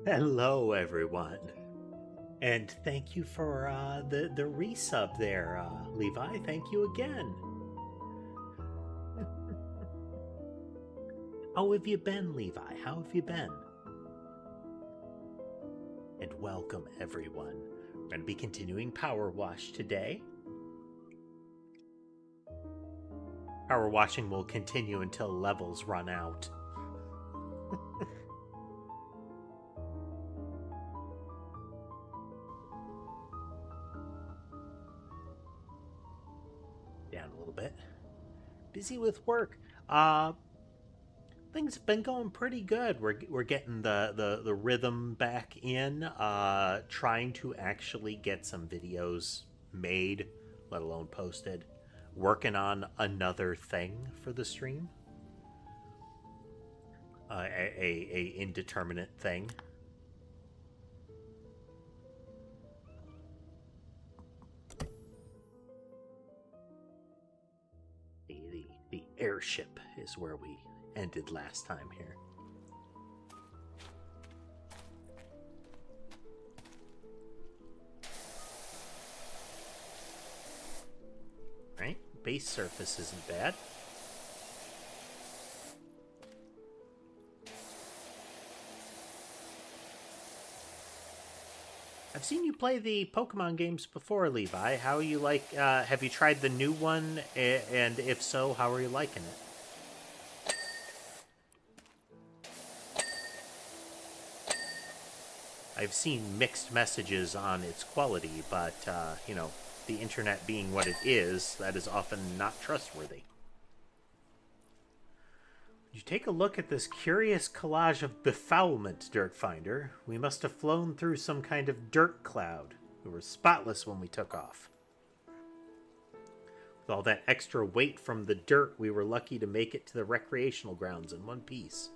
Hello, everyone, and thank you for the resub there, Levi. Thank you again. How have you been, Levi? How have you been? And welcome, everyone. We're going to be continuing Power Wash today. Power washing will continue until levels run out. Down a little bit. Busy with work. Things have been going pretty good. We're getting the rhythm back in. Trying to actually get some videos made, let alone posted. Working on another thing for the stream. A indeterminate thing. The airship is where we ended last time here. Right? Base surface isn't bad. I've seen you play the Pokemon games before, Levi. How are you like? Have you tried the new one? And if so, how are you liking it? I've seen mixed messages on its quality, but, you know, the internet being what it is, that is often not trustworthy. Would you take a look at this curious collage of befoulment, Dirt Finder? We must have flown through some kind of dirt cloud. We were spotless when we took off. With all that extra weight from the dirt, we were lucky to make it to the recreational grounds in one piece.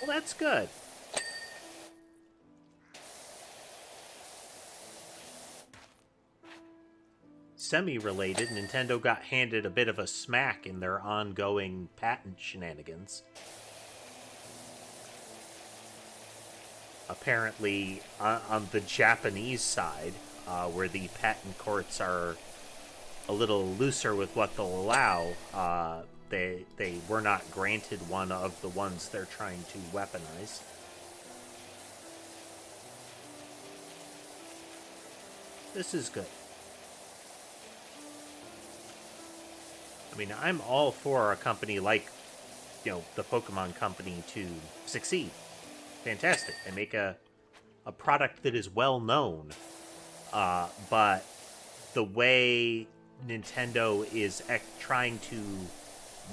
Well, that's good. Semi-related, Nintendo got handed a bit of a smack in their ongoing patent shenanigans. Apparently, on the Japanese side, where the patent courts are a little looser with what they'll allow, they were not granted one of the ones they're trying to weaponize. This is good. I mean, I'm all for a company like, you know, the Pokemon Company to succeed. Fantastic. They make a product that is well known. But the way Nintendo is trying to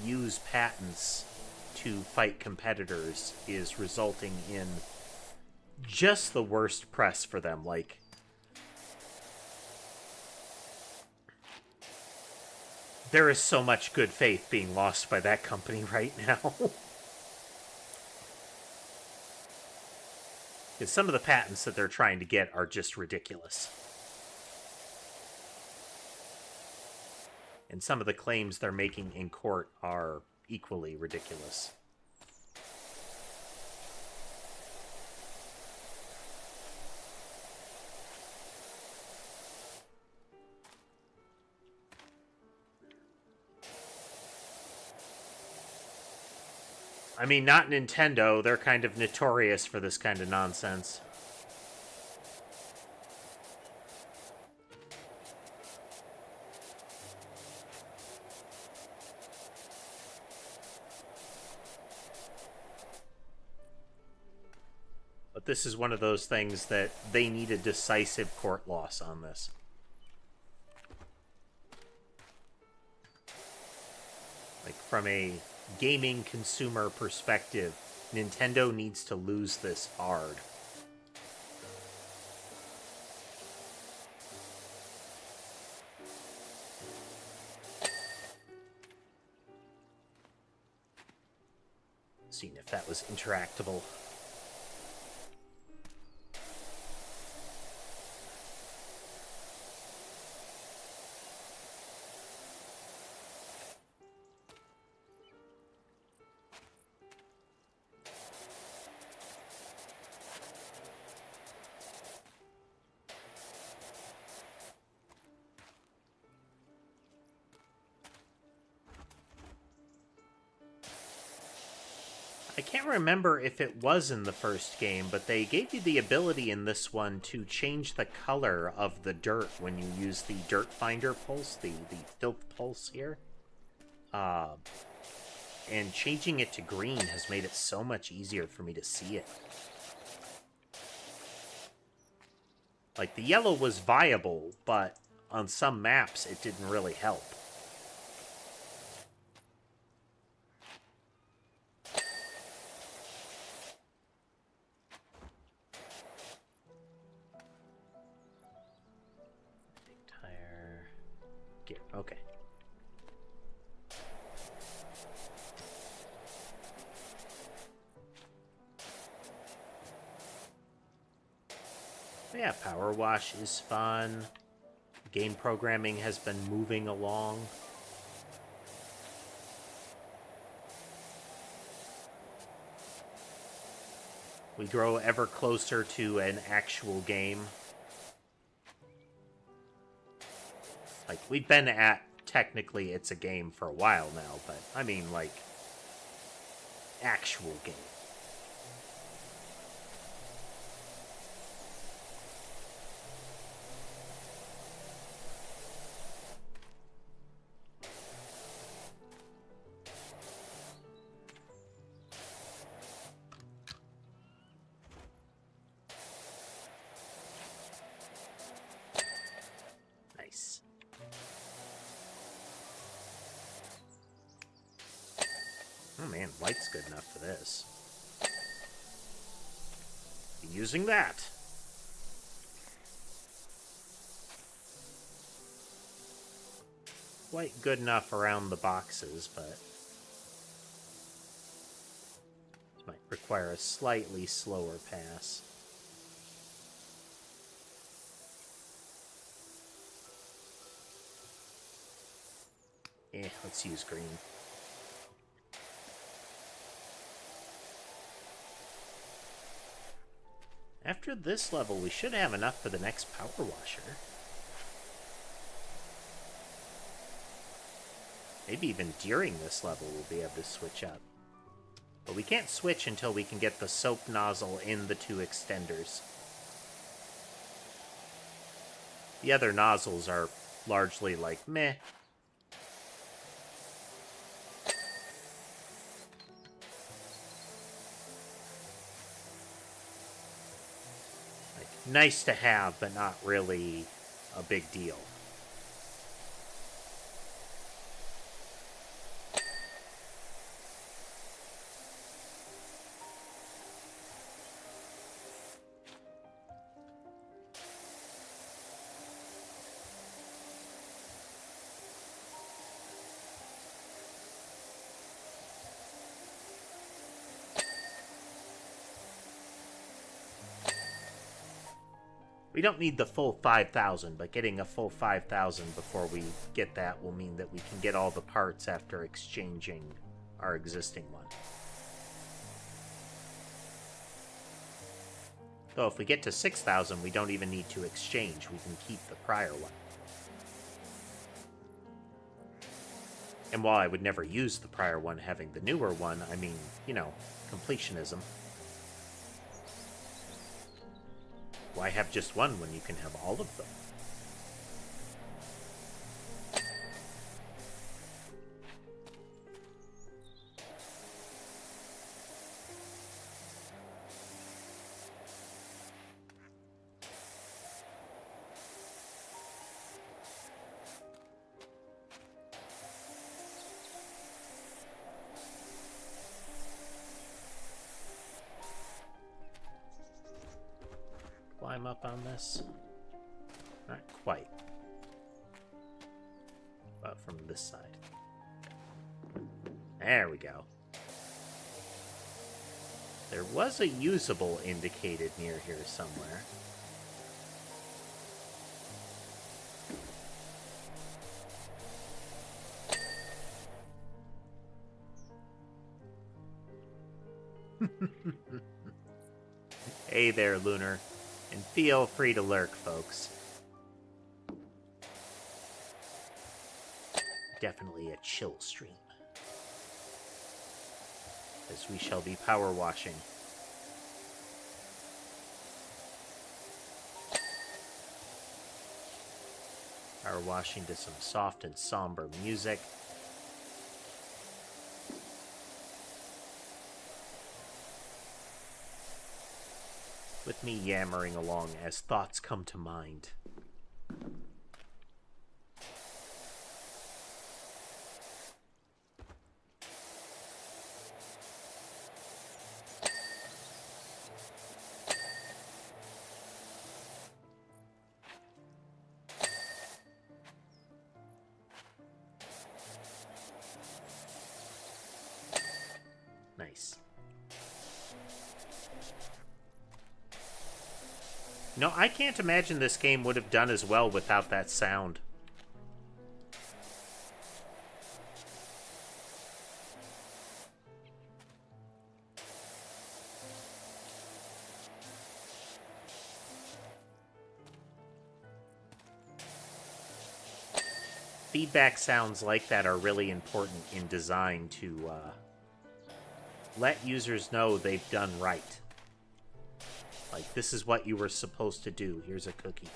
use patents to fight competitors is resulting in just the worst press for them. Like, there is so much good faith being lost by that company right now. Because some of the patents that they're trying to get are just ridiculous. And some of the claims they're making in court are equally ridiculous. I mean, not Nintendo. They're kind of notorious for this kind of nonsense. But this is one of those things that they need a decisive court loss on this. Like, from a gaming consumer perspective, Nintendo needs to lose this hard. Seeing if that was interactable. I can't remember if it was in the first game, but they gave you the ability in this one to change the color of the dirt when you use the dirt finder pulse, the filth pulse here. And changing it to green has made it so much easier for me to see it. Like, the yellow was viable, but on some maps it didn't really help. Okay. Yeah, PowerWash is fun. Game programming has been moving along. We grow ever closer to an actual game. Like, we've been at, technically, it's a game for a while now, but, I mean, like, actual game. Nice. Oh man, light's good enough for this. Be using that. Quite good enough around the boxes, but this might require a slightly slower pass. Let's use green. After this level, we should have enough for the next power washer. Maybe even during this level we'll be able to switch up. But we can't switch until we can get the soap nozzle in the two extenders. The other nozzles are largely like, meh. Nice to have, but not really a big deal. We don't need the full 5,000, but getting a full 5,000 before we get that will mean that we can get all the parts after exchanging our existing one. Though if we get to 6,000, we don't even need to exchange. We can keep the prior one. And while I would never use the prior one having the newer one, I mean, you know, completionism. Why have just one when you can have all of them? Climb up on this? Not quite. But from this side. There we go. There was a usable indicated near here somewhere. Hey there, Lunar. And feel free to lurk, folks. Definitely a chill stream. As we shall be power washing. Power washing to some soft and somber music. With me yammering along as thoughts come to mind. Nice. No, I can't imagine this game would have done as well without that sound. Feedback sounds like that are really important in design to let users know they've done right. Like, this is what you were supposed to do. Here's a cookie.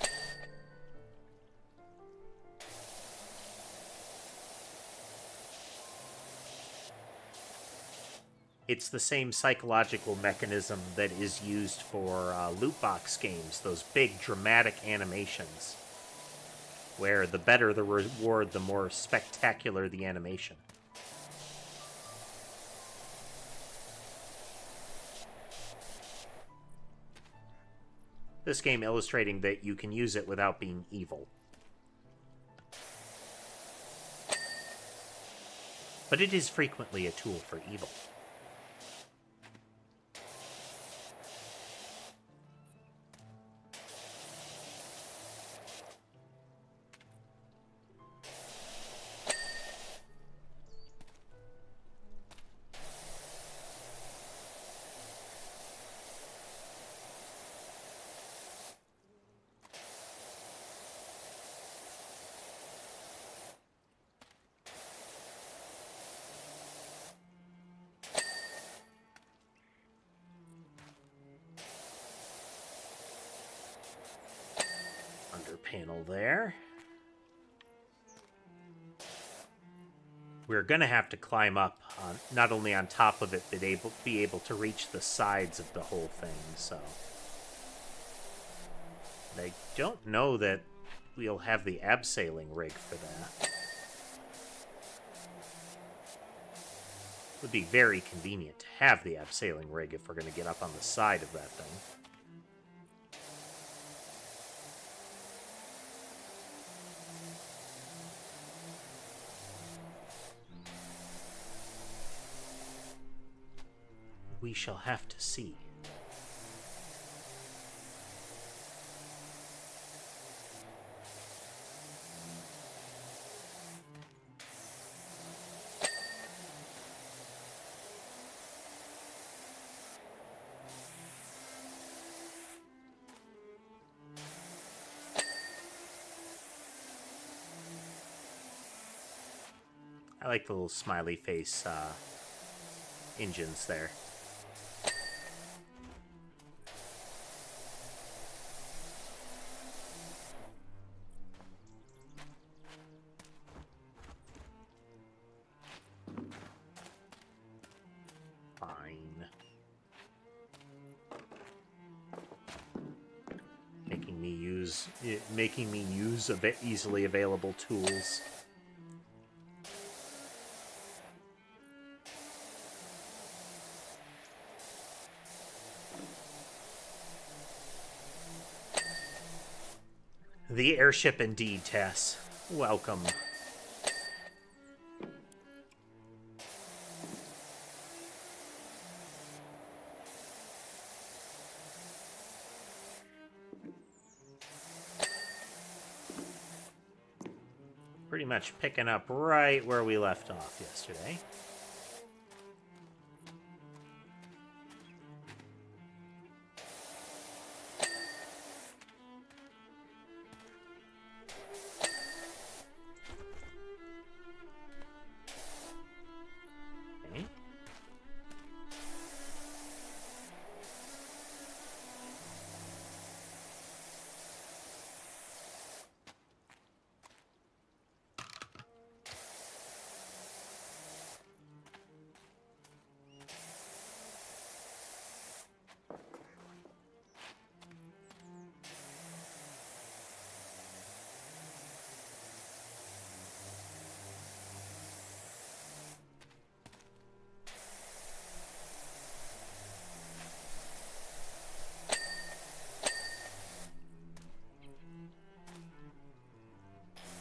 It's the same psychological mechanism that is used for loot box games, those big dramatic animations, where the better the reward, the more spectacular the animation. This game illustrating that you can use it without being evil. But it is frequently a tool for evil. Panel there. We're gonna have to climb up on, not only on top of it, but be able to reach the sides of the whole thing. So I don't know that we'll have the abseiling rig for that. Would be very convenient to have the abseiling rig if we're going to get up on the side of that thing. We shall have to see. I like the little smiley face engines there. Fine. Making me use a bit easily available tools. The airship indeed, Tess. Welcome. Pretty much picking up right where we left off yesterday. Okay.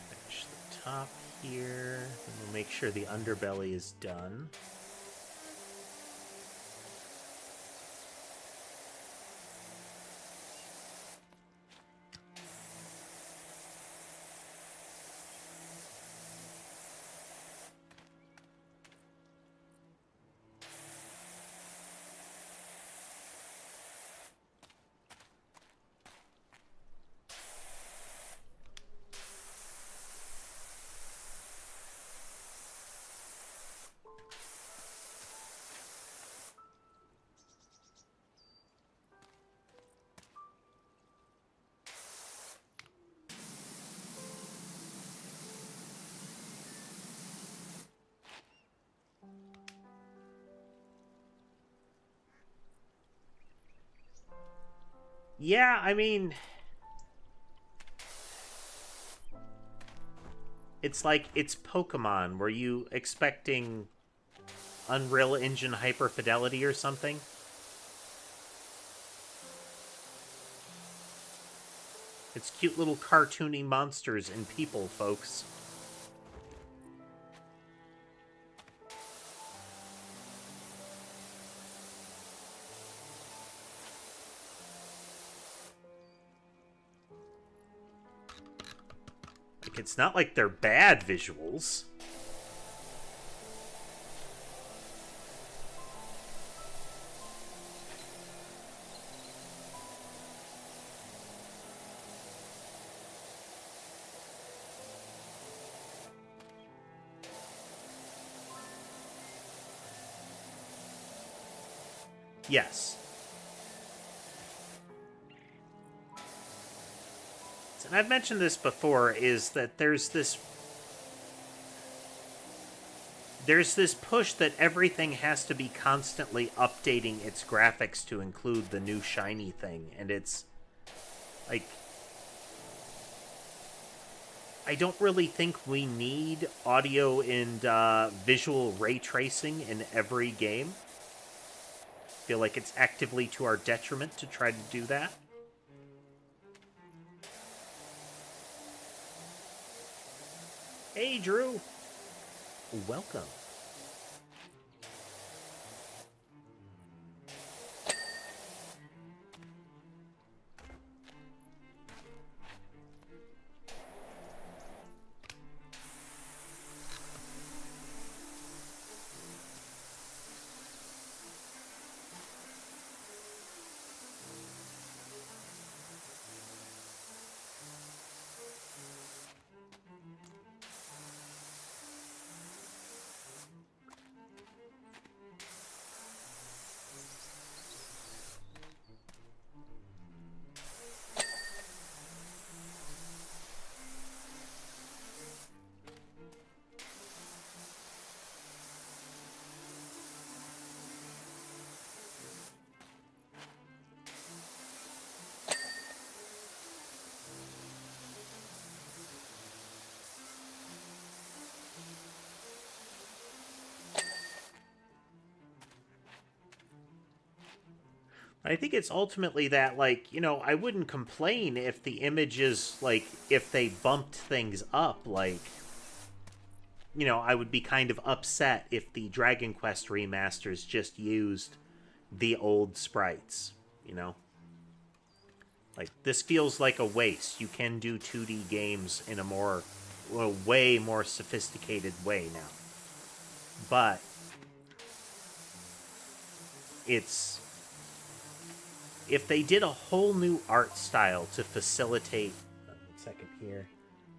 Finish the top here, and we'll make sure the underbelly is done. Yeah, I mean, it's like it's Pokemon. Were you expecting Unreal Engine hyper fidelity or something? It's cute little cartoony monsters and people, folks. Like, it's not like they're bad visuals. Yes. And I've mentioned this before, is that there's this push that everything has to be constantly updating its graphics to include the new shiny thing, and it's like, I don't really think we need audio and visual ray tracing in every game. I feel like it's actively to our detriment to try to do that. Hey, Drew. Welcome. I think it's ultimately that, like, I wouldn't complain if the images, like, if they bumped things up, like, I would be kind of upset if the Dragon Quest remasters just used the old sprites, you know? Like, this feels like a waste. You can do 2D games in a way more sophisticated way now. But it's... if they did a whole new art style to facilitate... 1 second here.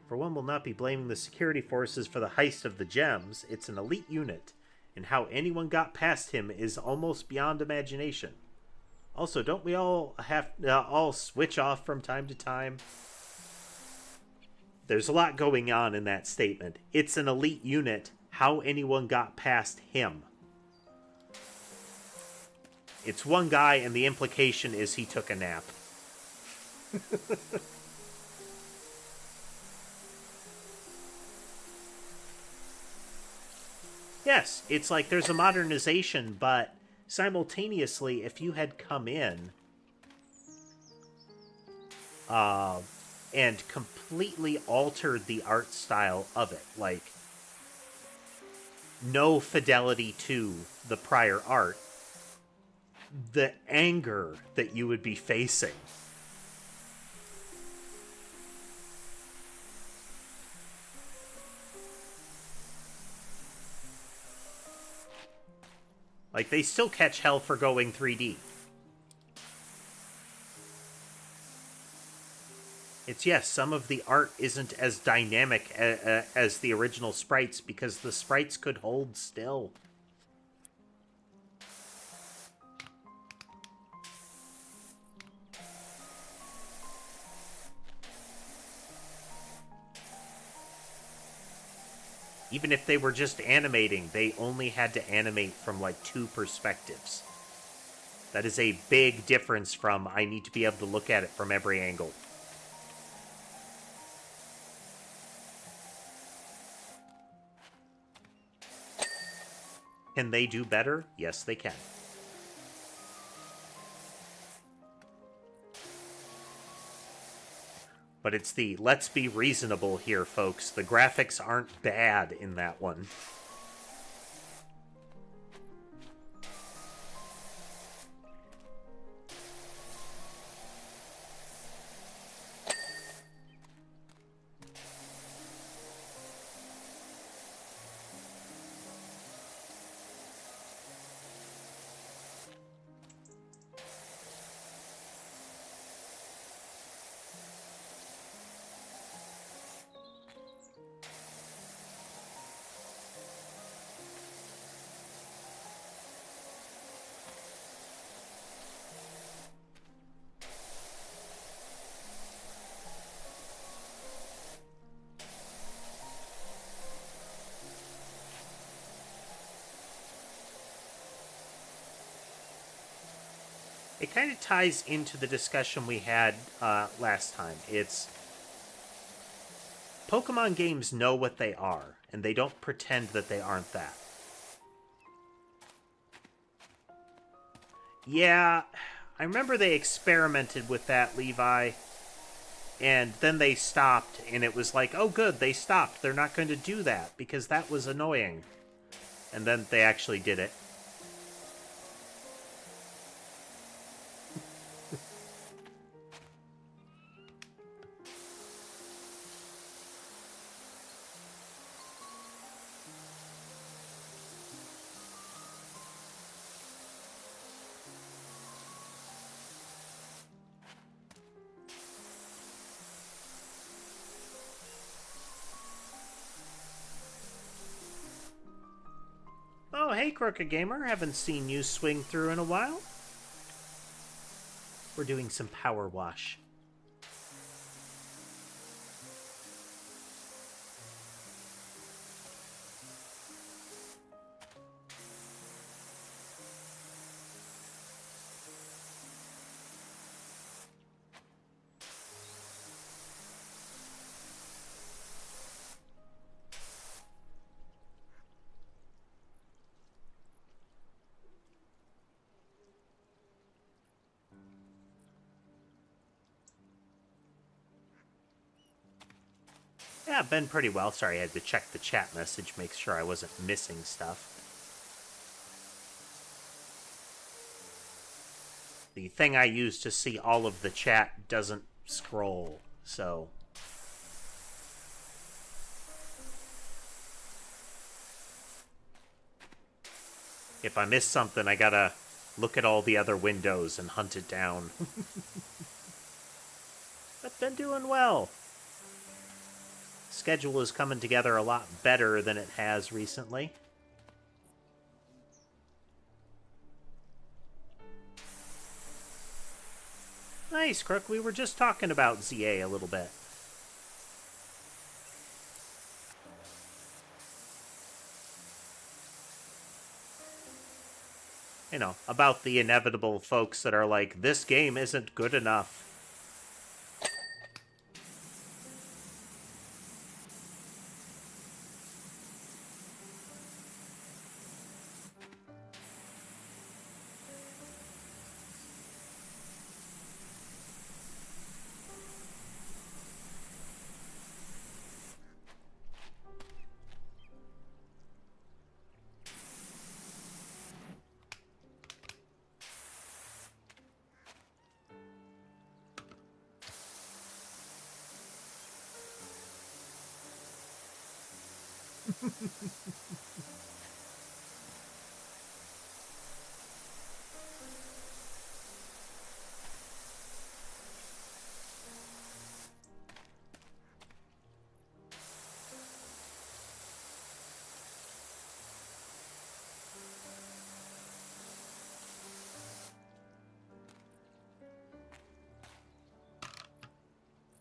For one will not be blaming the security forces for the heist of the gems. It's an elite unit, and how anyone got past him is almost beyond imagination. Also, don't we all have all switch off from time to time? There's a lot going on in that statement. It's an elite unit. How anyone got past him. It's one guy, and the implication is he took a nap. Yes, it's like there's a modernization, but simultaneously, if you had come in and completely altered the art style of it, like no fidelity to the prior art, the anger that you would be facing. Like, they still catch hell for going 3D. It's, yes, some of the art isn't as dynamic as the original sprites because the sprites could hold still. Even if they were just animating, they only had to animate from, like, 2 perspectives. That is a big difference from, I need to be able to look at it from every angle. Can they do better? Yes, they can. But it's the, let's be reasonable here, folks. The graphics aren't bad in that one. It kind of ties into the discussion we had last time. It's Pokemon games know what they are, and they don't pretend that they aren't that. Yeah, I remember they experimented with that, Levi, and then they stopped, and it was like, oh good, they stopped. They're not going to do that, because that was annoying. And then they actually did it. Oh, hey, Crooked Gamer. Haven't seen you swing through in a while. We're doing some power wash. Yeah, been pretty well. Sorry, I had to check the chat message, make sure I wasn't missing stuff. The thing I use to see all of the chat doesn't scroll, so... If I miss something, I gotta look at all the other windows and hunt it down. But been doing well. Schedule is coming together a lot better than it has recently. Nice, Crook. We were just talking about ZA a little bit. You know, about the inevitable folks that are like, this game isn't good enough.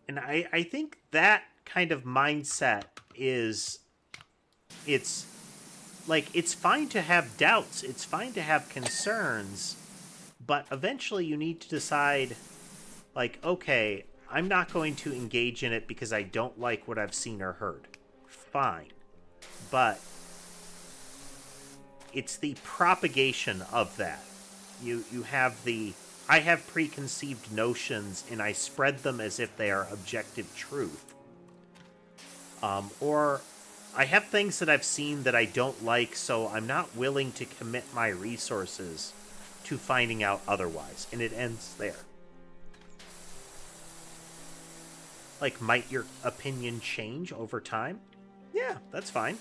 And I think that kind of mindset is... It's fine to have doubts, it's fine to have concerns, but eventually you need to decide, like, okay, I'm not going to engage in it because I don't like what I've seen or heard. Fine. But it's the propagation of that. You have the... I have preconceived notions, and I spread them as if they are objective truth. Or I have things that I've seen that I don't like, so I'm not willing to commit my resources to finding out otherwise. And it ends there. Like, might your opinion change over time? Yeah, that's fine.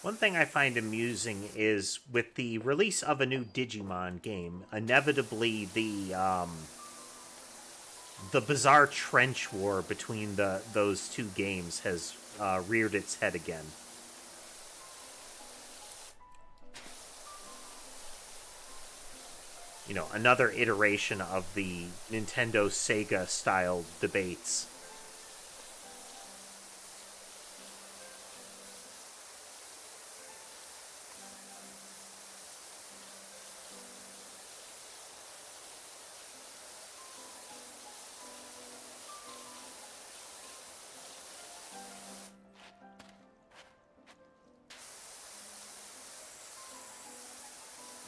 One thing I find amusing is with the release of a new Digimon game, inevitably the bizarre trench war between those two games has reared its head again. You know, another iteration of the Nintendo-Sega style debates.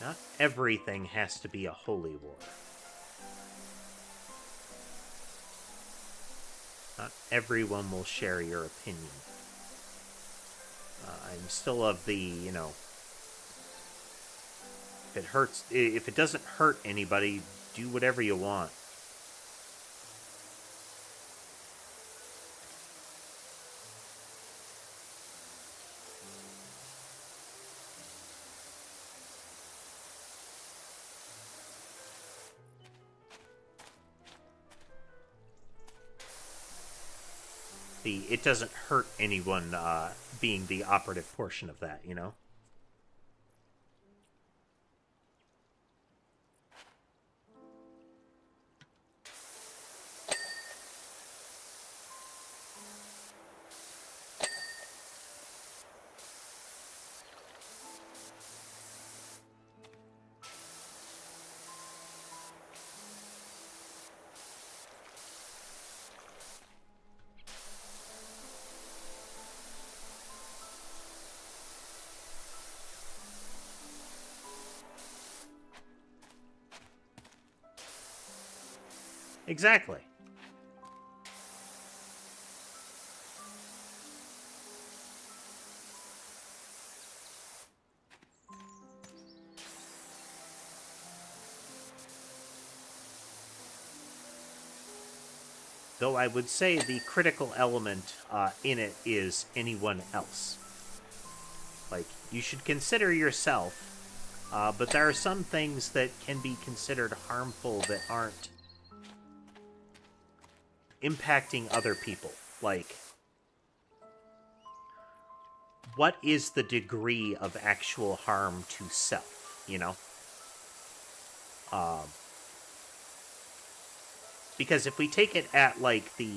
Not everything has to be a holy war. Not everyone will share your opinion. I'm still of the, you know, if it doesn't hurt anybody, do whatever you want. it doesn't hurt anyone being the operative portion of that, you know? Exactly. Though I would say the critical element in it is anyone else. Like, you should consider yourself, but there are some things that can be considered harmful that aren't impacting other people. Like, what is the degree of actual harm to self, you know? Because if we take it at, like, the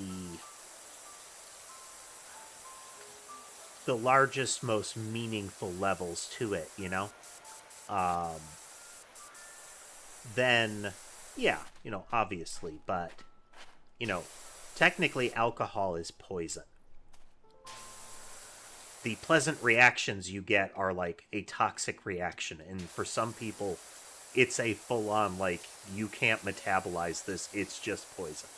largest, most meaningful levels to it, you know? Then, yeah, you know, obviously, but, you know, technically alcohol is poison. The pleasant reactions you get are like a toxic reaction, and for some people, it's a full-on, like, you can't metabolize this, it's just poison.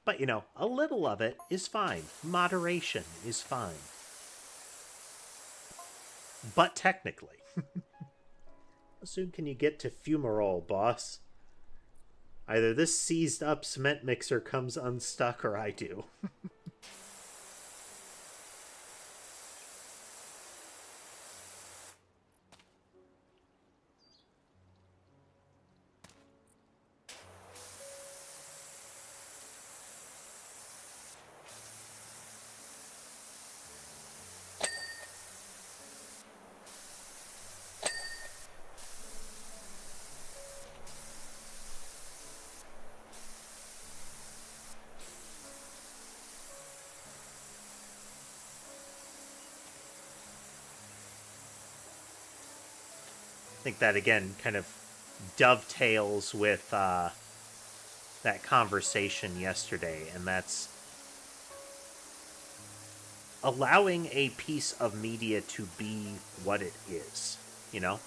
But, you know, a little of it is fine. Moderation is fine. But technically. How soon can you get to fumarole, boss? Either this seized up cement mixer comes unstuck or I do. I think that, again, kind of dovetails with that conversation yesterday, and that's allowing a piece of media to be what it is, you know?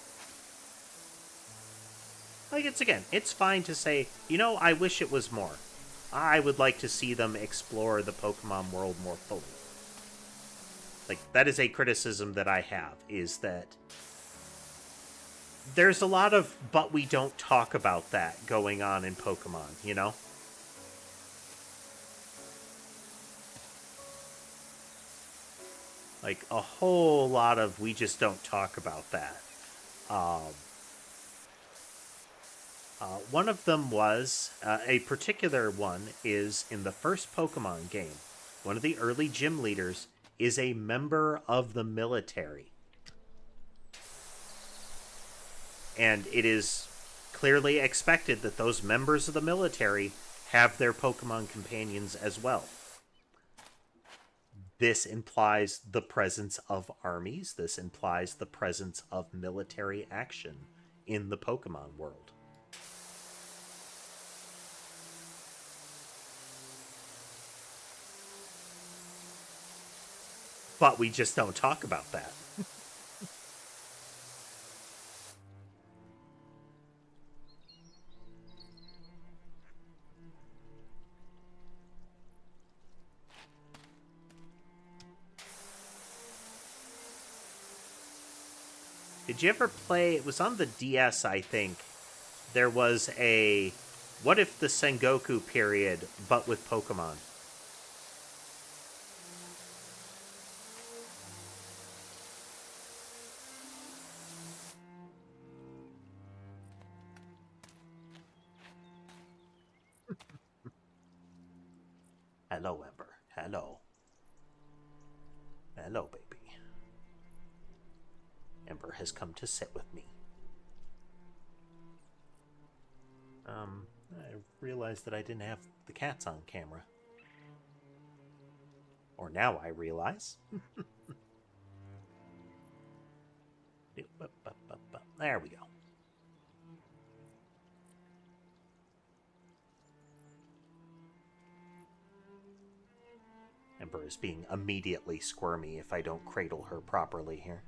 Like, it's fine to say, you know, I wish it was more. I would like to see them explore the Pokemon world more fully. Like, that is a criticism that I have, is that there's a lot of but we don't talk about that going on in Pokemon, you know? Like, a whole lot of we just don't talk about that. One of them was, a particular one is in the first Pokemon game. One of the early gym leaders is a member of the military. And it is clearly expected that those members of the military have their Pokemon companions as well. This implies the presence of armies. This implies the presence of military action in the Pokemon world. But we just don't talk about that. Did you ever play, it was on the DS, I think, there was a what if the Sengoku period, but with Pokemon? Hello, Ember. Hello. Hello, baby. Ember has come to sit with me. I realized that I didn't have the cats on camera. Or now I realize. There we go. Ember is being immediately squirmy if I don't cradle her properly here.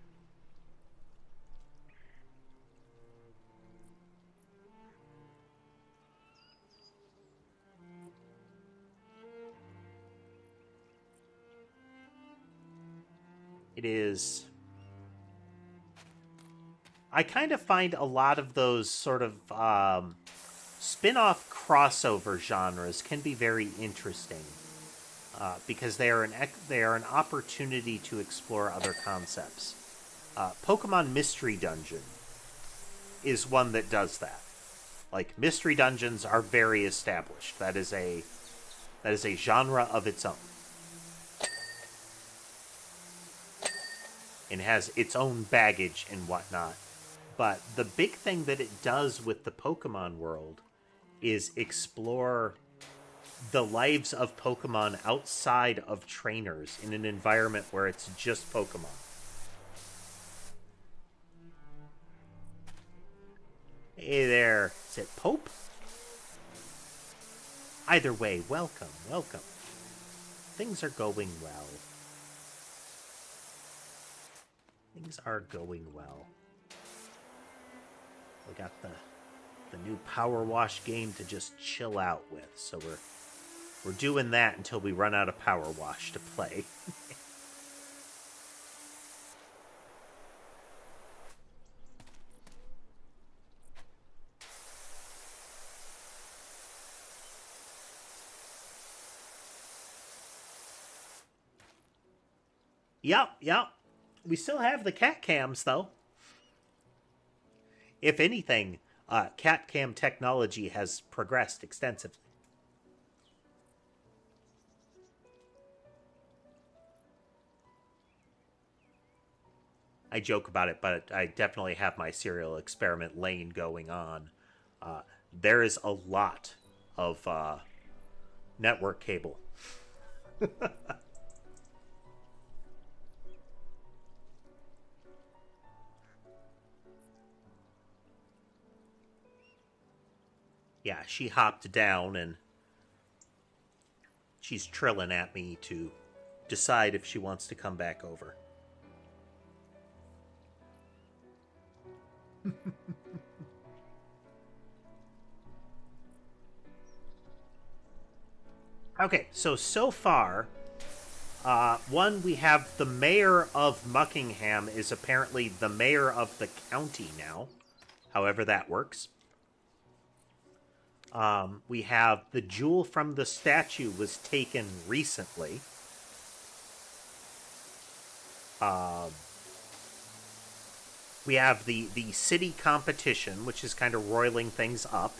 It is... I kind of find a lot of those sort of spin-off crossover genres can be very interesting because they are an opportunity to explore other concepts. Pokemon Mystery Dungeon is one that does that. Like, mystery dungeons are very established. That is a genre of its own. And has its own baggage and whatnot. But the big thing that it does with the Pokemon world is explore the lives of Pokemon outside of trainers in an environment where it's just Pokemon. Hey there. Is it Pope? Either way, welcome, welcome. Things are going well. Things are going well. We got the new PowerWash game to just chill out with, so we're doing that until we run out of PowerWash to play. Yep. We still have the cat cams, though. If anything, cat cam technology has progressed extensively. I joke about it, but I definitely have my serial experiment lane going on. There is a lot of network cable. Yeah, she hopped down and she's trilling at me to decide if she wants to come back over. Okay, so far, one, we have the mayor of Muckingham is apparently the mayor of the county now, however that works. We have the jewel from the statue was taken recently. We have the city competition, which is kind of roiling things up.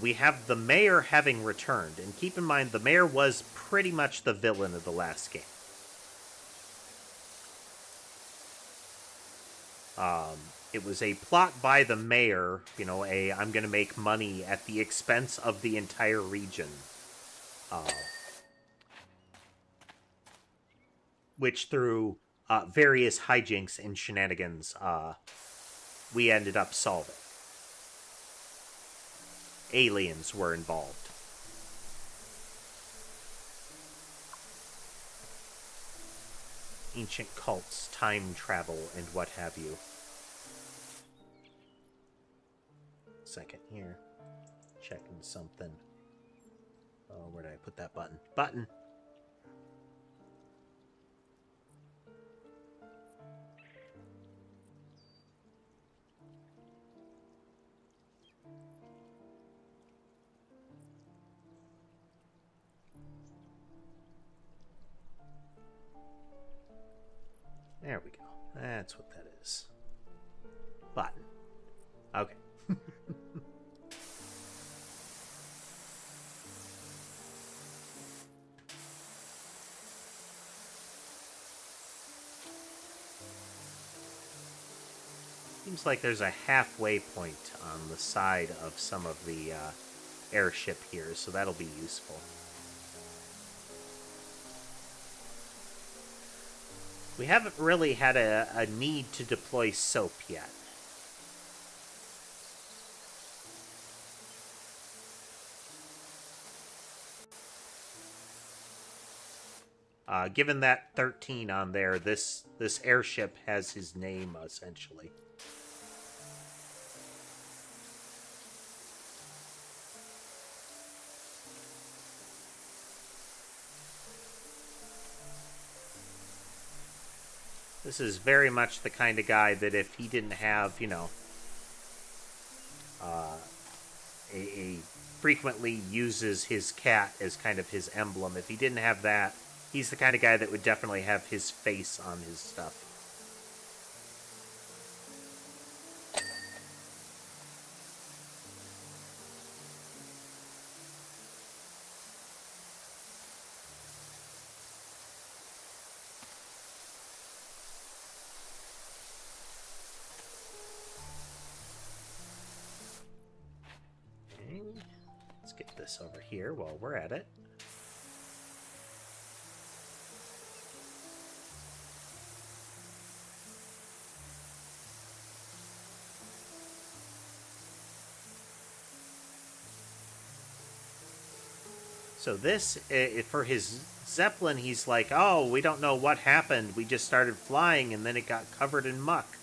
We have the mayor having returned, and keep in mind the mayor was pretty much the villain of the last game. It was a plot by the mayor, you know, I'm going to make money at the expense of the entire region. Which through various hijinks and shenanigans, we ended up solving. Aliens were involved. Ancient cults, time travel, and what have you. Second here. Checking something. Oh, where did I put that button? Button! There we go. That's what that is. Button. Okay. Seems like there's a halfway point on the side of some of the airship here, so that'll be useful. We haven't really had a need to deploy soap yet. Given that 13 on there, this airship has his name, essentially. This is very much the kind of guy that if he didn't have, you know, a frequently uses his cat as kind of his emblem. If he didn't have that, he's the kind of guy that would definitely have his face on his stuff. Let's get this over here while we're at it. So this, for his Zeppelin, he's like, oh, we don't know what happened. We just started flying and then it got covered in muck.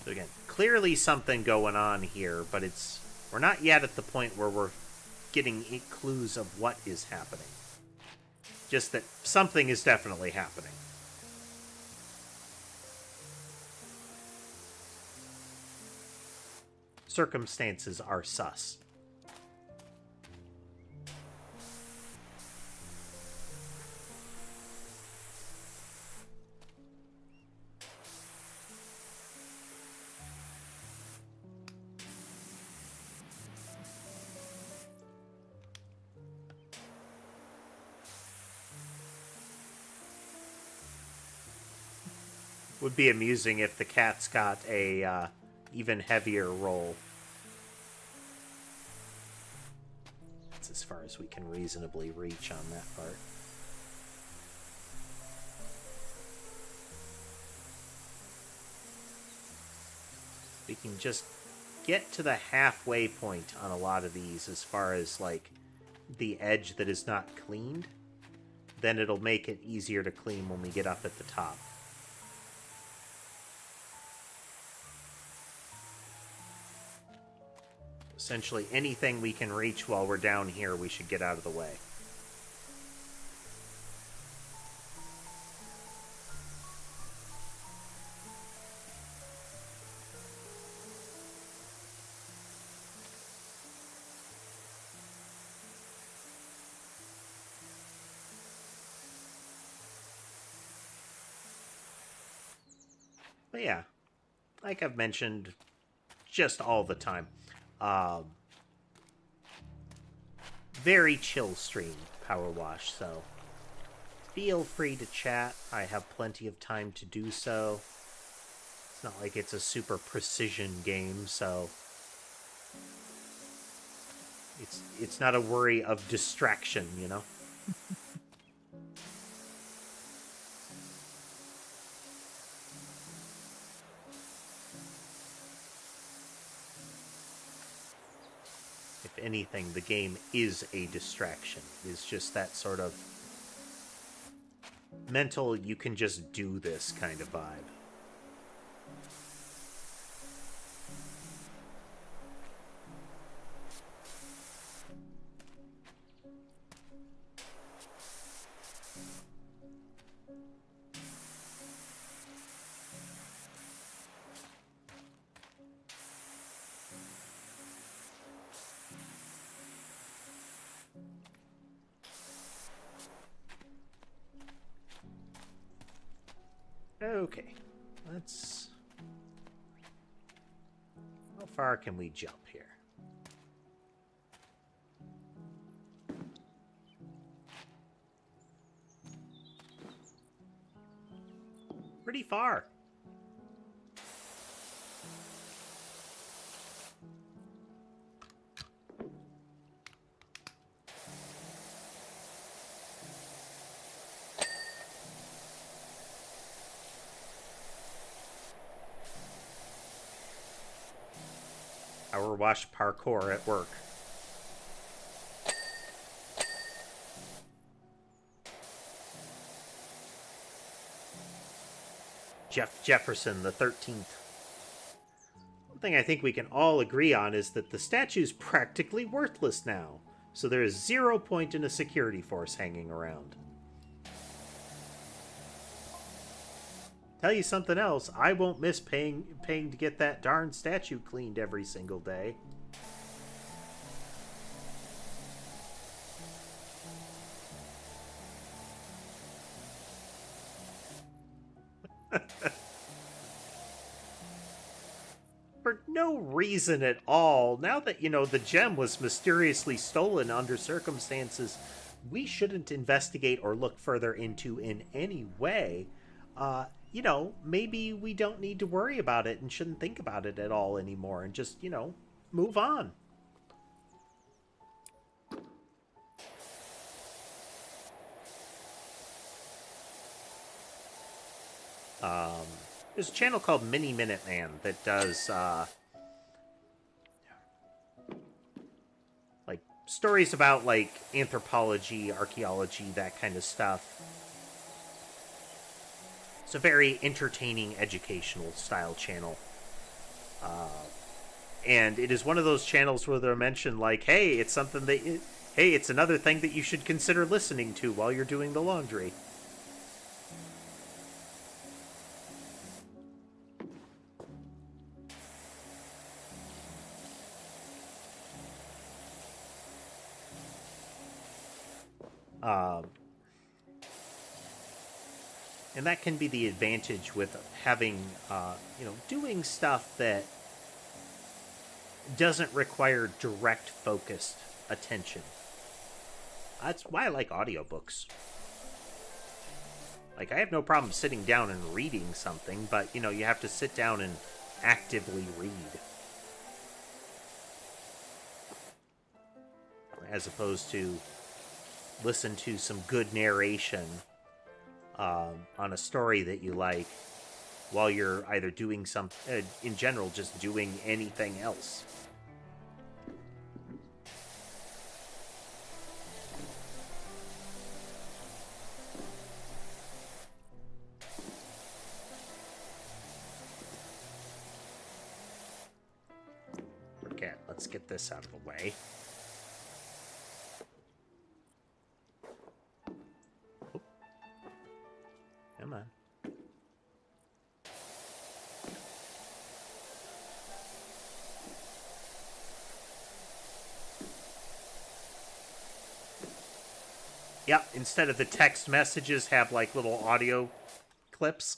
So again, clearly something going on here, but we're not yet at the point where we're getting clues of what is happening. Just that something is definitely happening. Circumstances are sus. Would be amusing if the cat's got a even heavier roll. That's as far as we can reasonably reach on that part. We can just get to the halfway point on a lot of these as far as, like, the edge that is not cleaned. Then it'll make it easier to clean when we get up at the top. Essentially, anything we can reach while we're down here, we should get out of the way. But yeah, like I've mentioned just all the time, very chill stream, PowerWash, so feel free to chat. I have plenty of time to do so. It's not like it's a super precision game, so it's not a worry of distraction, you know? If anything, the game is a distraction. It's just that sort of mental, you can just do this kind of vibe. Okay, let's... How far can we jump here? pretty far. PowerWash parkour at work. Jefferson the 13th. One thing I think we can all agree on is that the statue's practically worthless now, so there is 0 point in a security force hanging around. Tell you something else, I won't miss paying to get that darn statue cleaned every single day. For no reason at all, now that, you know, the gem was mysteriously stolen under circumstances we shouldn't investigate or look further into in any way, you know, maybe we don't need to worry about it and shouldn't think about it at all anymore and just, you know, move on. There's a channel called Mini Minuteman that does, like, stories about, like, anthropology, archaeology, that kind of stuff. It's a very entertaining, educational style channel. And it is one of those channels where they're mentioned, like, hey, it's something that, hey, it's another thing that you should consider listening to while you're doing the laundry. And that can be the advantage with having, you know, doing stuff that doesn't require direct focused attention. That's why I like audiobooks. Like, I have no problem sitting down and reading something, but, you know, you have to sit down and actively read. As opposed to listen to some good narration on a story that you like while you're either doing some, in general, just doing anything else. Okay, let's get this out of the way. Come on. Yeah, instead of the text messages, have like little audio clips.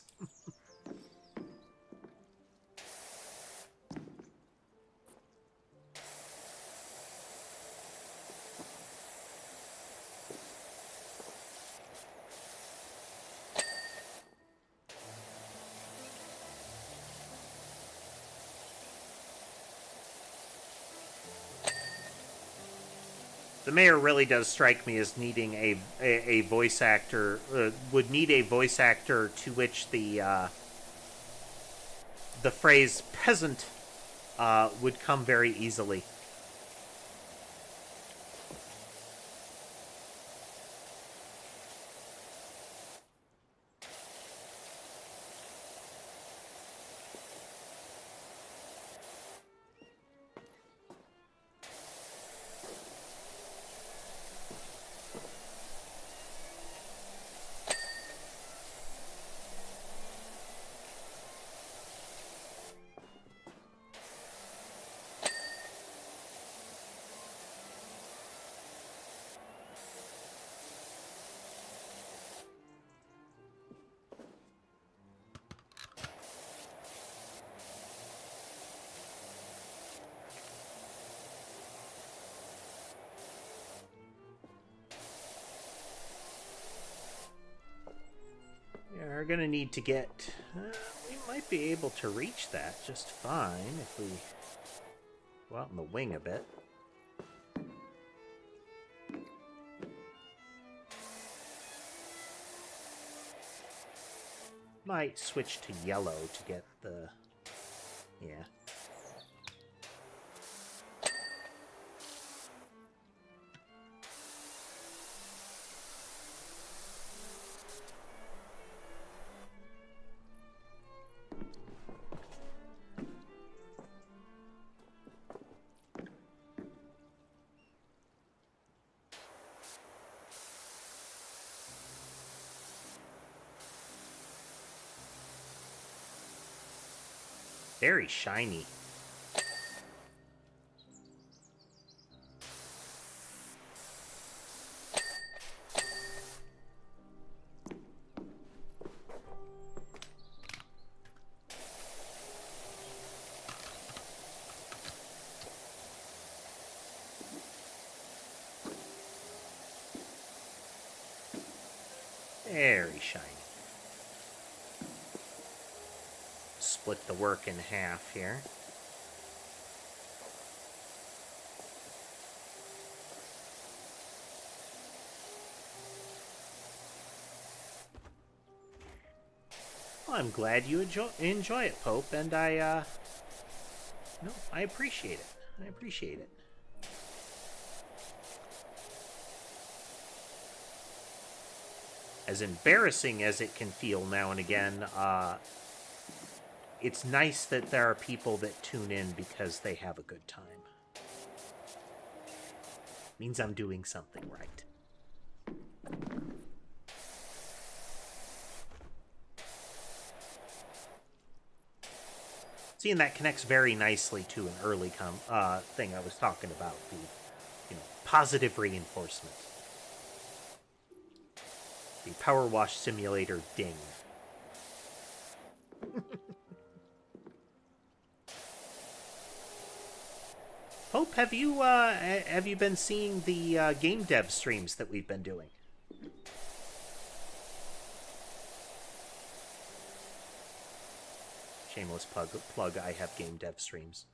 The mayor really does strike me as needing a voice actor, would need a voice actor to which the phrase peasant would come very easily. are going to need to get... we might be able to reach that just fine if we go out in the wing a bit. Might switch to yellow to get the... yeah. Very shiny. Very shiny. Split the work in half here. Well, I'm glad you enjoy it, Pope, and I appreciate it. I appreciate it. As embarrassing as it can feel now and again, it's nice that there are people that tune in because they have a good time. Means I'm doing something right. See, and that connects very nicely to an early thing I was talking about, the positive reinforcement. The PowerWash Simulator ding. Hope, have you been seeing the game dev streams that we've been doing? Shameless plug. I have game dev streams.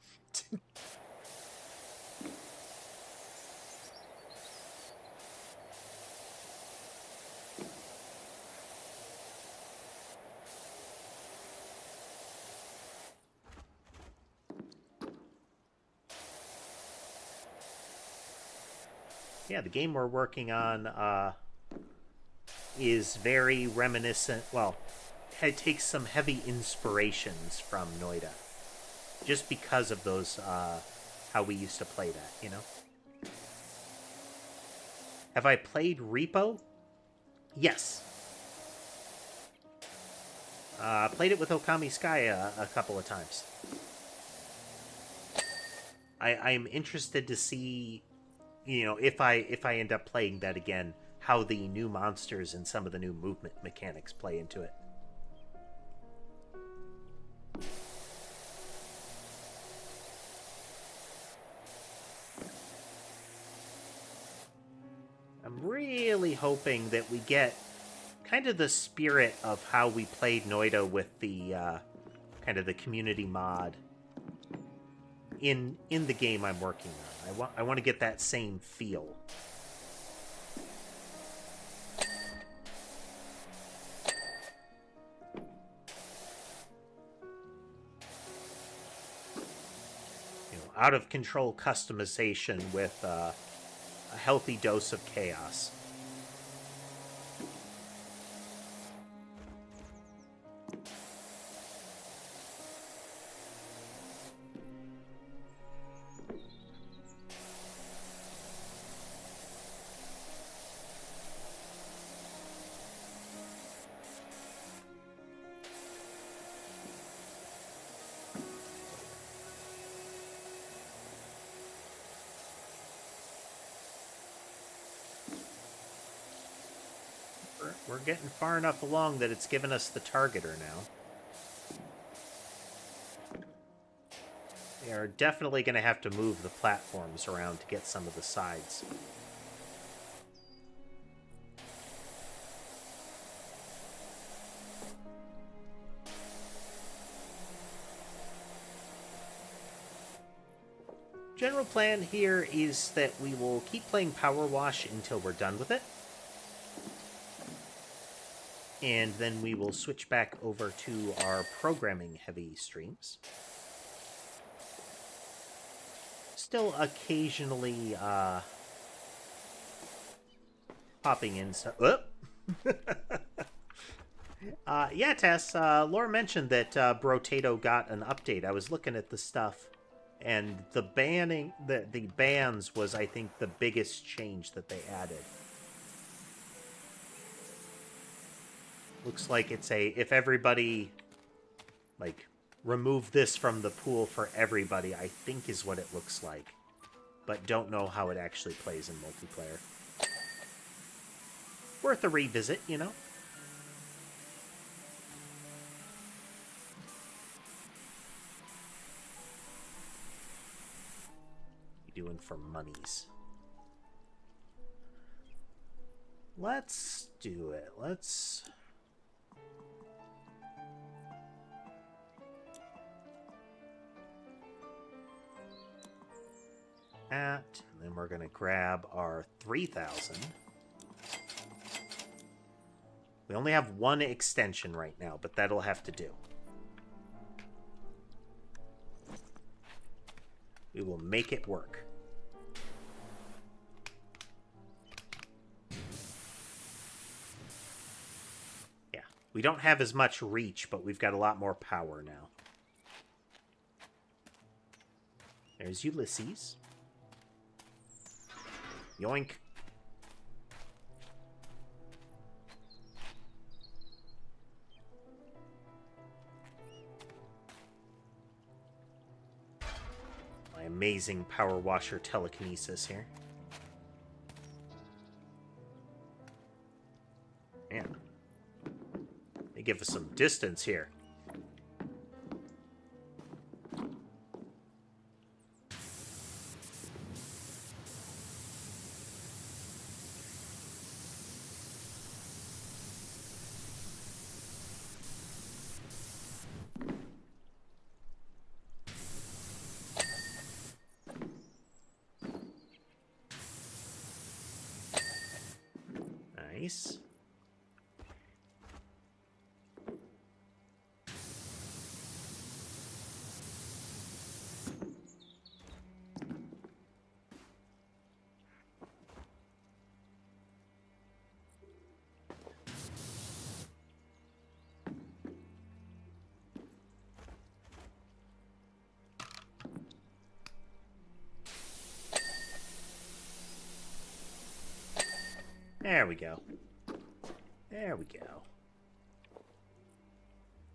Yeah, the game we're working on is very reminiscent. Well, it takes some heavy inspirations from Noida, just because of those how we used to play that. You know. Have I played Repo? Yes. Played it with Okami Sky a couple of times. I am interested to see, if I end up playing that again, how the new monsters and some of the new movement mechanics play into it. I'm really hoping that we get kind of the spirit of how we played Noida with the kind of the community mod in the game I'm working on. I want to get that same feel. Out of control customization with a healthy dose of chaos. We're getting far enough along that it's given us the targeter now. We are definitely going to have to move the platforms around to get some of the sides. General plan here is that we will keep playing PowerWash until we're done with it. And then we will switch back over to our programming-heavy streams. Still occasionally popping in. Yeah, Tess, Laura mentioned that Brotato got an update. I was looking at the stuff, and the banning, the bans was, I think, the biggest change that they added. Looks like it's a, if everybody, like, remove this from the pool for everybody, I think is what it looks like. But don't know how it actually plays in multiplayer. Worth a revisit, you know? You doing for monies? Let's do it. Let's... and then we're going to grab our 3,000. We only have one extension right now, but that'll have to do. We will make it work. Yeah, we don't have as much reach, but we've got a lot more power now. There's Ulysses. Yoink. My amazing power washer telekinesis here. Man. They give us some distance here. Nice. There we go. There we go.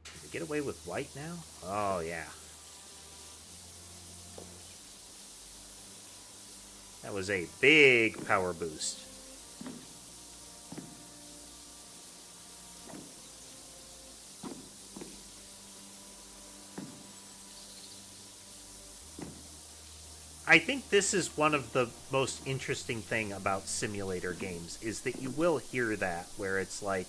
Can we get away with white now? Oh, yeah. That was a big power boost. I think this is one of the most interesting thing about simulator games, is that you will hear that, where it's like,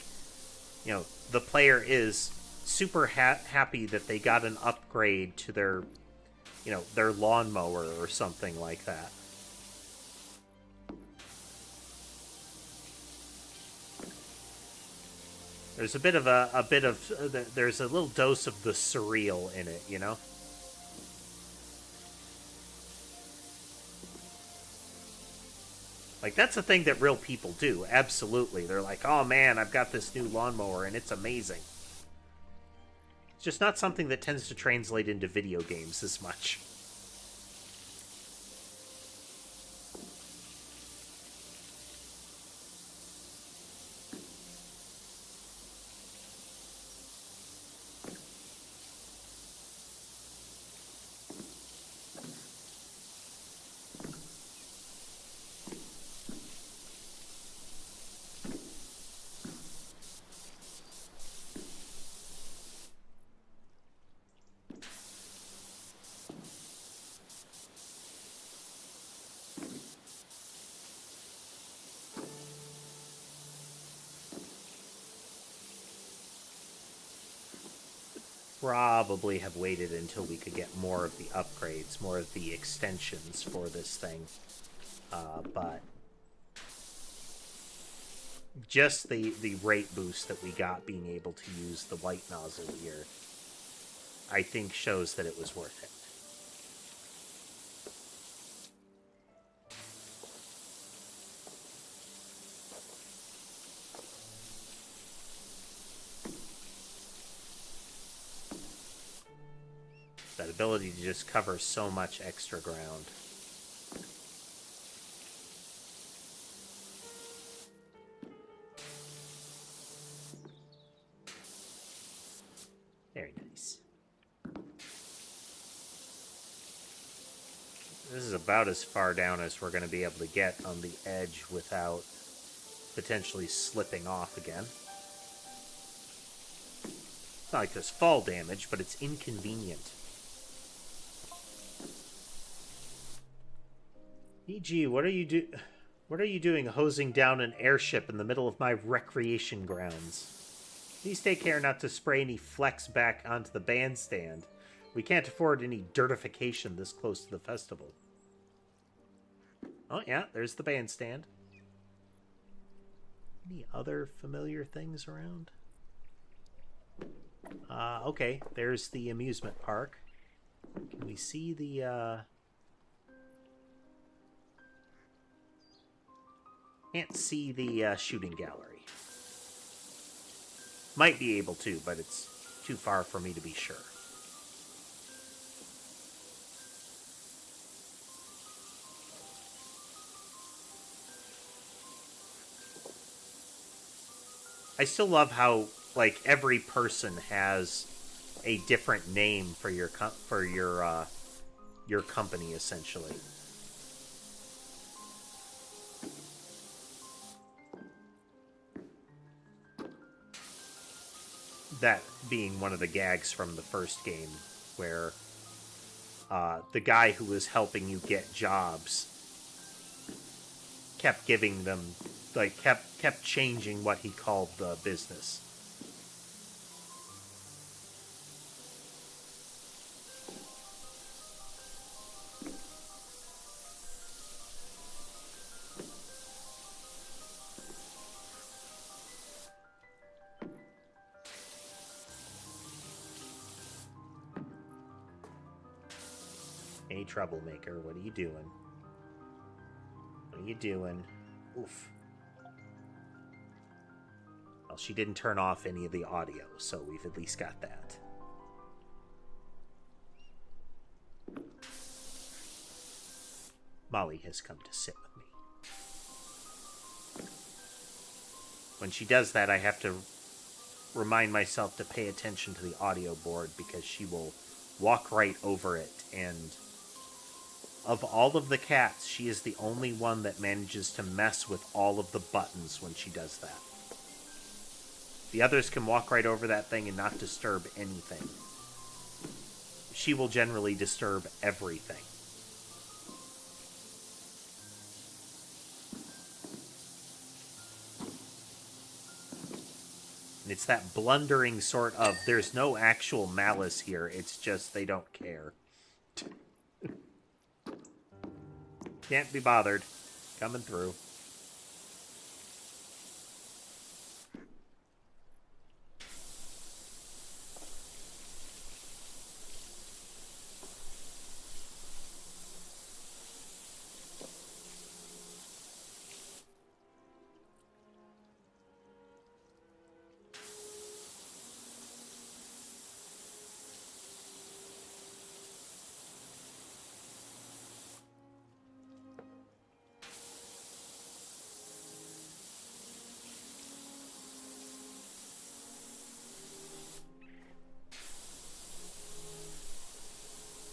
you know, the player is super happy that they got an upgrade to their, you know, their lawnmower or something like that. There's a bit of there's a little dose of the surreal in it, you know? Like, that's a thing that real people do, absolutely. They're like, oh man, I've got this new lawnmower and it's amazing. It's just not something that tends to translate into video games as much. probably have waited until we could get more of the upgrades, more of the extensions for this thing. But just the rate boost that we got being able to use the white nozzle here, I think shows that it was worth it. That ability to just cover so much extra ground. Very nice. This is about as far down as we're going to be able to get on the edge without potentially slipping off again. It's not like there's fall damage, but it's inconvenient. E.g., what are you doing hosing down an airship in the middle of my recreation grounds? Please take care not to spray any flex back onto the bandstand. We can't afford any dirtification this close to the festival. Oh yeah, there's the bandstand. Any other familiar things around? Okay, there's the amusement park. Can we see the, Can't see the shooting gallery. Might be able to, but it's too far for me to be sure. I still love how, like, every person has a different name for your company, essentially. That being one of the gags from the first game, where the guy who was helping you get jobs kept giving them, like, kept changing what he called the business. Hey, troublemaker, what are you doing? What are you doing? Oof. Well, she didn't turn off any of the audio, so we've at least got that. Molly has come to sit with me. When she does that, I have to remind myself to pay attention to the audio board, because she will walk right over it, and of all of the cats, she is the only one that manages to mess with all of the buttons when she does that. The others can walk right over that thing and not disturb anything. She will generally disturb everything. And it's that blundering sort of, there's no actual malice here, it's just they don't care. Can't be bothered. Coming through.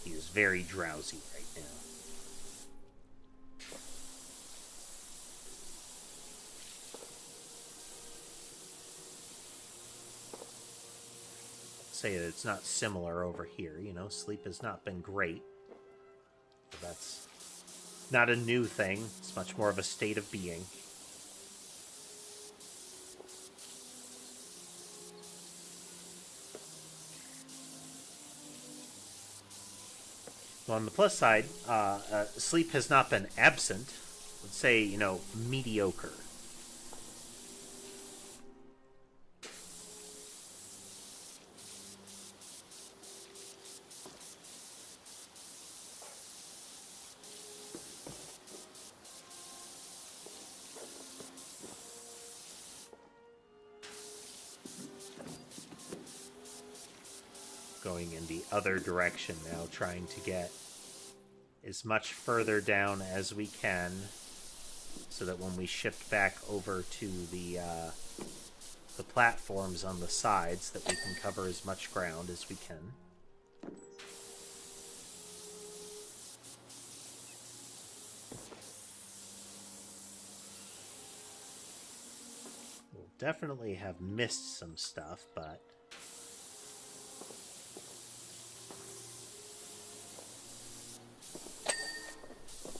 He is very drowsy right now. Say that it's not similar over here, you know, sleep has not been great. So that's not a new thing, it's much more of a state of being. Well, on the plus side, sleep has not been absent. Let's say, mediocre. Going in the other direction now, trying to get as much further down as we can, so that when we shift back over to the platforms on the sides, that we can cover as much ground as we can. We'll definitely have missed some stuff, but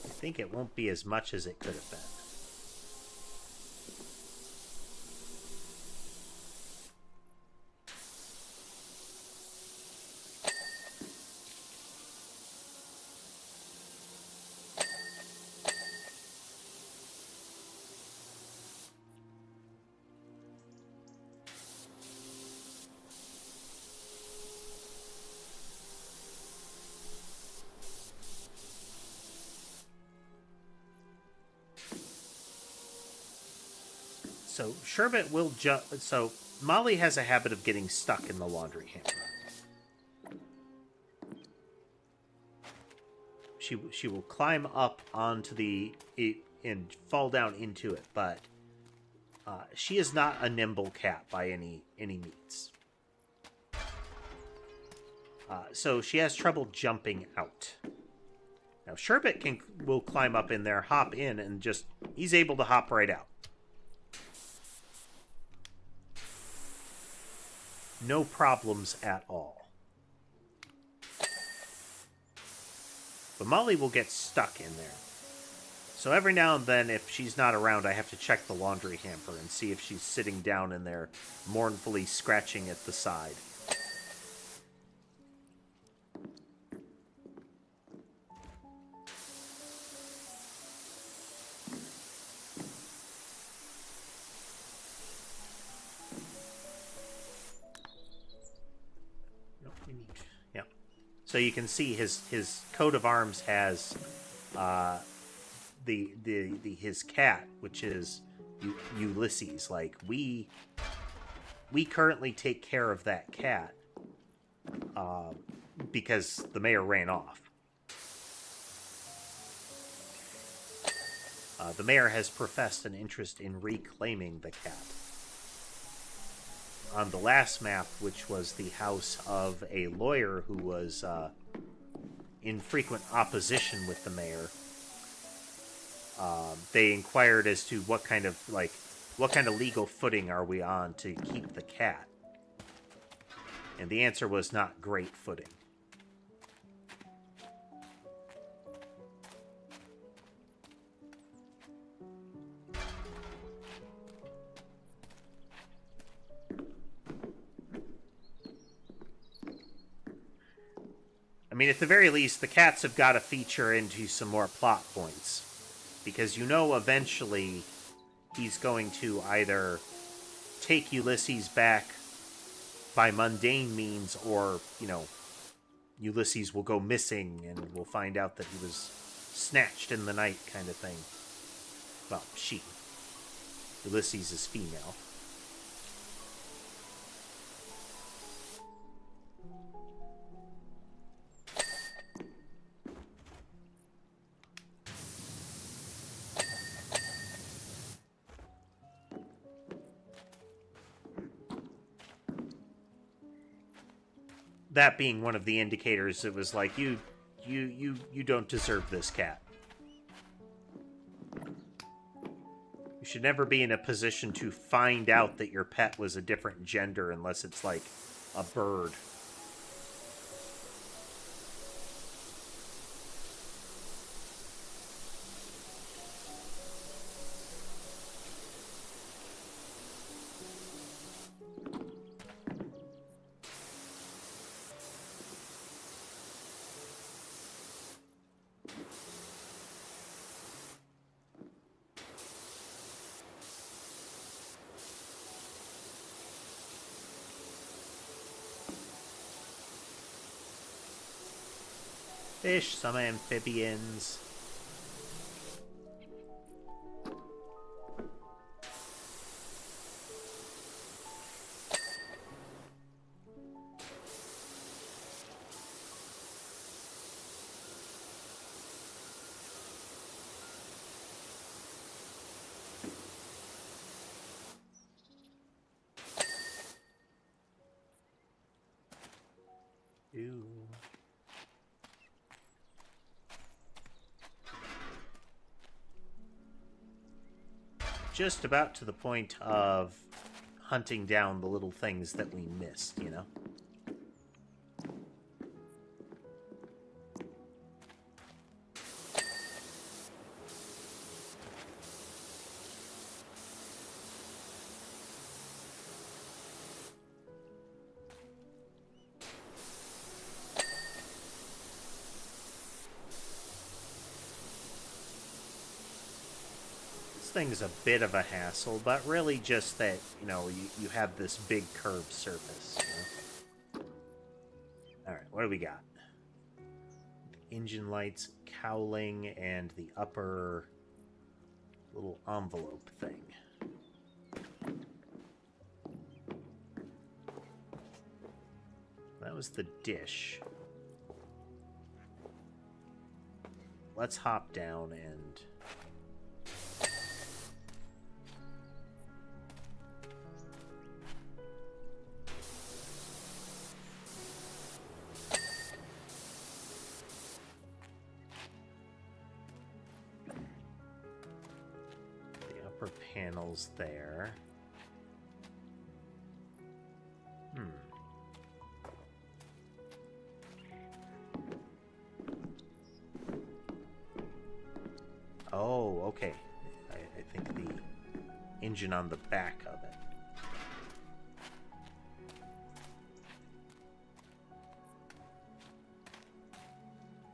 I think it won't be as much as it could have been. So Sherbet will jump. So Molly has a habit of getting stuck in the laundry hamper. She will climb up onto and fall down into it, but she is not a nimble cat by any means. So she has trouble jumping out. Now Sherbet will climb up in there, hop in, and he's able to hop right out. No problems at all. But Molly will get stuck in there. So every now and then, if she's not around, I have to check the laundry hamper and see if she's sitting down in there, mournfully scratching at the side. So you can see his coat of arms has his cat, which is Ulysses. Like we currently take care of that cat because the mayor ran off. The mayor has professed an interest in reclaiming the cat. On the last map, which was the house of a lawyer who was in frequent opposition with the mayor, they inquired as to what kind of legal footing are we on to keep the cat, and the answer was not great footing. I mean, at the very least, the cats have got to feature into some more plot points. Because eventually he's going to either take Ulysses back by mundane means, or, Ulysses will go missing and we'll find out that he was snatched in the night kind of thing. Well, she. Ulysses is female. That being one of the indicators, it was like, you don't deserve this cat. You should never be in a position to find out that your pet was a different gender unless it's like a bird. fish, some amphibians. Ew. Just about to the point of hunting down the little things that we missed, you know? Thing's a bit of a hassle, but really just that, you know, you have this big curved surface, you know? Alright, what do we got? Engine lights, cowling, and the upper little envelope thing. That was the dish. Let's hop down and... panels there. Oh, okay. I think the engine on the back of it.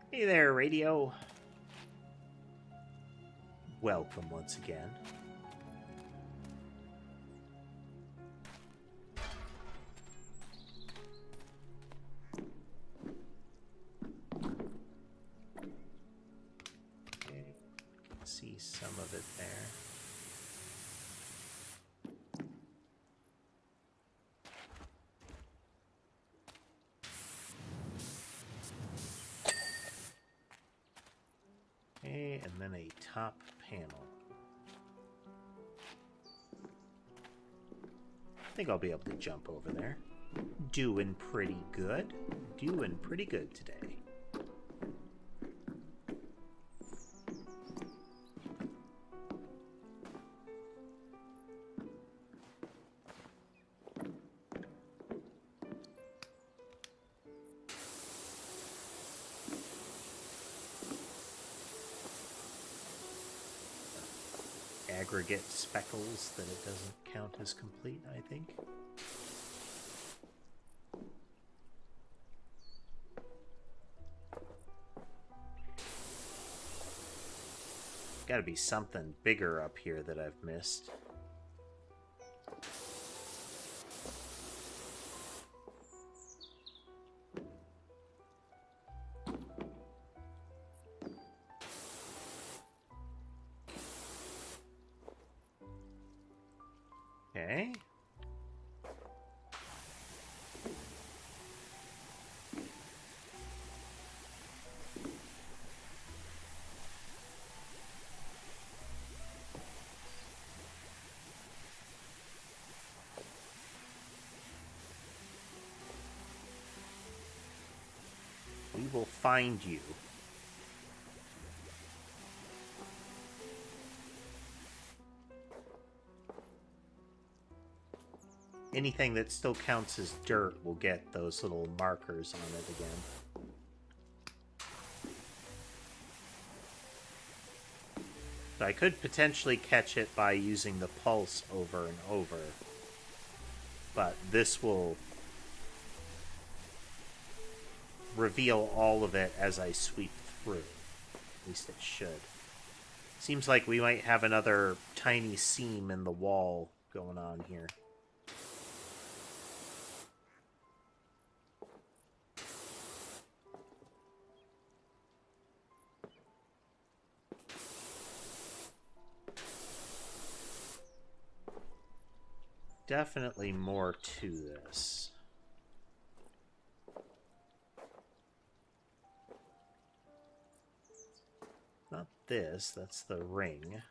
Hey there, radio. Welcome once again. See some of it there. Okay, and then a top panel. I think I'll be able to jump over there. Doing pretty good. Doing pretty good today. Aggregate speckles that it doesn't count as complete, I think. Gotta be something bigger up here that I've missed. Okay. We will find you. Anything that still counts as dirt will get those little markers on it again. So I could potentially catch it by using the pulse over and over. But this will reveal all of it as I sweep through. At least it should. Seems like we might have another tiny seam in the wall going on here. definitely more to this. Not this, that's the ring.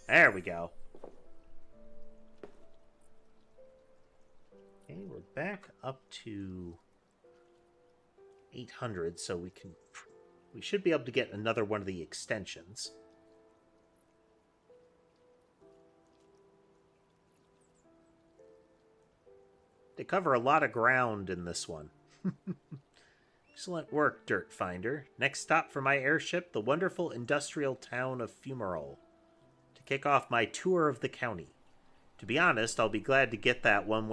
There we go. Okay, we're back up to 800, so we should be able to get another one of the extensions. They cover a lot of ground in this one. Excellent work, Dirt Finder. Next stop for my airship, the wonderful industrial town of Fumarole, to kick off my tour of the county. To be honest, I'll be glad to get that one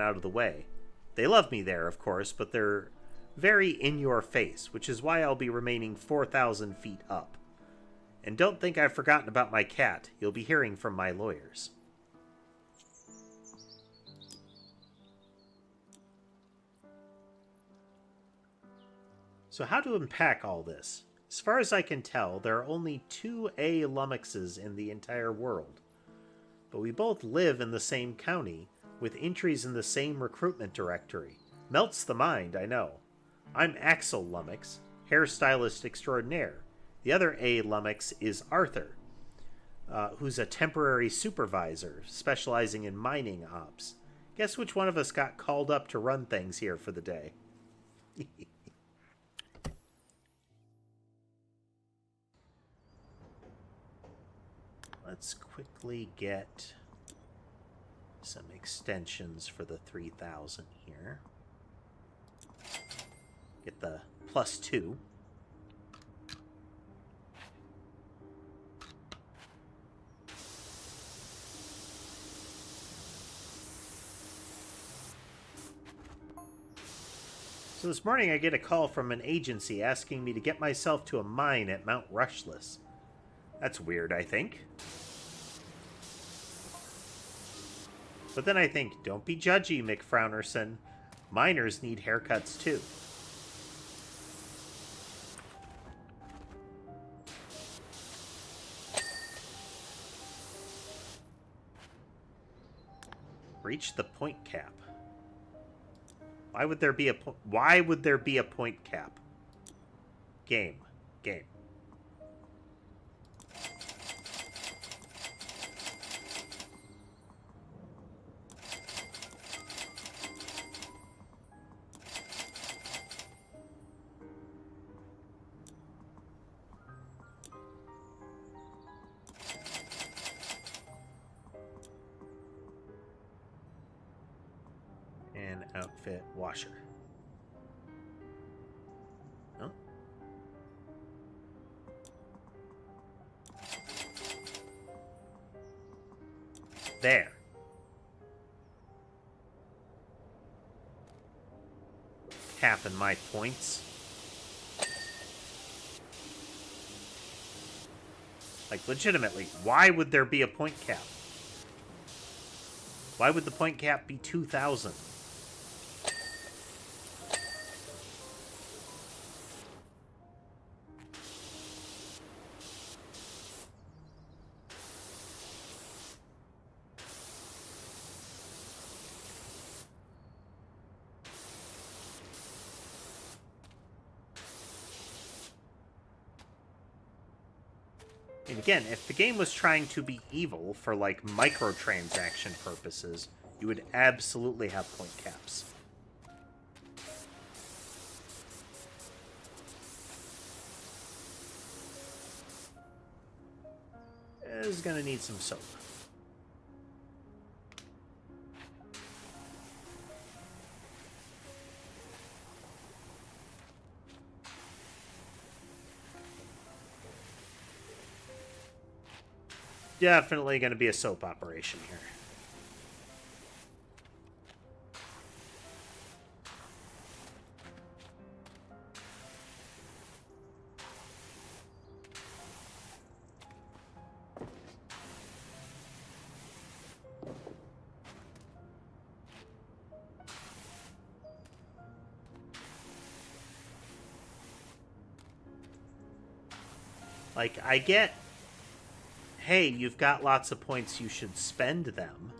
out of the way. They love me there, of course, but they're very in your face, which is why I'll be remaining 4,000 feet up. And don't think I've forgotten about my cat. You'll be hearing from my lawyers. So how to unpack all this? As far as I can tell, there are only 2 A Lummixes in the entire world. But we both live in the same county, with entries in the same recruitment directory. Melts the mind, I know. I'm Axel Lummix, hairstylist extraordinaire. The other A Lummix is Arthur, who's a temporary supervisor, specializing in mining ops. Guess which one of us got called up to run things here for the day? Let's quickly get some extensions for the 3000 here. Get the +2. So this morning I get a call from an agency asking me to get myself to a mine at Mount Rushless. That's weird, I think. But then I think, don't be judgy, McFrownerson. Miners need haircuts too. Reach the point cap. Why would there be a point cap? Game. And outfit washer. Oh. There. Capping my points. Like, legitimately, why would there be a point cap? Why would the point cap be 2,000? And again, if the game was trying to be evil for, like, microtransaction purposes, you would absolutely have point caps. Is gonna need some soap. Definitely going to be a soap operation here. Like, I get, hey, you've got lots of points, you should spend them.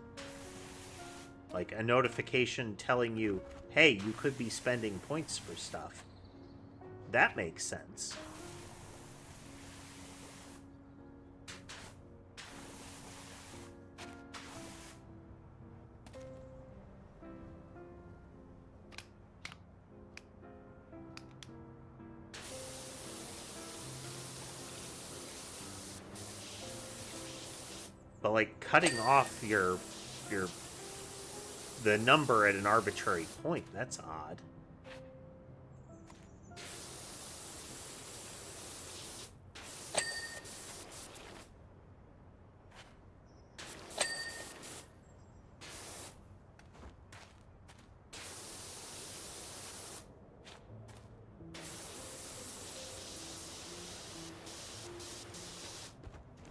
Like, a notification telling you, hey, you could be spending points for stuff. That makes sense. But, like, cutting off the number at an arbitrary point, that's odd.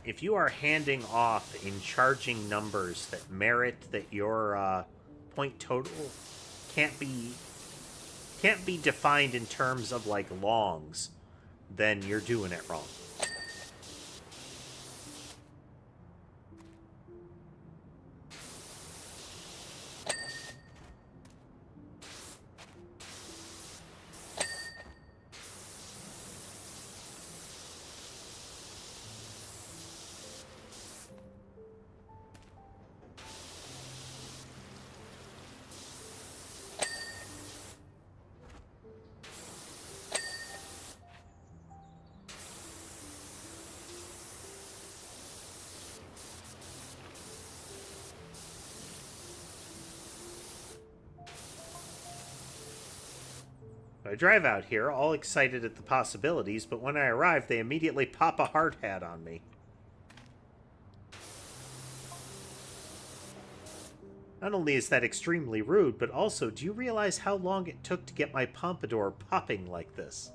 If you are handing off in charging numbers that merit that your point total can't be defined in terms of like longs, then you're doing it wrong. I drive out here, all excited at the possibilities, but when I arrive, they immediately pop a hard hat on me. Not only is that extremely rude, but also, do you realize how long it took to get my pompadour popping like this?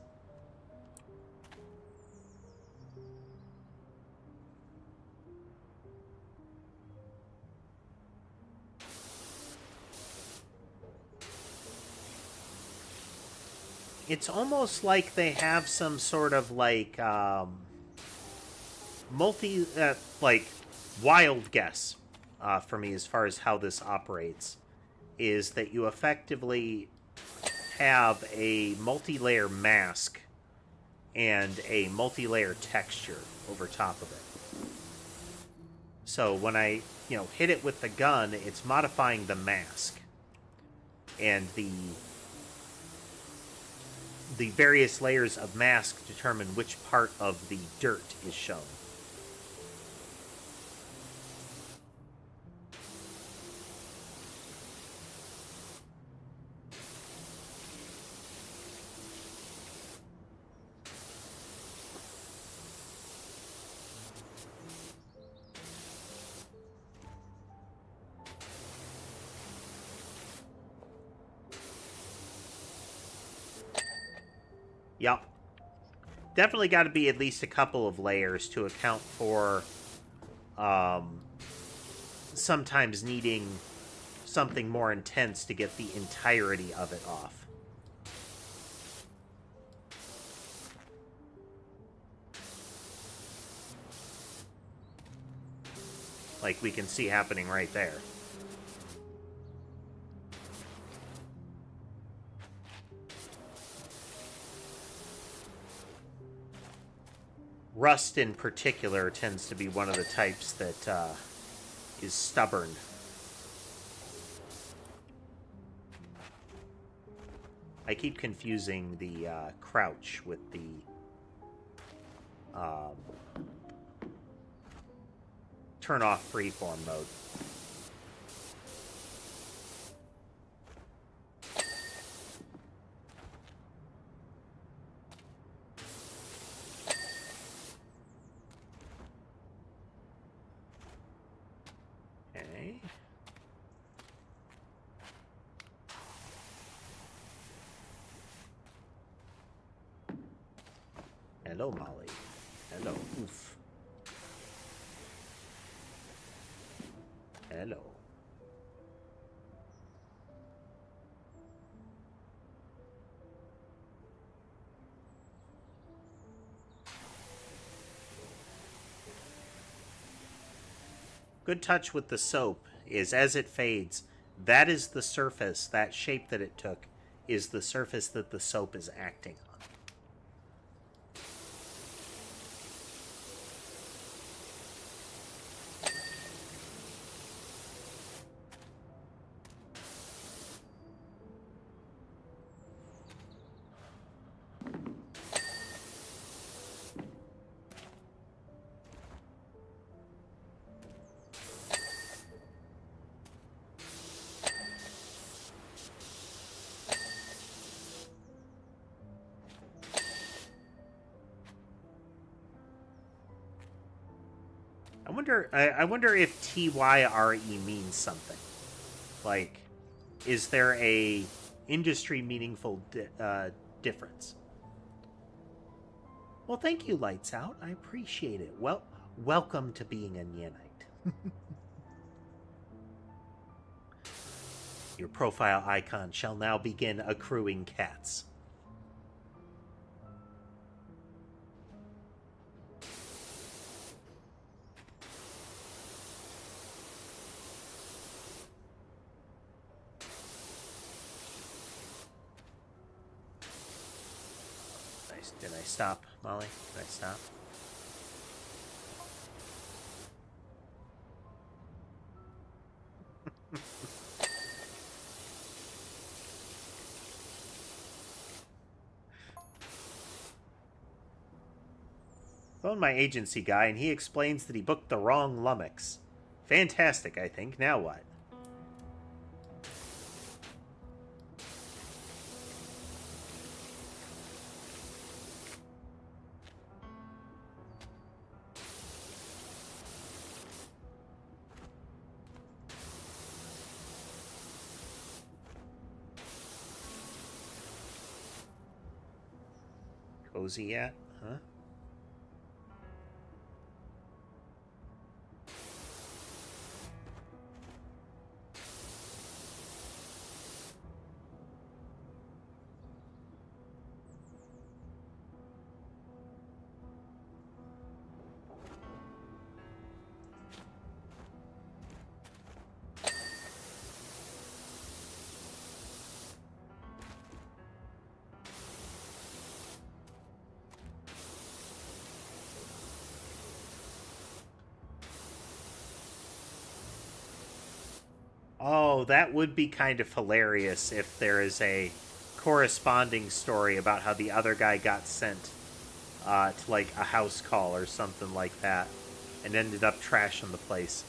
It's almost like they have some sort of like like wild guess for me as far as how this operates is that you effectively have a multi-layer mask and a multi-layer texture over top of it. So when I, hit it with the gun, it's modifying the mask and the various layers of mask determine which part of the dirt is shown. Yep. Definitely got to be at least a couple of layers to account for sometimes needing something more intense to get the entirety of it off. Like we can see happening right there. Rust in particular tends to be one of the types that is stubborn. I keep confusing the crouch with the turn off freeform mode. Hello, Molly. Hello. Oof. Hello. Good touch with the soap is as it fades, that is the surface, that shape that it took, is the surface that the soap is acting on. I wonder if TYRE means something. Like, is there a industry meaningful difference? Well, thank you, Lights Out. I appreciate it. Well, welcome to being a Nyanite. Your profile icon shall now begin accruing cats. Did I stop, Molly? Did I stop? Phoned my agency guy, and he explains that he booked the wrong lummox. Fantastic, I think. Now what? Cozy yet? Huh? Oh, that would be kind of hilarious if there is a corresponding story about how the other guy got sent to, like, a house call or something like that and ended up trashing the place.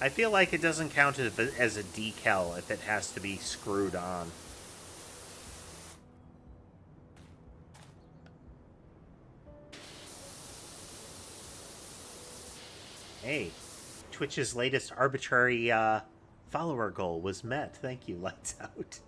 I feel like it doesn't count as a decal if it has to be screwed on. Hey, Twitch's latest arbitrary follower goal was met. Thank you, Lights Out.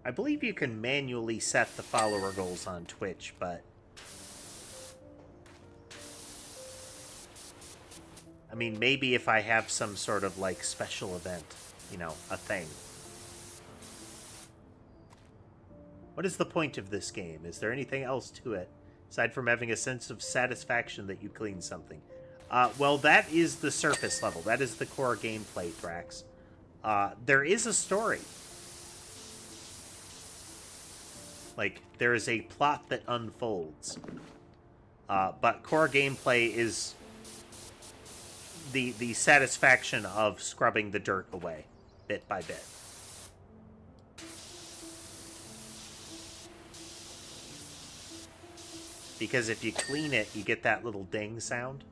I believe you can manually set the follower goals on Twitch, but... I mean, maybe if I have some sort of, like, special event, you know, a thing. What is the point of this game? Is there anything else to it, aside from having a sense of satisfaction that you cleaned something? Well, that is the surface level. That is the core gameplay, Thrax. There is a story. Like, there is a plot that unfolds. But core gameplay is the satisfaction of scrubbing the dirt away, bit by bit. Because if you clean it, you get that little ding sound.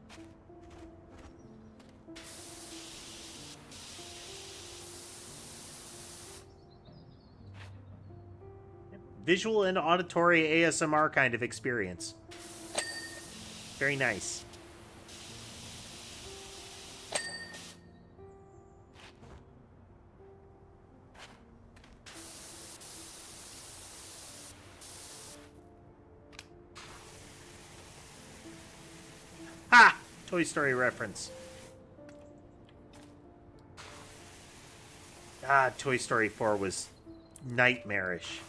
Visual and auditory ASMR kind of experience. Very nice. Ha! Toy Story reference. Ah, Toy Story 4 was nightmarish.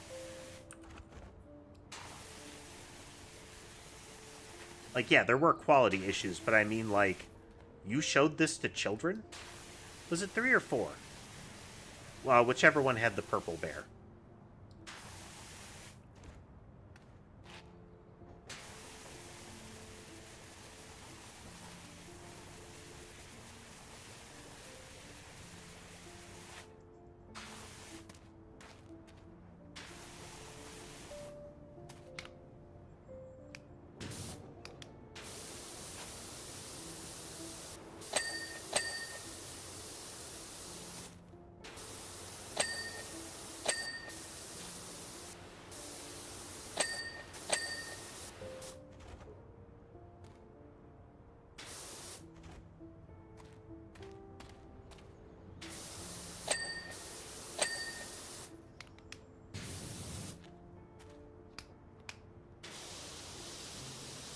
Like, yeah, there were quality issues, but I mean, like, you showed this to children? Was it 3 or 4? Well, whichever one had the purple bear.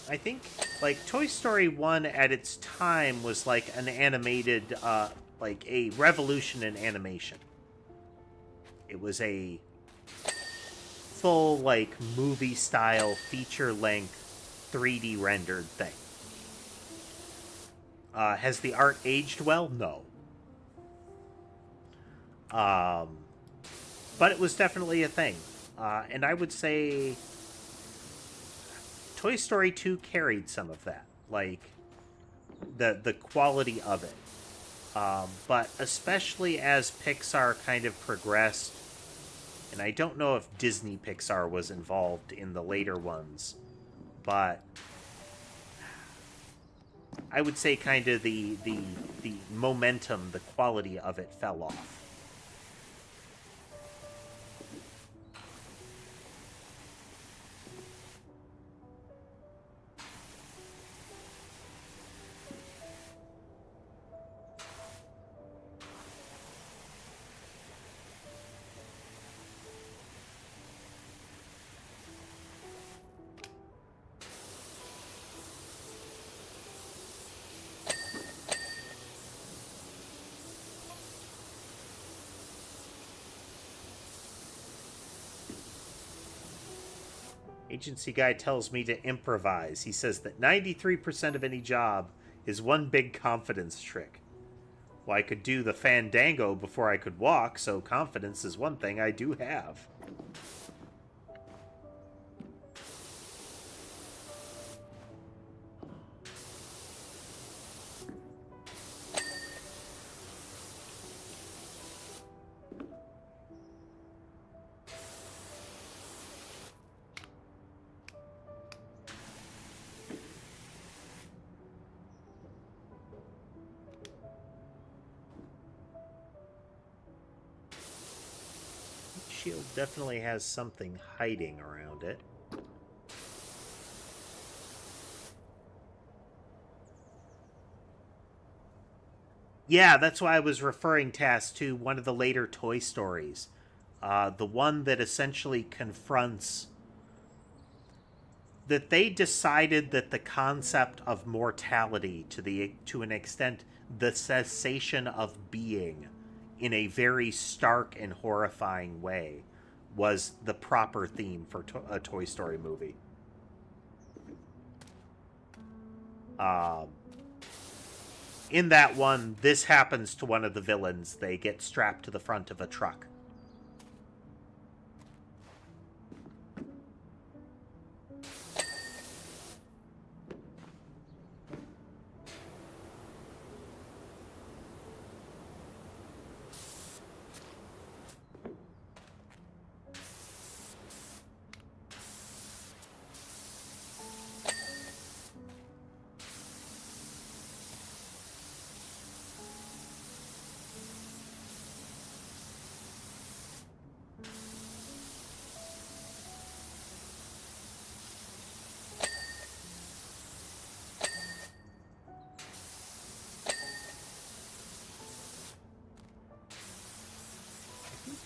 I think, like, Toy Story 1 at its time was, like, an animated, like, a revolution in animation. It was a full, like, movie-style, feature-length, 3D rendered thing. Has the art aged well? No. But it was definitely a thing. And I would say Toy Story 2 carried some of that, like the quality of it. But especially as Pixar kind of progressed, and I don't know if Disney Pixar was involved in the later ones, but I would say kind of the momentum, the quality of it fell off. Agency guy tells me to improvise. He says that 93% of any job is one big confidence trick. Well, I could do the fandango before I could walk, so confidence is one thing I do have. Shield definitely has something hiding around it. Yeah, that's why I was referring, Tass, to one of the later Toy Stories. The one that essentially confronts that they decided that the concept of mortality, to an extent, the cessation of being, in a very stark and horrifying way, was the proper theme for a Toy Story movie. In that one, this happens to one of the villains. They get strapped to the front of a truck.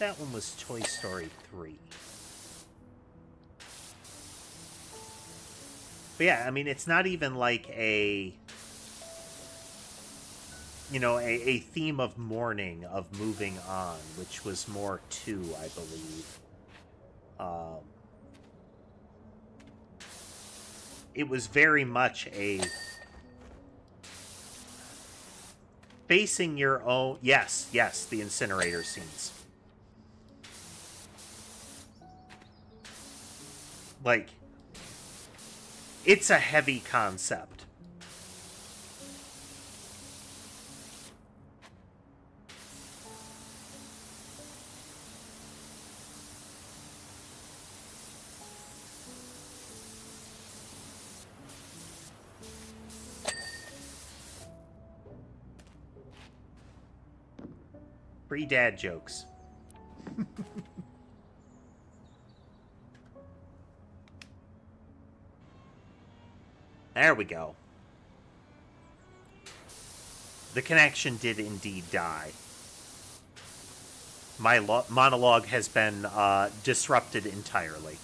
that one was Toy Story 3. But yeah, I mean, it's not even like a... You know, a theme of mourning, of moving on, which was more 2, I believe. It was very much a... Facing your own... Yes, the incinerator scenes. Like, it's a heavy concept. Free dad jokes. There we go. The connection did indeed die. My monologue has been disrupted entirely.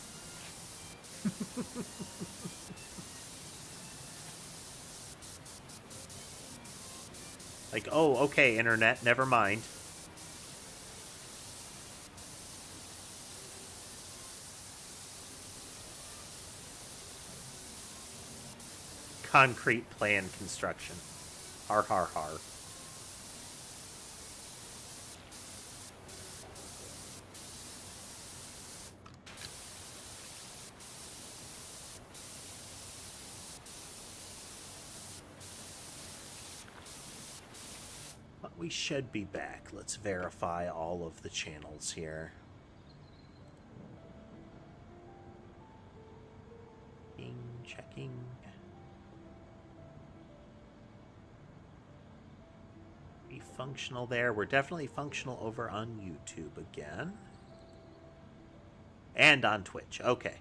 Like, oh, okay, internet, never mind. Concrete plan construction. Har har har. But we should be back. Let's verify all of the channels here. Checking. Be functional there. We're definitely functional over on YouTube again. And on Twitch. Okay.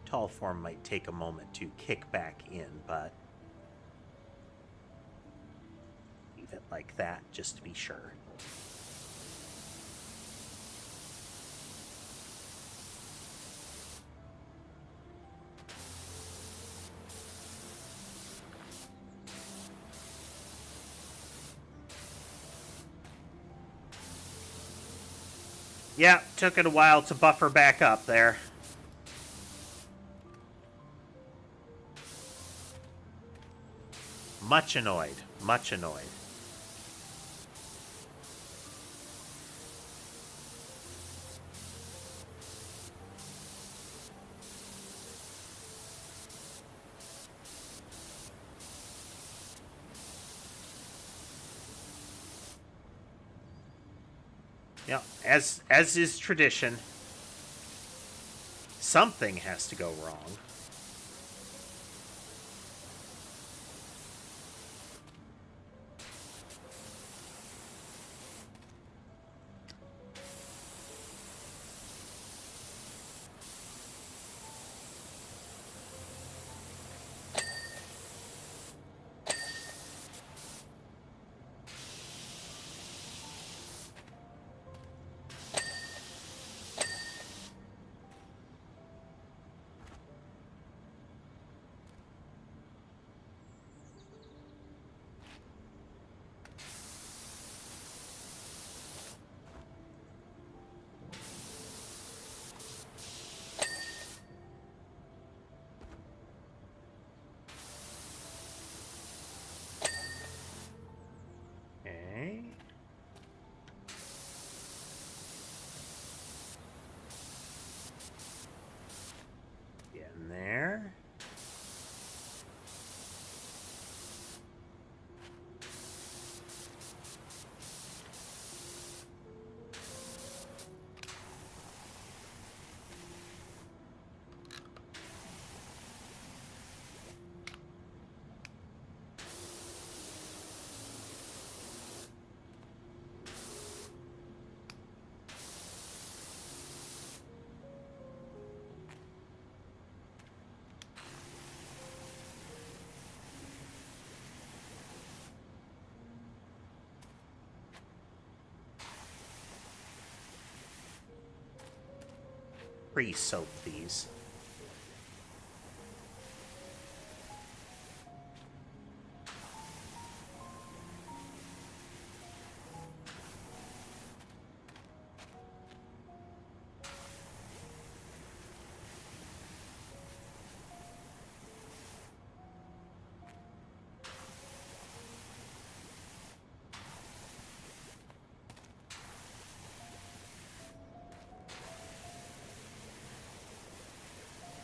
Tall form might take a moment to kick back in, but leave it like that just to be sure. Yeah, took it a while to buffer back up there. Much annoyed. Much annoyed. Yeah, as is tradition, something has to go wrong. pre-soak these.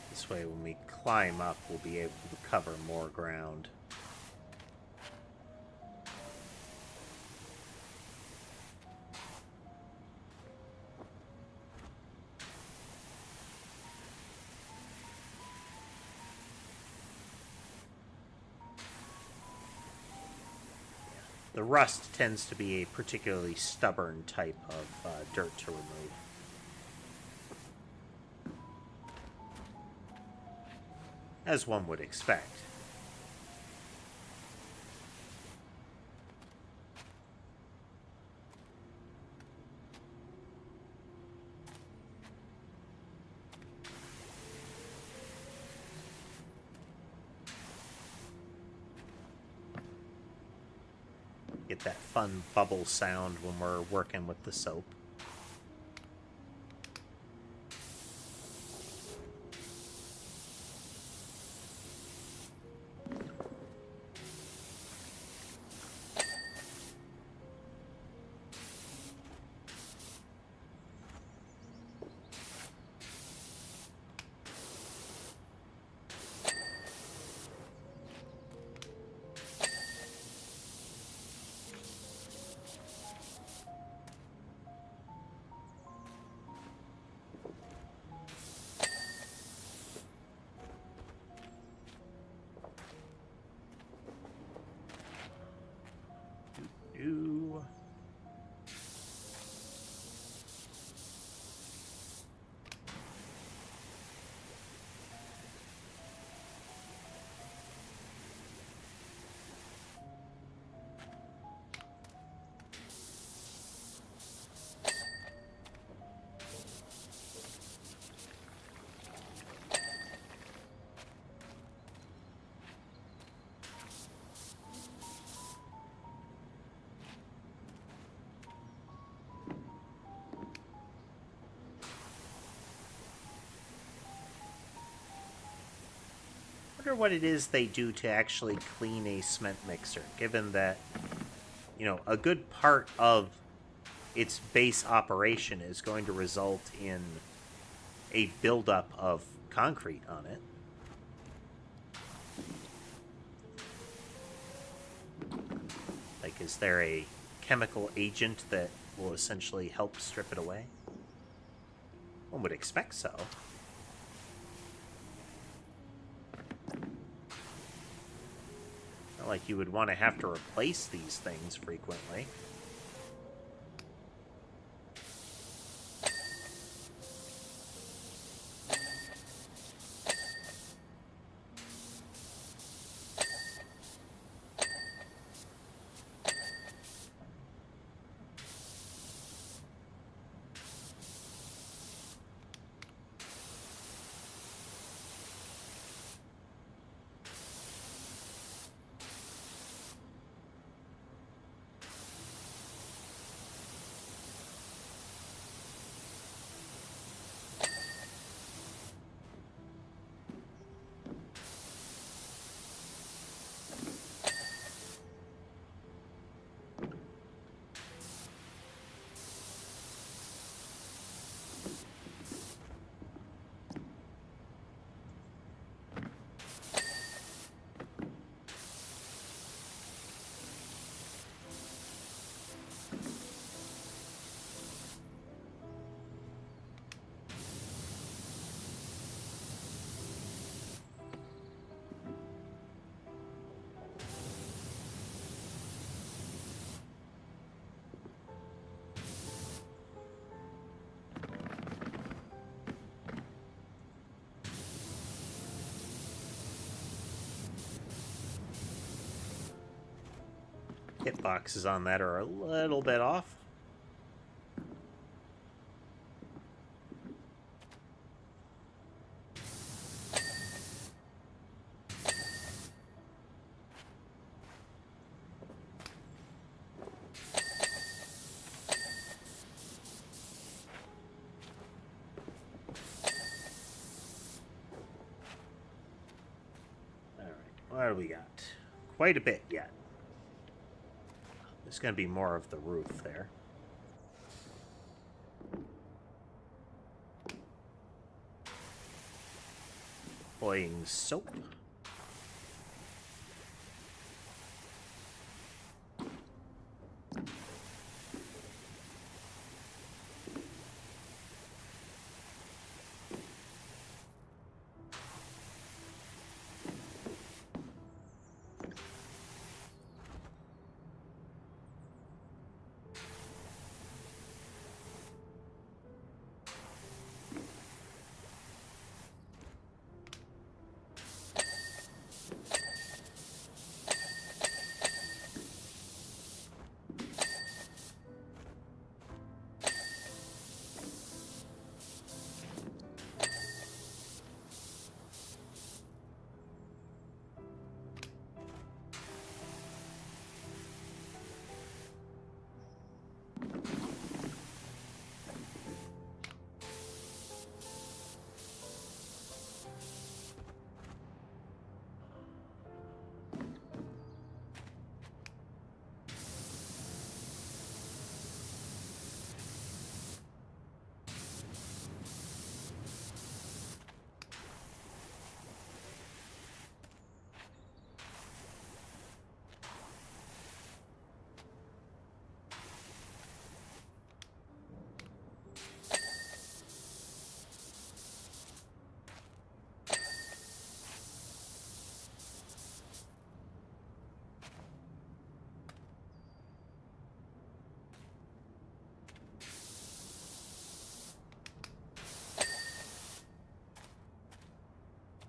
This way, when we climb up, we'll be able to cover more ground. The rust tends to be a particularly stubborn type of dirt to remove. As one would expect. Get that fun bubble sound when we're working with the soap. Ooh. I wonder what it is they do to actually clean a cement mixer, given that, you know, a good part of its base operation is going to result in a buildup of concrete on it. Like, is there a chemical agent that will essentially help strip it away? One would expect so. Not like you would want to have to replace these things frequently. Hitboxes on that are a little bit off. What do we got? Quite a bit yet. There's going to be more of the roof there. Employing soap.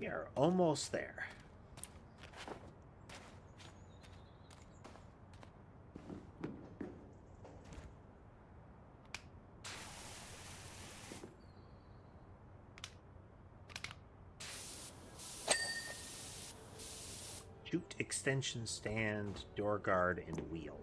We are almost there. Jute extension stand, door guard, and wheel.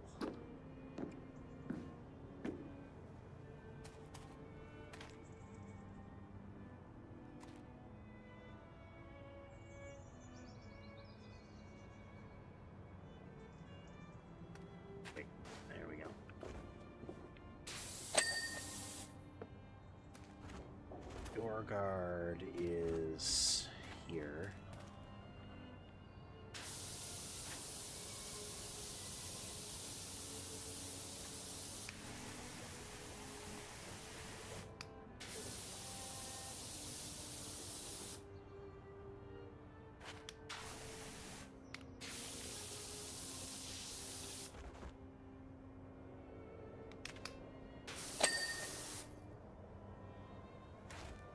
Wait, there we go. Door guard is here.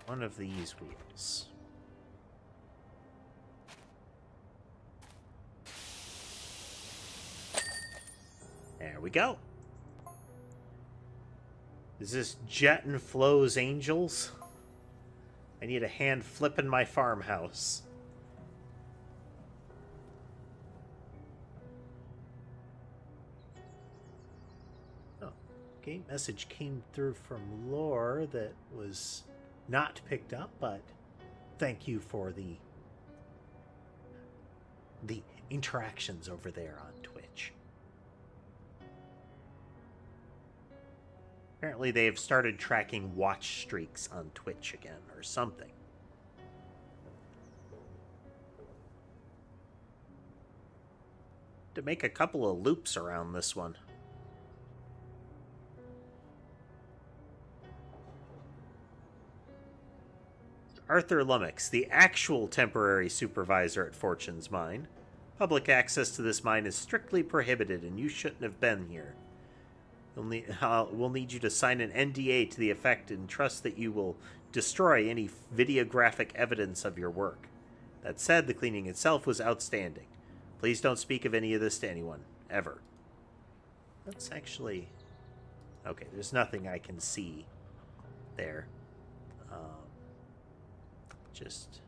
One of these wheels. There we go. Is this Jet and Flo's Angels? I need a hand flipping my farmhouse. Oh, okay. Message came through from Lore that was not picked up, but thank you for the interactions over there on Twitch. Apparently they've started tracking watch streaks on Twitch again or something. To make a couple of loops around this one. Arthur Lummox, the actual temporary supervisor at Fortune's Mine. Public access to this mine is strictly prohibited, and you shouldn't have been here. We'll need you to sign an NDA to the effect and trust that you will destroy any videographic evidence of your work. That said, the cleaning itself was outstanding. Please don't speak of any of this to anyone, ever. That's actually... Okay, there's nothing I can see there. Just...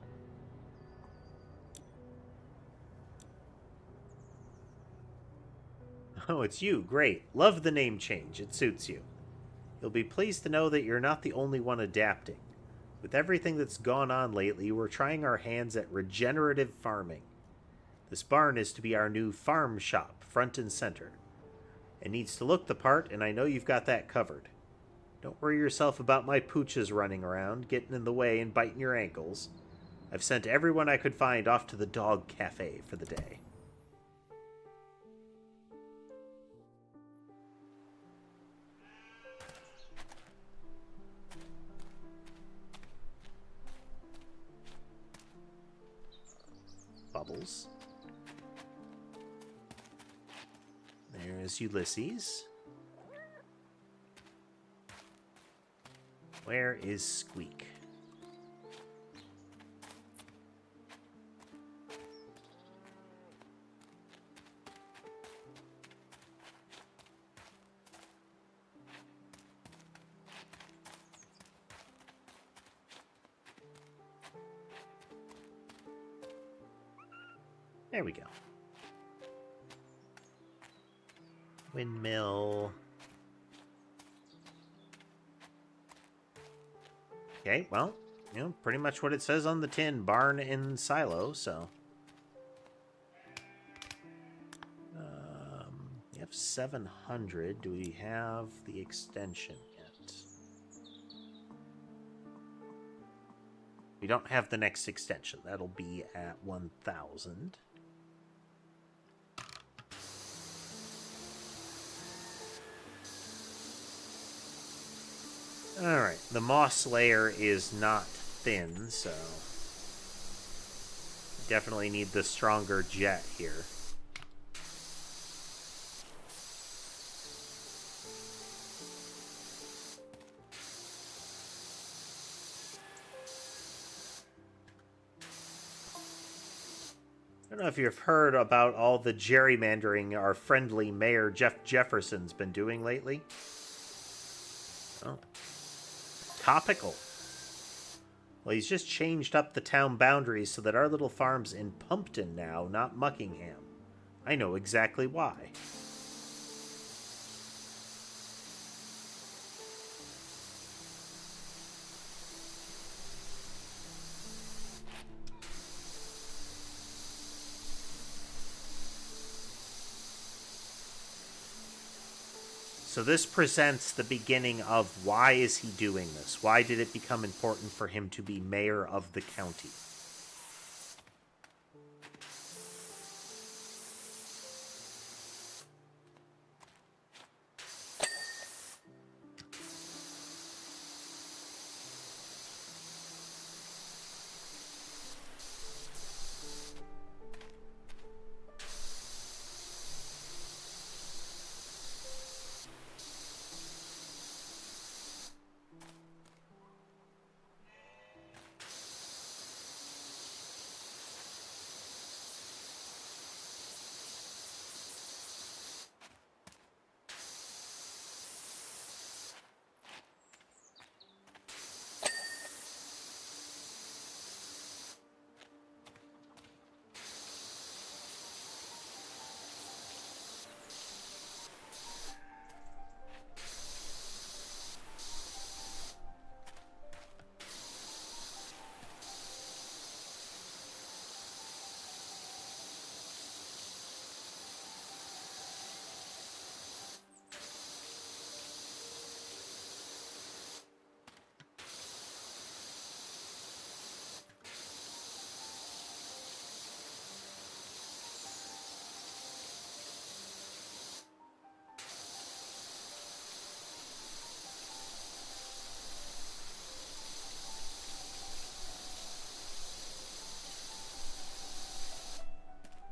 Oh, it's you. Great. Love the name change. It suits you. You'll be pleased to know that you're not the only one adapting. With everything that's gone on lately, we're trying our hands at regenerative farming. This barn is to be our new farm shop, front and center. It needs to look the part, and I know you've got that covered. Don't worry yourself about my pooches running around, getting in the way and biting your ankles. I've sent everyone I could find off to the dog cafe for the day. Bubbles. There's Ulysses. Where is Squeak? There we go. Windmill. Okay, well, pretty much what it says on the tin, barn and silo, so. You have 700. Do we have the extension yet? We don't have the next extension. That'll be at 1,000. Alright, the moss layer is not thin, so definitely need the stronger jet here. I don't know if you've heard about all the gerrymandering our friendly Mayor Jeff Jefferson's been doing lately. Oh. Topical. Well, he's just changed up the town boundaries so that our little farm's in Pumpton now, not Muckingham. I know exactly why. So this presents the beginning of why is he doing this? Why did it become important for him to be mayor of the county?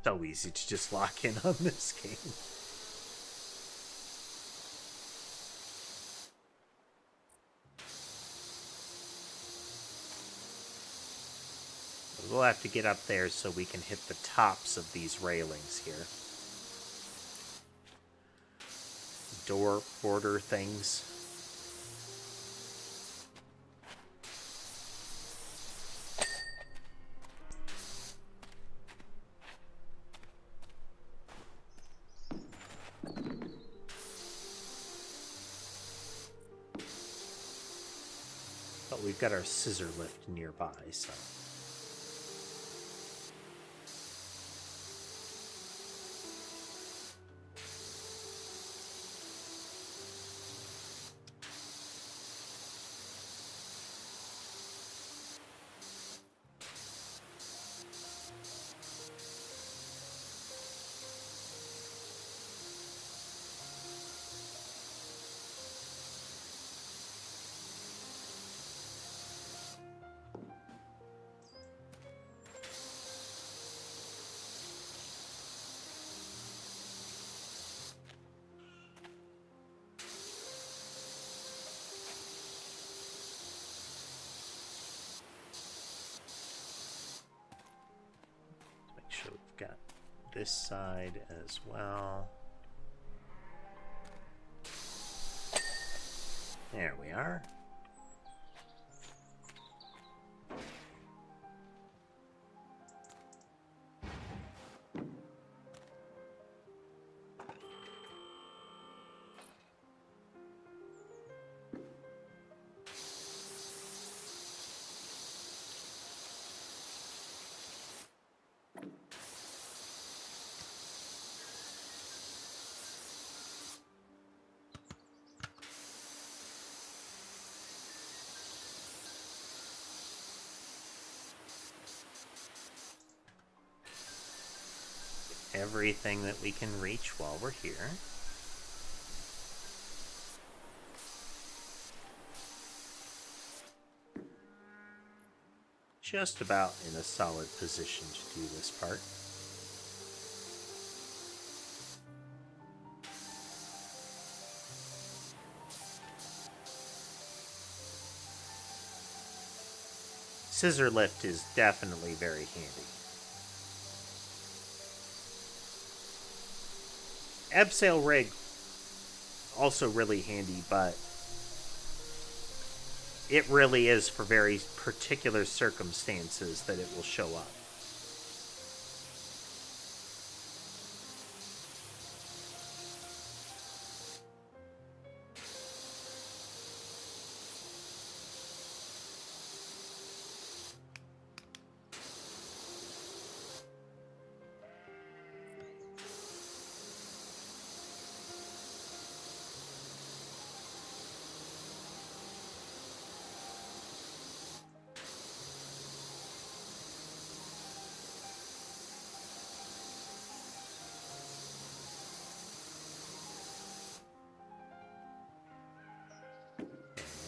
So easy to just lock in on this game. We'll have to get up there so we can hit the tops of these railings here. Door border things. But we've got our scissor lift nearby, so. this side as well. There we are. Everything that we can reach while we're here. Just about in a solid position to do this part. Scissor lift is definitely very handy. Abseil rig, also really handy, but it really is for very particular circumstances that it will show up.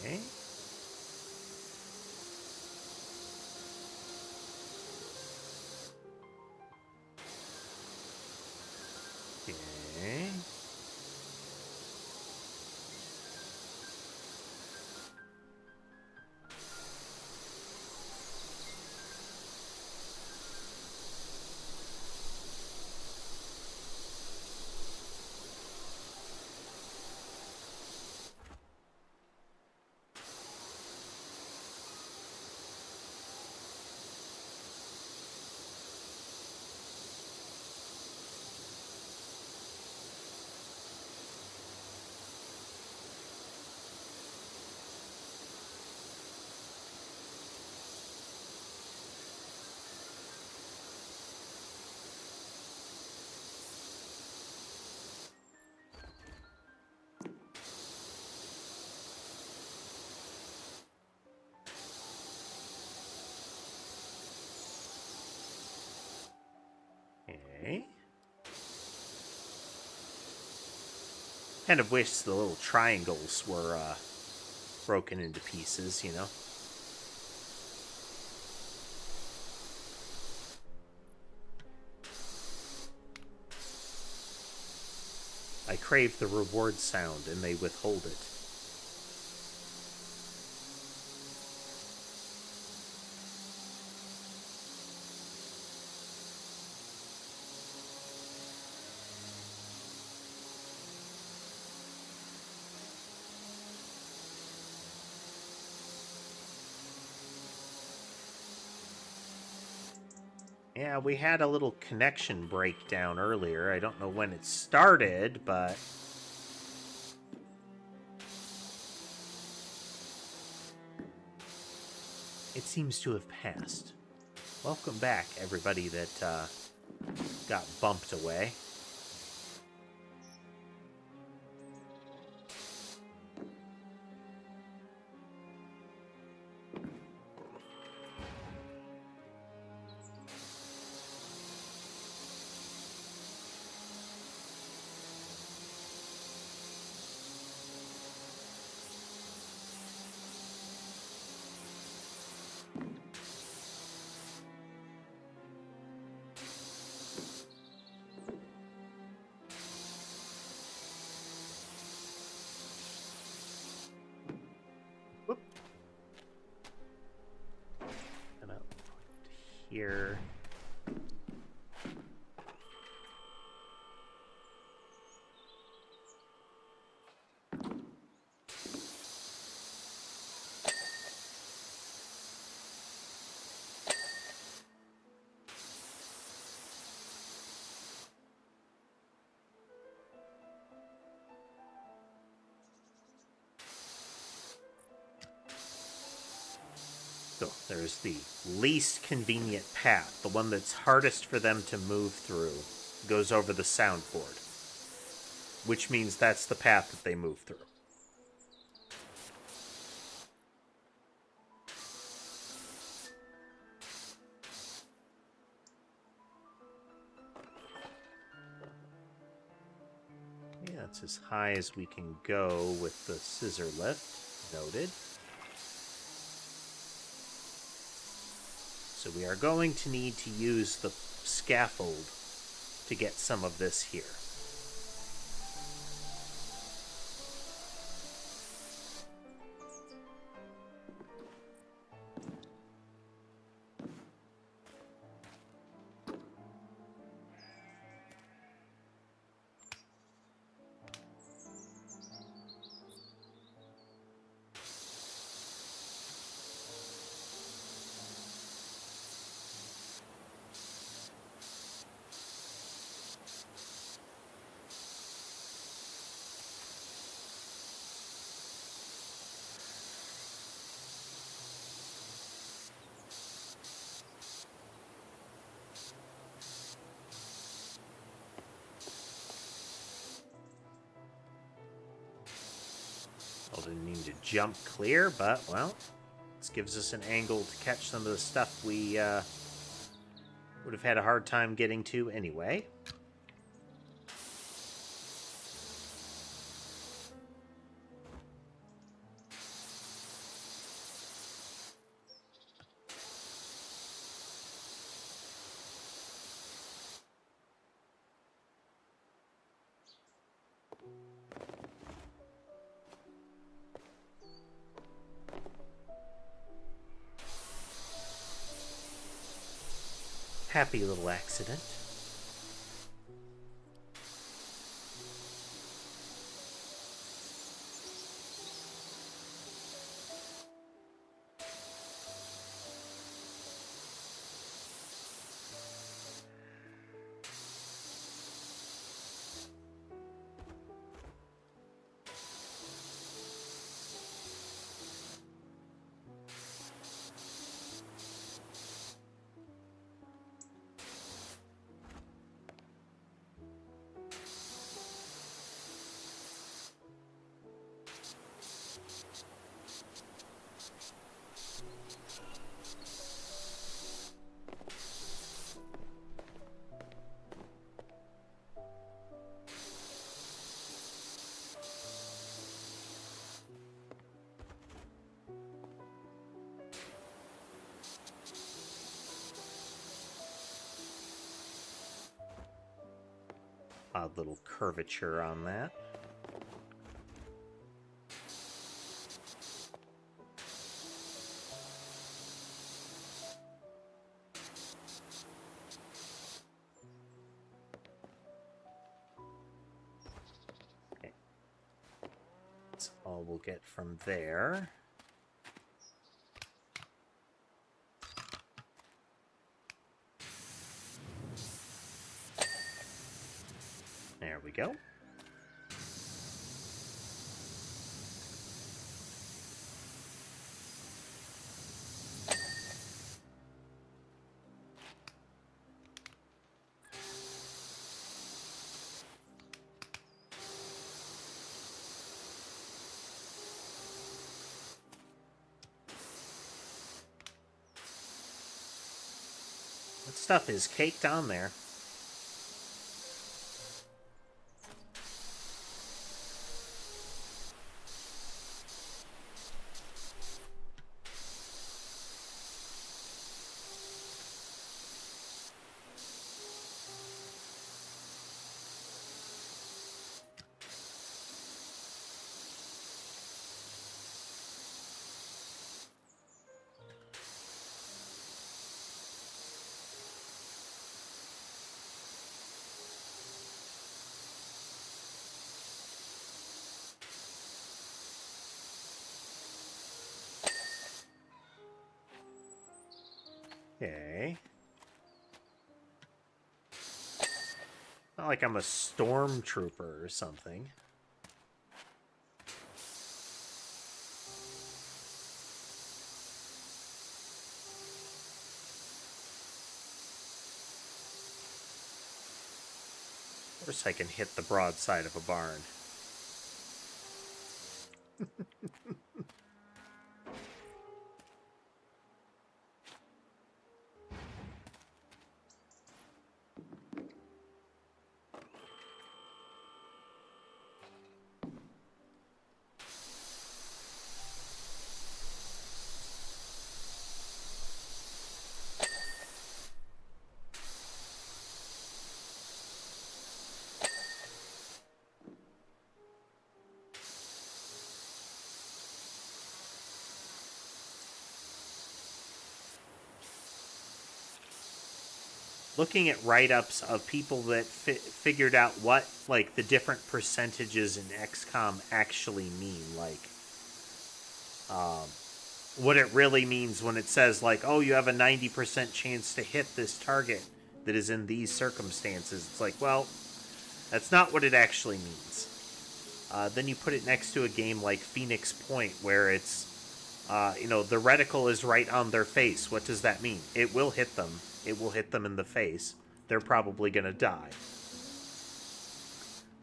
Okay. Okay. Okay. Kind of wish the little triangles were broken into pieces, you know? I crave the reward sound and they withhold it. Yeah, we had a little connection breakdown earlier. I don't know when it started, but it seems to have passed. Welcome back, everybody that got bumped away. Here. There's the least convenient path, the one that's hardest for them to move through, goes over the soundboard, which means that's the path that they move through. Yeah, it's as high as we can go with the scissor lift. Noted. So we are going to need to use the scaffold to get some of this here. I didn't mean to jump clear, but, well, this gives us an angle to catch some of the stuff we would have had a hard time getting to anyway. Happy little accident. Odd little curvature on that. Okay. That's all we'll get from there. There we go. That stuff is caked on there. Okay. Not like I'm a stormtrooper or something. Of course I can hit the broadside of a barn. Looking at write-ups of people that figured out what, like, the different percentages in XCOM actually mean, like, what it really means when it says, like, oh, you have a 90% chance to hit this target that is in these circumstances. It's like, well, that's not what it actually means. Then you put it next to a game like Phoenix Point, where it's, the reticle is right on their face. What does that mean? It will hit them. It will hit them in the face. They're probably going to die.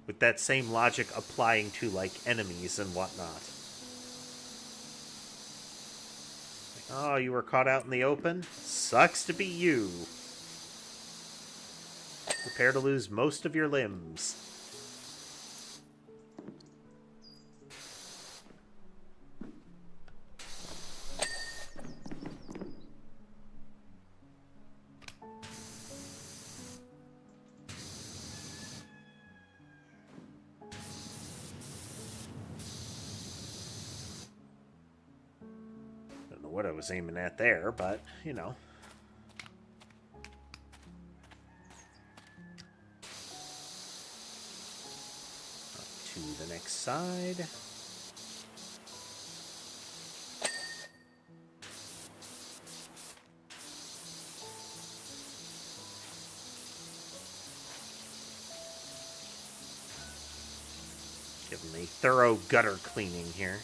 With that same logic applying to, like, enemies and whatnot. Oh, you were caught out in the open? Sucks to be you. Prepare to lose most of your limbs. What I was aiming at there, but, you know. Up to the next side. Give them a thorough gutter cleaning here.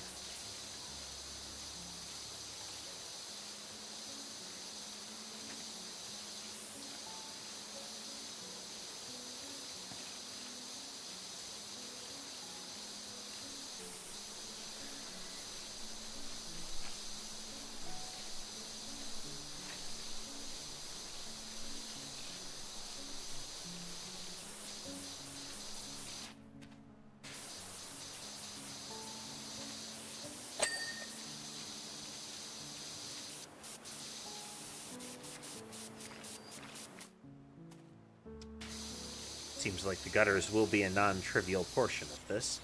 Seems like the gutters will be a non-trivial portion of this.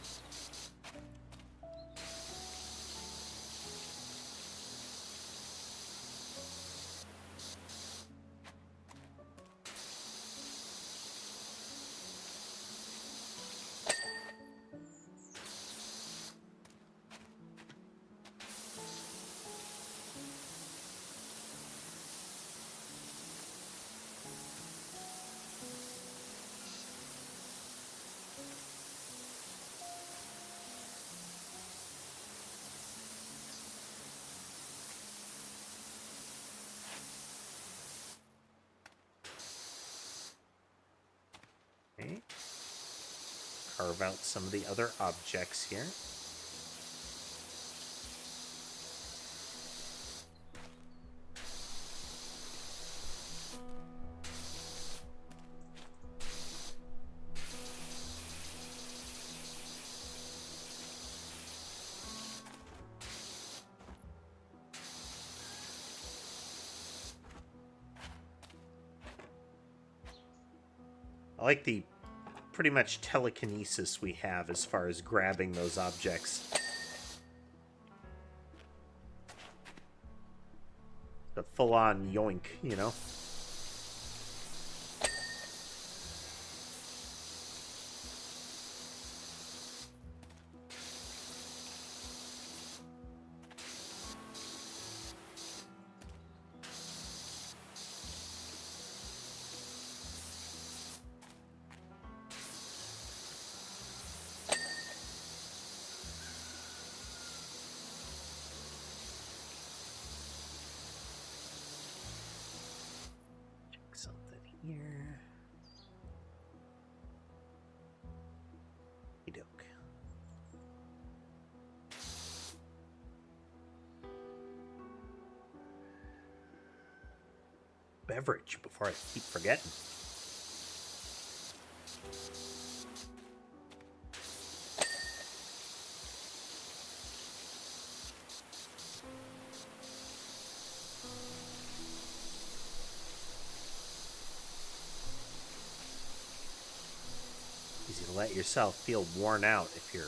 Okay. Carve out some of the other objects here. I like the pretty much telekinesis we have as far as grabbing those objects. The full-on yoink, you know? Here. beverage before I keep forgetting. Easy to let yourself feel worn out if you're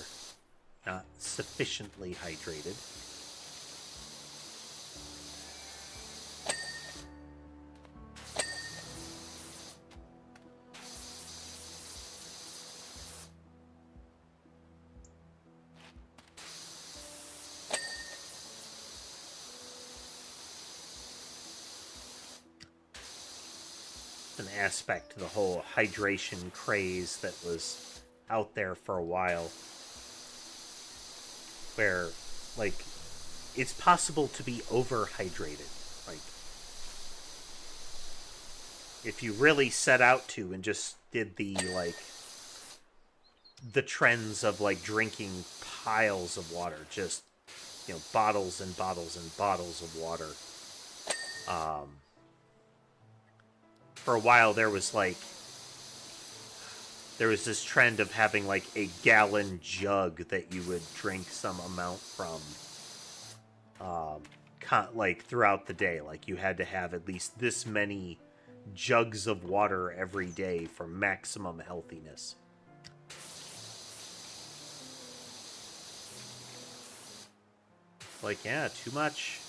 not sufficiently hydrated. An aspect to the whole hydration craze that was out there for a while, where, like, it's possible to be overhydrated. Like, if you really set out to and just did the, like, the trends of, like, drinking piles of water, just, you know, bottles and bottles and bottles of water. For a while, there was this trend of having, like, a gallon jug that you would drink some amount from, like, throughout the day. Like, you had to have at least this many jugs of water every day for maximum healthiness. Like, yeah, too much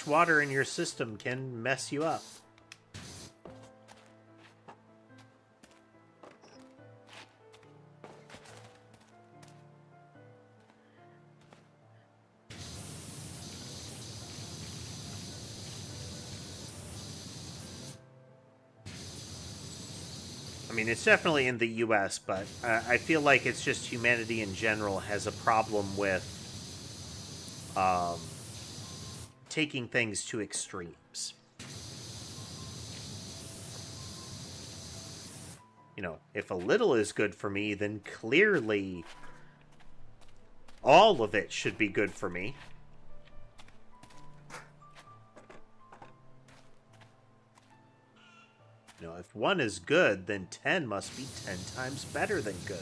water in your system can mess you up. I mean, it's definitely in the U.S., but I feel like it's just humanity in general has a problem with taking things to extremes. You know, if a little is good for me, then clearly all of it should be good for me. You know, if 1 is good, then 10 must be 10 times better than good.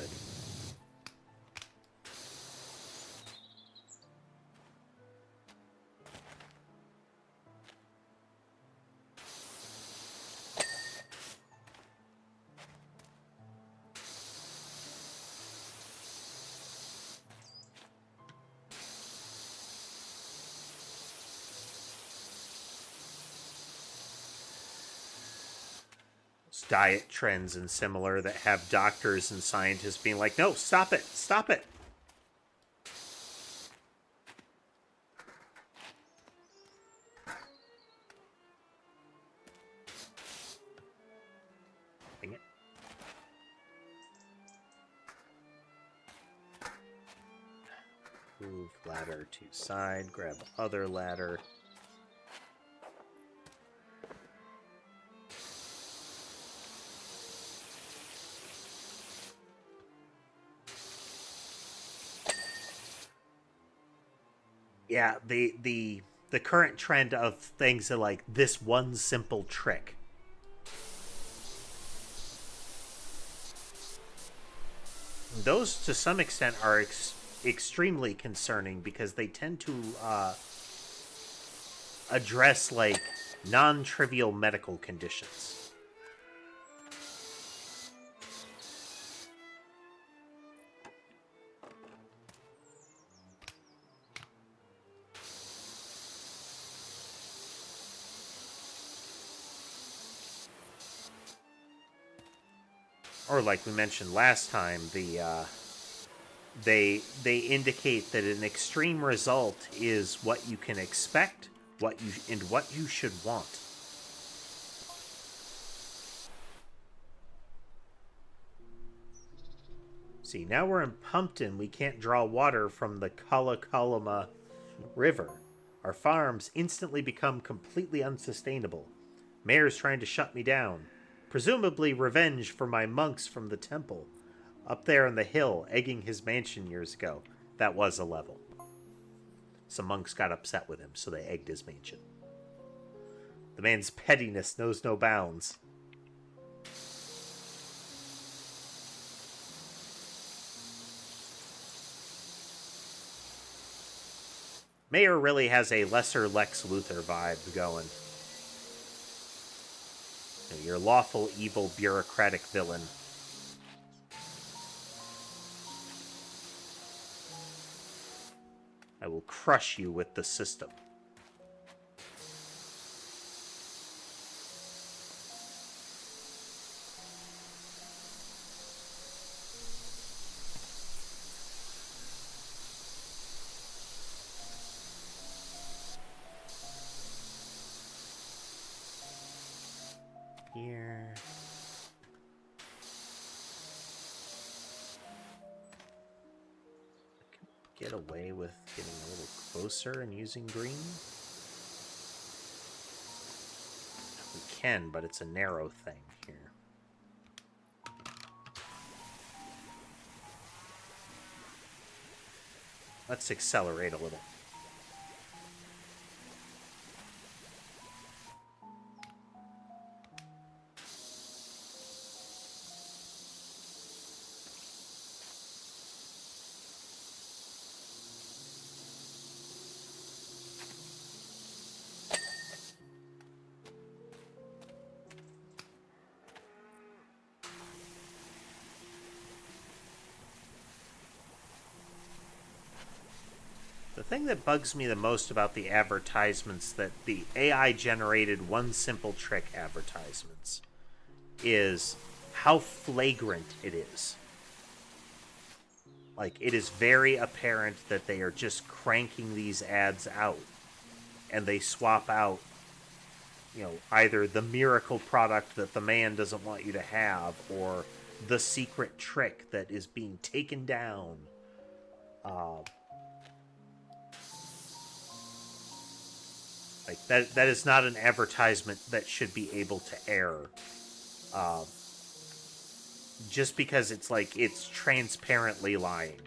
Diet trends and similar that have doctors and scientists being like, no, stop it, stop it. Dang it. Move ladder to side, grab other ladder. Yeah, the current trend of things are like this one simple trick. Those, to some extent, are extremely concerning because they tend to address, like, non-trivial medical conditions. Or like we mentioned last time, they indicate that an extreme result is what you can expect, what you should want. See, now we're in Pumpton. We can't draw water from the Kalakalama River. Our farms instantly become completely unsustainable. Mayor's trying to shut me down. Presumably revenge for my monks from the temple. Up there on the hill, egging his mansion years ago. That was a level. Some monks got upset with him, so they egged his mansion. The man's pettiness knows no bounds. Mayor really has a lesser Lex Luthor vibe going. Your lawful, evil, bureaucratic villain. I will crush you with the system. Here. Get away with getting a little closer and using green? We can, but it's a narrow thing here. Let's accelerate a little. The thing that bugs me the most about the advertisements, that the AI-generated one simple trick advertisements, is how flagrant it is. Like, it is very apparent that they are just cranking these ads out, and they swap out, you know, either the miracle product that the man doesn't want you to have, or the secret trick that is being taken down. Like, that is not an advertisement that should be able to air. Just because it's like, it's transparently lying.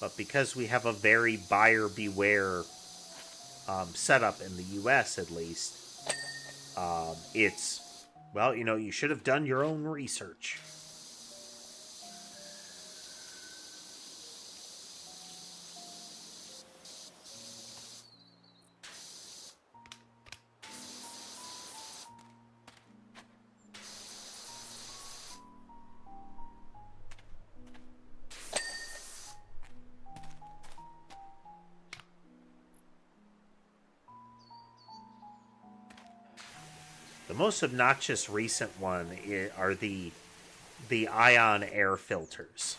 But because we have a very buyer beware setup in the US, at least, it's, well, you know, you should have done your own research. The most obnoxious recent one are the ion air filters.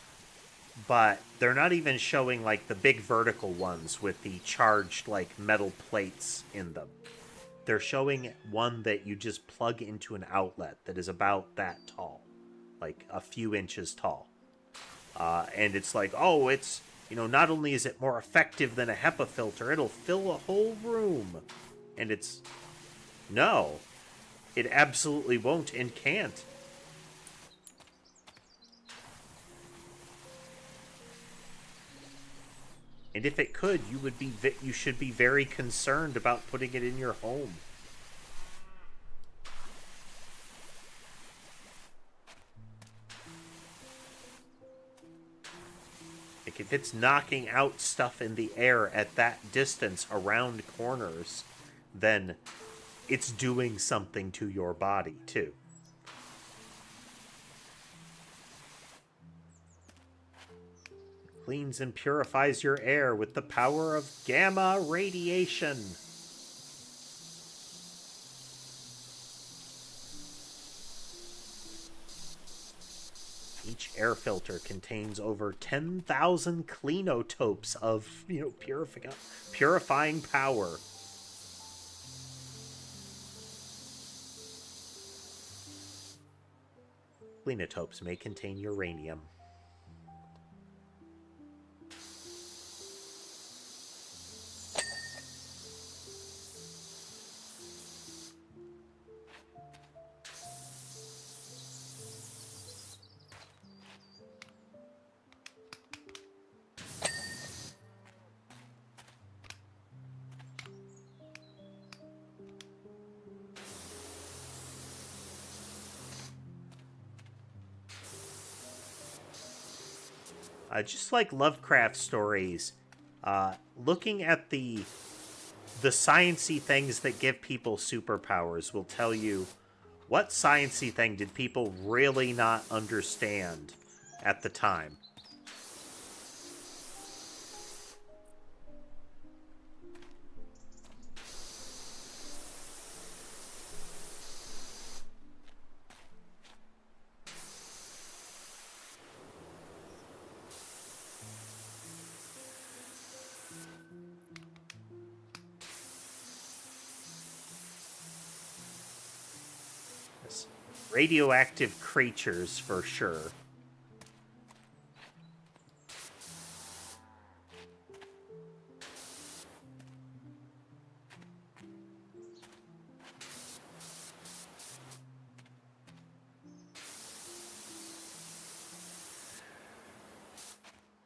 But they're not even showing, like, the big vertical ones with the charged, like, metal plates in them. They're showing one that you just plug into an outlet that is about that tall. Like, a few inches tall. And it's like, oh, it's, you know, not only is it more effective than a HEPA filter, it'll fill a whole room. And it's, no. It absolutely won't and can't. And if it could, you should be very concerned about putting it in your home. Like, if it's knocking out stuff in the air at that distance around corners, then it's doing something to your body, too. Cleans and purifies your air with the power of gamma radiation. Each air filter contains over 10,000 cleanotopes of, you know, purifying power. Cleanotopes may contain uranium. Just like Lovecraft stories, looking at the sciencey things that give people superpowers will tell you what sciencey thing did people really not understand at the time. Radioactive creatures, for sure.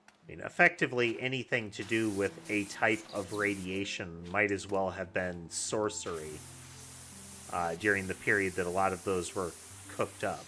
I mean, effectively, anything to do with a type of radiation might as well have been sorcery during the period that a lot of those were cooked up.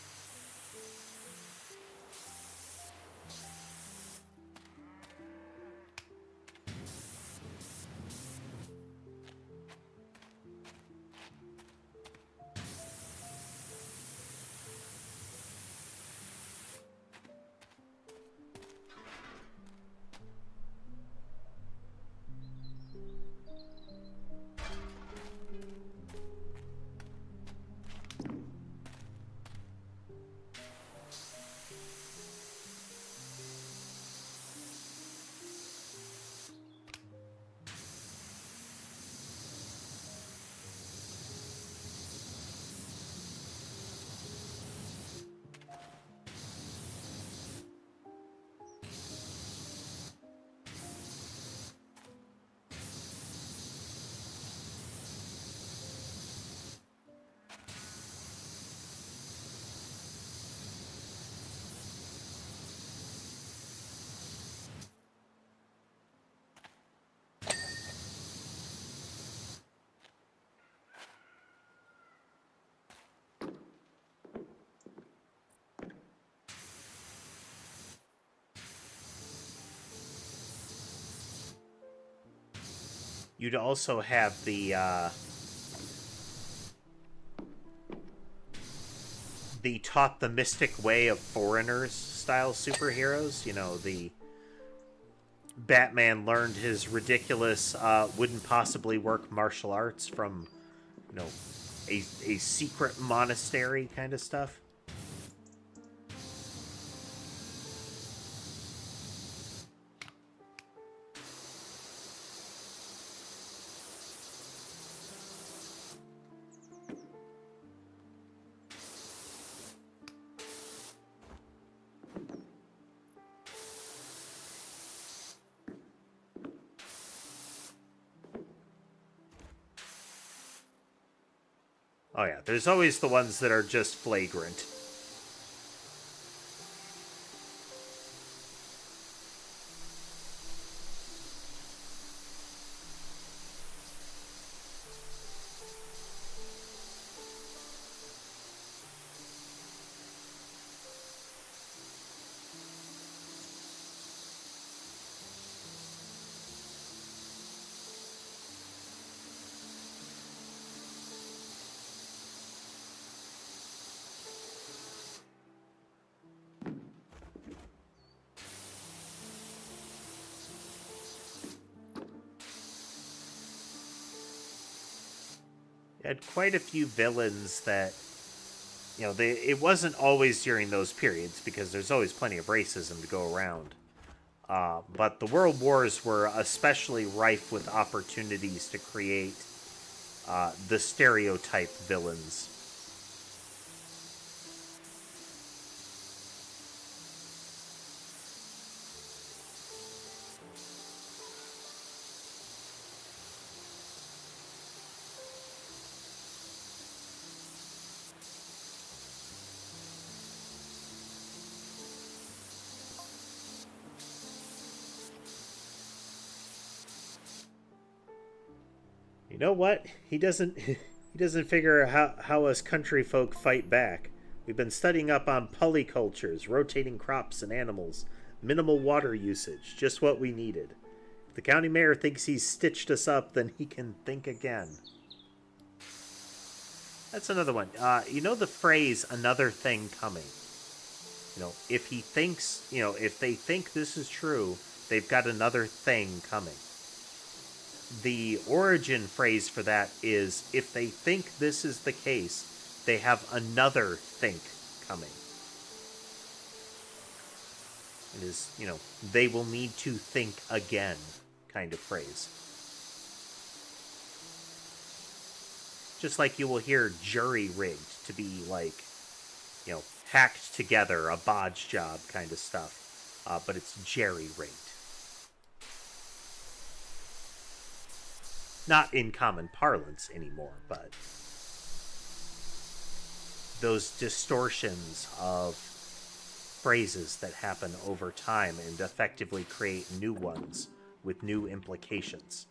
You'd also have the taught the mystic way of foreigners style superheroes. You know, the Batman learned his ridiculous wouldn't possibly work martial arts from, you know, a secret monastery kind of stuff. Oh yeah, there's always the ones that are just flagrant. You had quite a few villains that, you know, it wasn't always during those periods because there's always plenty of racism to go around. But the World Wars were especially rife with opportunities to create the stereotype villains. You know what? He doesn't he doesn't figure how us country folk fight back. We've been studying up on polycultures, rotating crops and animals, Minimal water usage. Just what we needed. If the county mayor thinks he's stitched us up, then he can think again. That's another one. You know the phrase, another thing coming? You know, if he thinks, you know, if they think this is true, they've got another thing coming. The origin phrase for that is, if they think this is the case, they have another think coming. It is, you know, they will need to think again kind of phrase. Just like you will hear jury-rigged to be like, you know, hacked together, a bodge job kind of stuff. But it's jerry-rigged. Not in common parlance anymore, but those distortions of phrases that happen over time and effectively create new ones with new implications.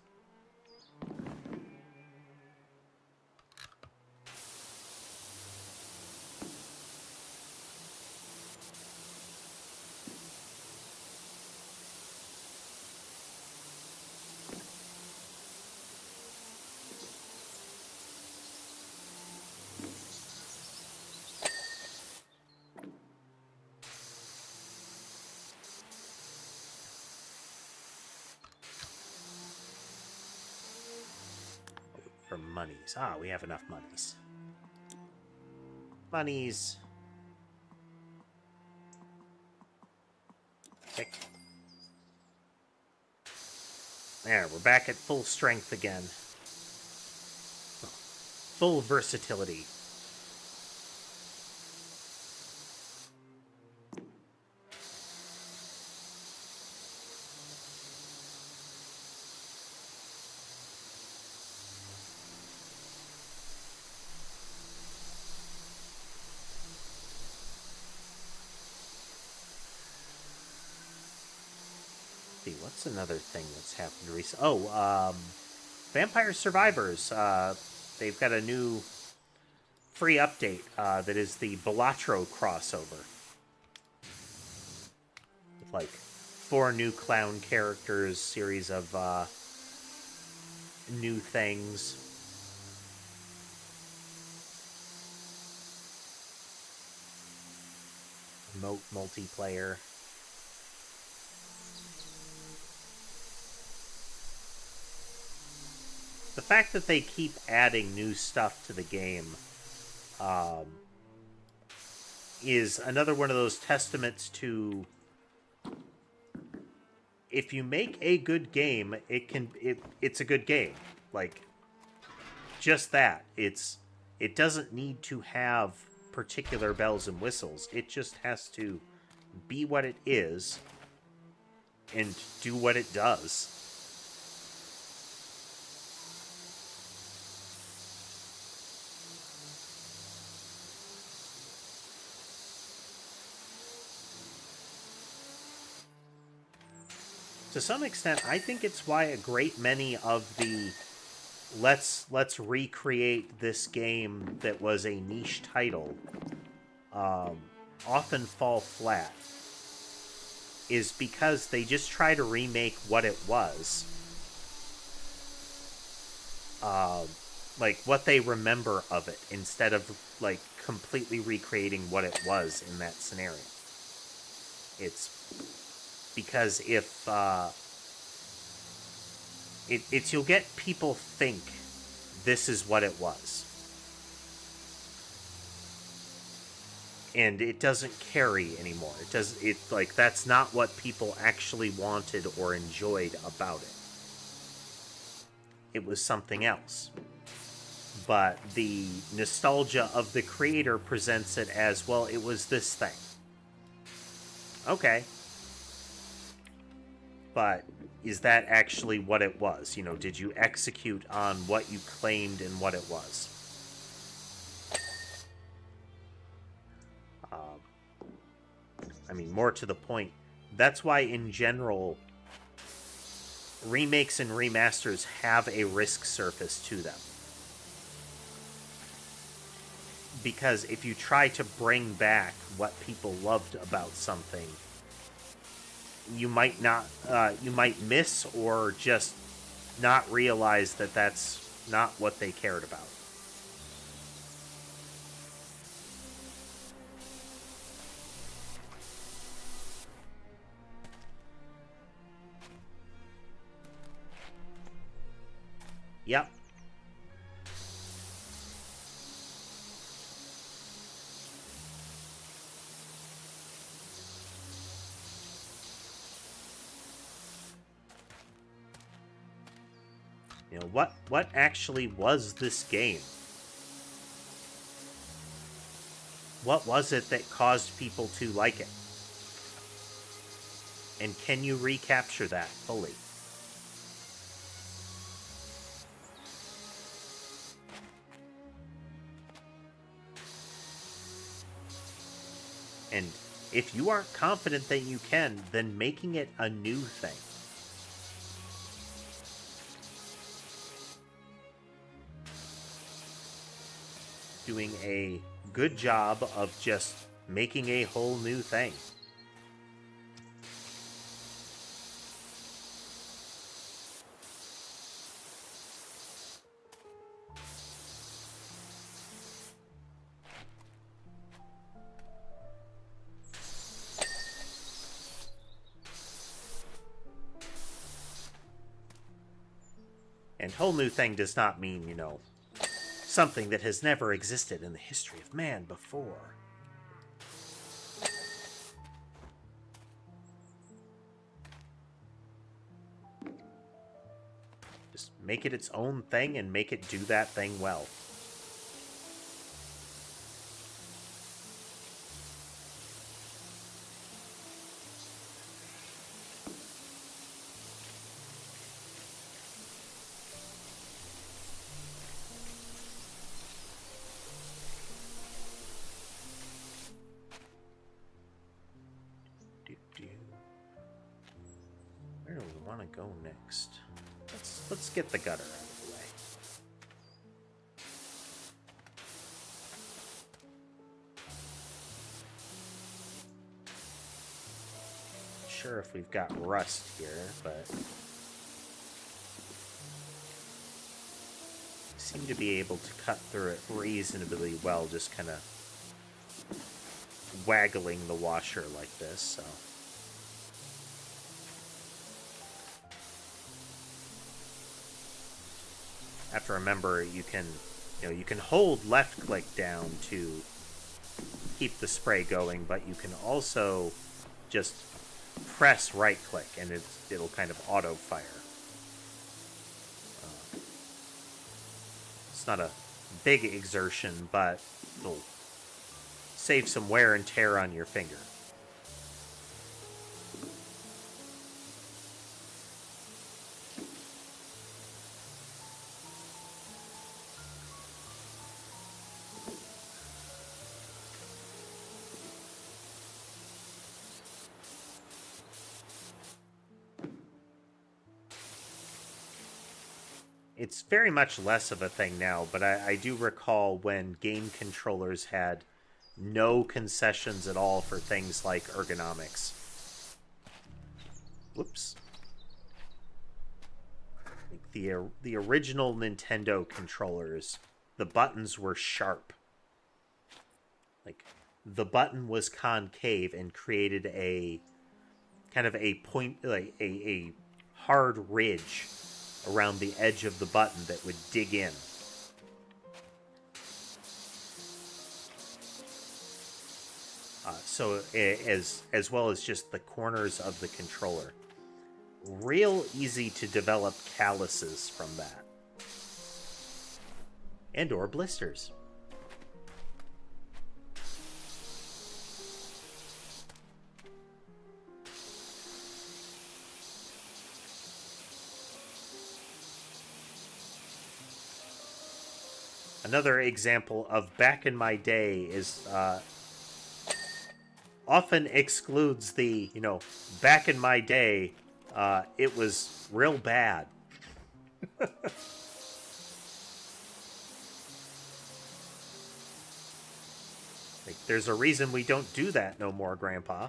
For monies. Ah, we have enough monies. Monies. Pick. There, we're back at full strength again. Full versatility. What's another thing that's happened recently? Oh, Vampire Survivors. They've got a new free update that is the Balatro crossover. With like 4 new clown characters, series of new things. Remote multiplayer. The fact that they keep adding new stuff to the game is another one of those testaments to, if you make a good game, it's a good game. Like, just that. It doesn't need to have particular bells and whistles. It just has to be what it is and do what it does. To some extent, I think it's why a great many of the let's recreate this game that was a niche title often fall flat, is because they just try to remake what it was, like what they remember of it, instead of like completely recreating what it was in that scenario. It's because if it's you'll get people think this is what it was, and it doesn't carry anymore. It like that's not what people actually wanted or enjoyed about it. It was something else. But the nostalgia of the creator presents it as, well, it was this thing. Okay. But is that actually what it was? You know, did you execute on what you claimed and what it was? I mean, more to the point, that's why in general, remakes and remasters have a risk surface to them. Because if you try to bring back what people loved about something, you might not, you might miss or just not realize that that's not what they cared about. Yep. You know, what actually was this game? What was it that caused people to like it? And can you recapture that fully? And if you aren't confident that you can, then making it a new thing. Doing a good job of just making a whole new thing. And whole new thing does not mean, you know, something that has never existed in the history of man before. Just make it its own thing and make it do that thing well. Where do we want to go next? Let's get the gutter out of the way. Not sure if we've got rust here, but seem to be able to cut through it reasonably well, just kind of waggling the washer like this, so. Have to remember you can hold left click down to keep the spray going, but you can also just press right click and it'll kind of auto fire. It's not a big exertion, but it'll save some wear and tear on your finger. It's very much less of a thing now, but I do recall when game controllers had no concessions at all for things like ergonomics. Whoops. Like the original Nintendo controllers, the buttons were sharp. Like, the button was concave and created a kind of a point, like a hard ridge around the edge of the button that would dig in. So as well as just the corners of the controller. Real easy to develop calluses from that. And or blisters. Another example of back in my day is often excludes the, back in my day, it was real bad. Like, there's a reason we don't do that no more, Grandpa.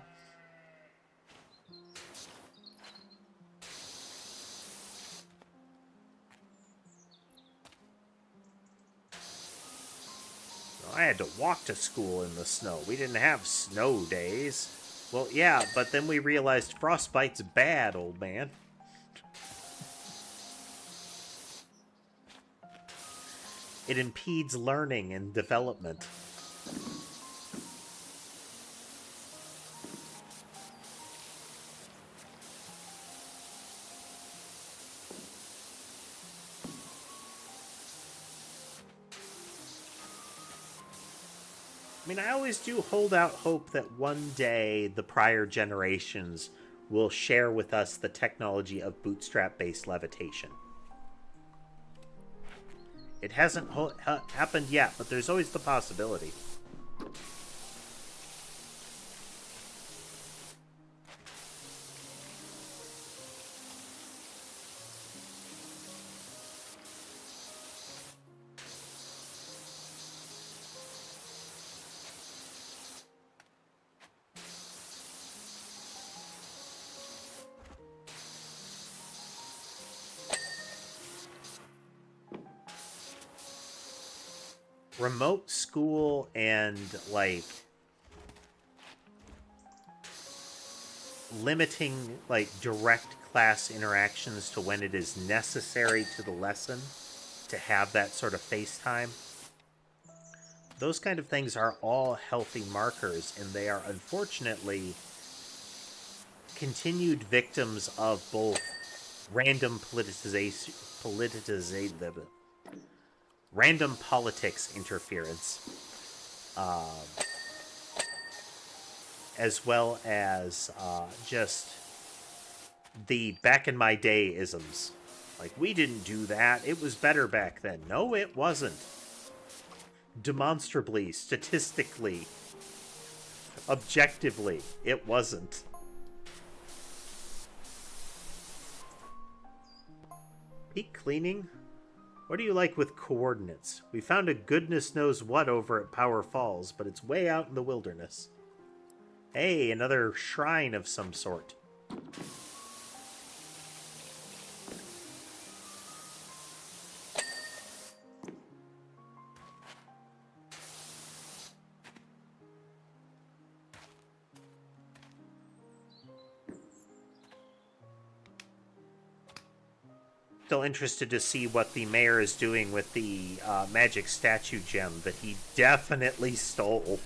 I had to walk to school in the snow. We didn't have snow days. Well, yeah, but then we realized frostbite's bad, old man. It impedes learning and development. I mean, I always do hold out hope that one day the prior generations will share with us the technology of bootstrap-based levitation. It hasn't happened yet, but there's always the possibility. Remote school and, like, limiting, like, direct class interactions to when it is necessary to the lesson to have that sort of FaceTime. Those kind of things are all healthy markers, and they are unfortunately continued victims of both random random politics interference, as well as just the back in my day isms. Like, we didn't do that. It was better back then. No, it wasn't. Demonstrably, statistically, objectively, it wasn't. Peak cleaning? What do you like with coordinates? We found a goodness knows what over at Power Falls, but it's way out in the wilderness. Hey, another shrine of some sort. Still interested to see what the mayor is doing with the magic statue gem that he definitely stole.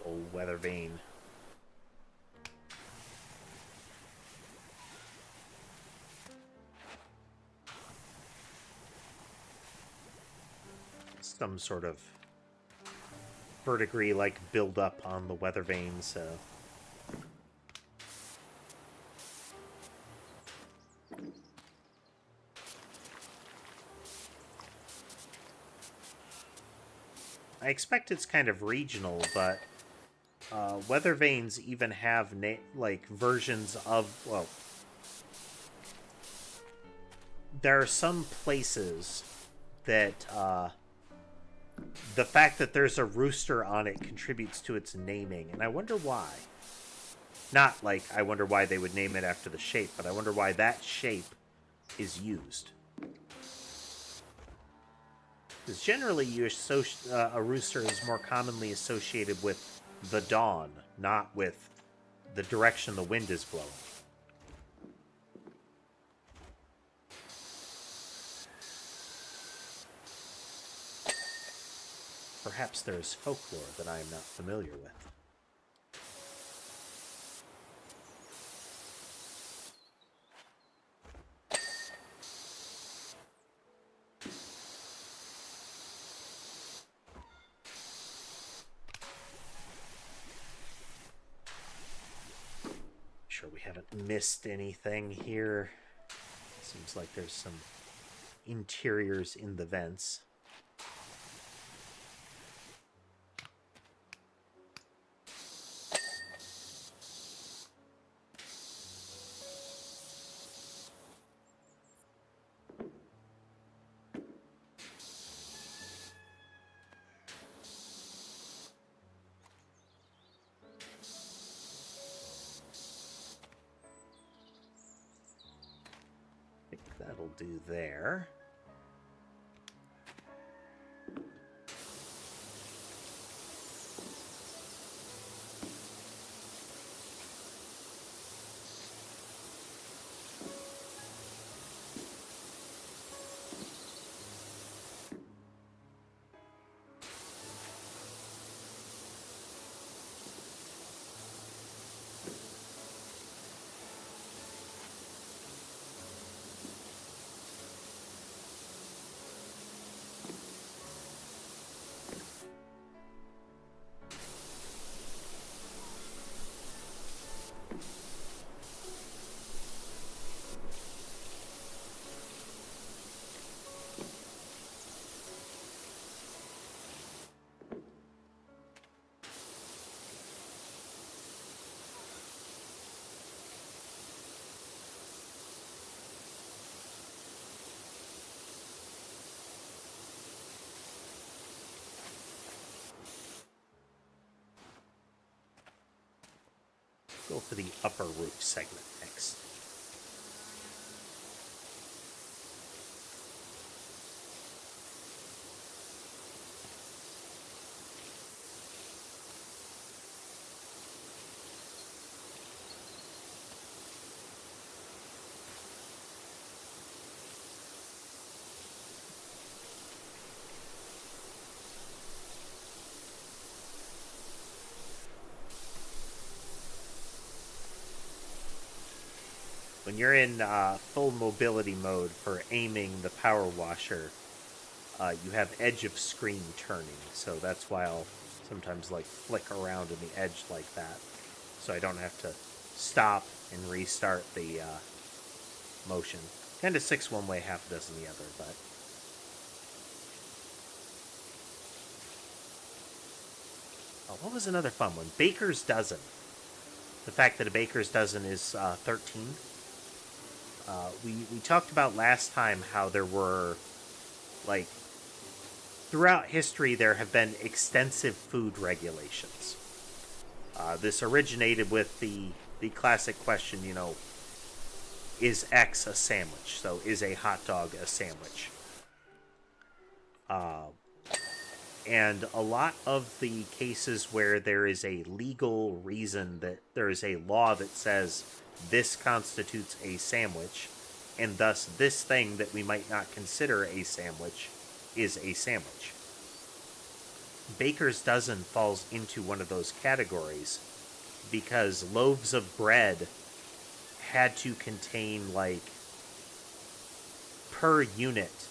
Old weather vane. Some sort of verdigris like build up on the weather vane, so I expect it's kind of regional, but weather vanes even have like versions of, well, there are some places that the fact that there's a rooster on it contributes to its naming, and I wonder why. Not like I wonder why they would name it after the shape, but I wonder why that shape is used. Because generally, a rooster is more commonly associated with the dawn not with the direction the wind is blowing. Perhaps there is folklore that I am not familiar with. Sure we haven't missed anything here. Seems like there's some interiors in the vents. That'll do there. Go for the upper roof segment next. When you're in full mobility mode for aiming the power washer, you have edge of screen turning, so that's why I'll sometimes like flick around in the edge like that, so I don't have to stop and restart the motion. 10 to 6 one way, half a dozen the other, but what was another fun one? Baker's Dozen. The fact that a baker's dozen is 13. We talked about last time how there were, like, throughout history there have been extensive food regulations. This originated with the classic question, you know, is X a sandwich? So is a hot dog a sandwich? And a lot of the cases where there is a legal reason, that there is a law that says this constitutes a sandwich, and thus this thing that we might not consider a sandwich is a sandwich. Baker's Dozen falls into one of those categories because loaves of bread had to contain, like, per unit,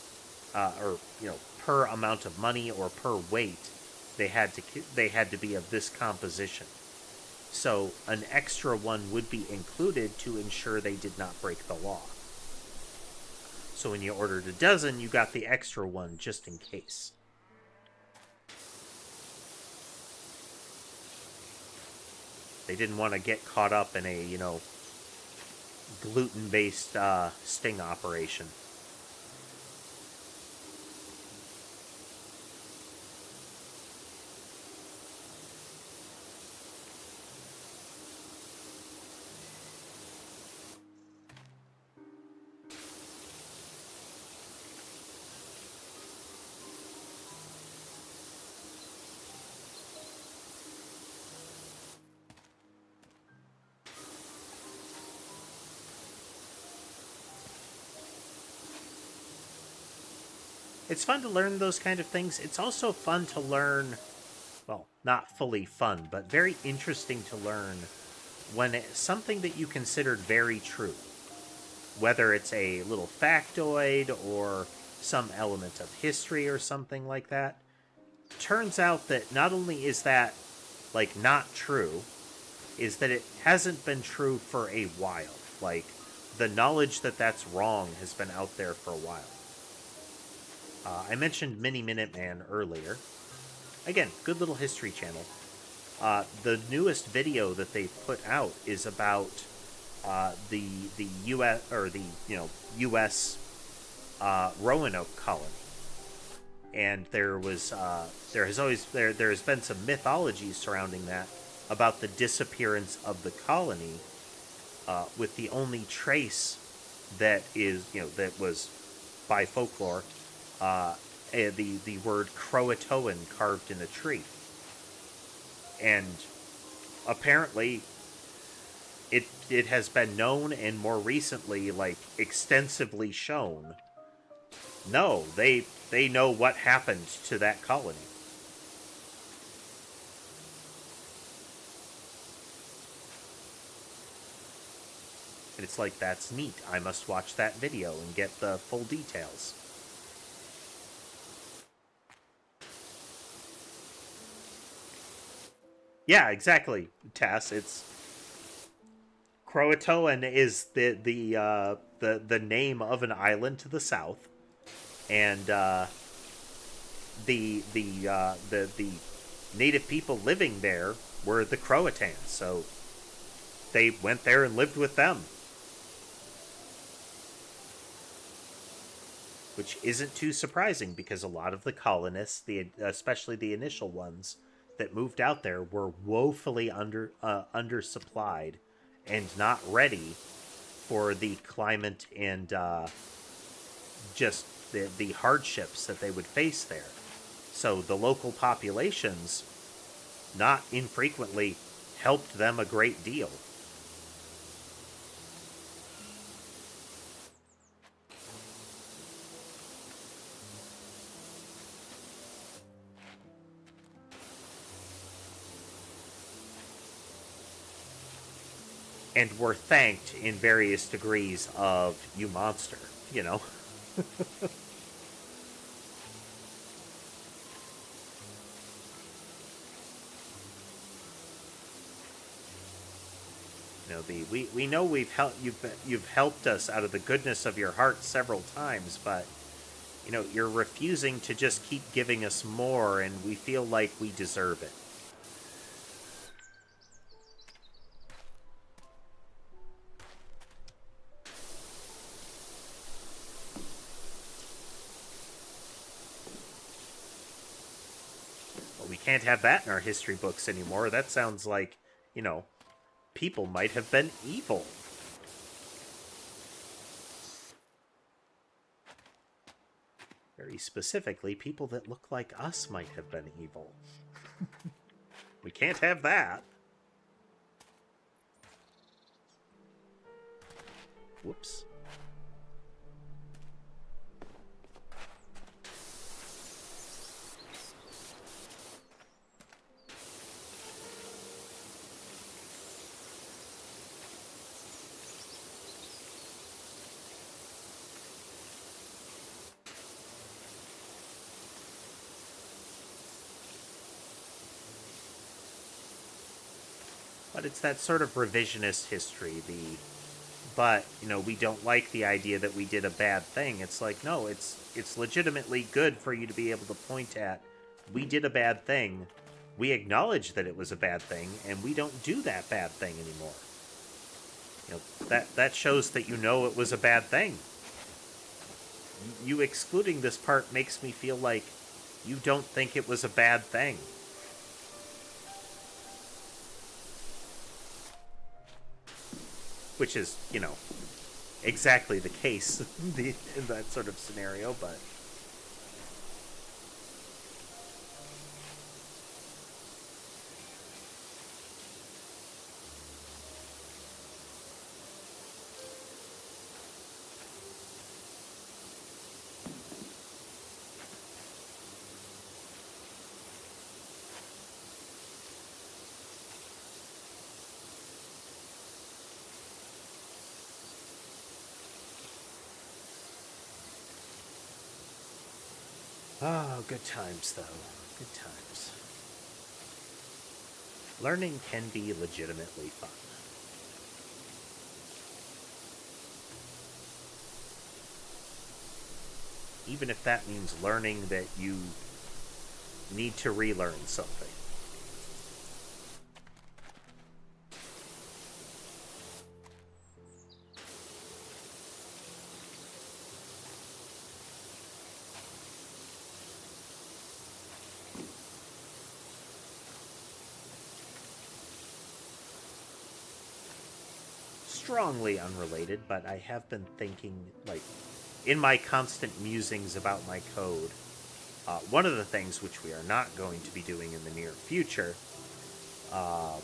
or, you know, per amount of money or per weight, they had to be of this composition. So an extra one would be included to ensure they did not break the law. So when you ordered a dozen, you got the extra one just in case. They didn't want to get caught up in a, you know, gluten-based sting operation. It's fun to learn those kind of things. It's also fun to learn, well, not fully fun, but very interesting to learn when it's something that you considered very true, whether it's a little factoid or some element of history or something like that. Turns out that not only is that, like, not true, is that it hasn't been true for a while. Like, the knowledge that that's wrong has been out there for a while. I mentioned Mini Minuteman earlier. Again, good little history channel. The newest video that they put out is about the U.S. or the U.S. Roanoke colony, and there has been some mythology surrounding that about the disappearance of the colony, with the only trace that was by folklore, the word Croatoan carved in a tree. And apparently it has been known, and more recently, like, extensively shown, no, they know what happened to that colony. And it's like, that's neat. I must watch that video and get the full details. Yeah, exactly, Tass. It's Croatoan is the name of an island to the south, and the native people living there were the Croatans. So they went there and lived with them, which isn't too surprising because a lot of the colonists, especially the initial ones that moved out there, were woefully undersupplied and not ready for the climate and just the hardships that they would face there. So the local populations, not infrequently, helped them a great deal. And were thanked in various degrees of "you monster," you know. We know you've helped us out of the goodness of your heart several times, but you're refusing to just keep giving us more, and we feel like we deserve it. Well, we can't have that in our history books anymore. That sounds like, people might have been evil. Very specifically, people that look like us might have been evil. We can't have that. Whoops. But it's that sort of revisionist history, but we don't like the idea that we did a bad thing. It's like, no, it's legitimately good for you to be able to point at, we did a bad thing, we acknowledge that it was a bad thing, and we don't do that bad thing anymore. That shows that it was a bad thing. You excluding this part makes me feel like you don't think it was a bad thing. Which is, exactly the case in that sort of scenario, but... Oh, good times, though. Good times. Learning can be legitimately fun. Even if that means learning that you need to relearn something. Strongly unrelated, but I have been thinking, like, in my constant musings about my code, one of the things which we are not going to be doing in the near future, I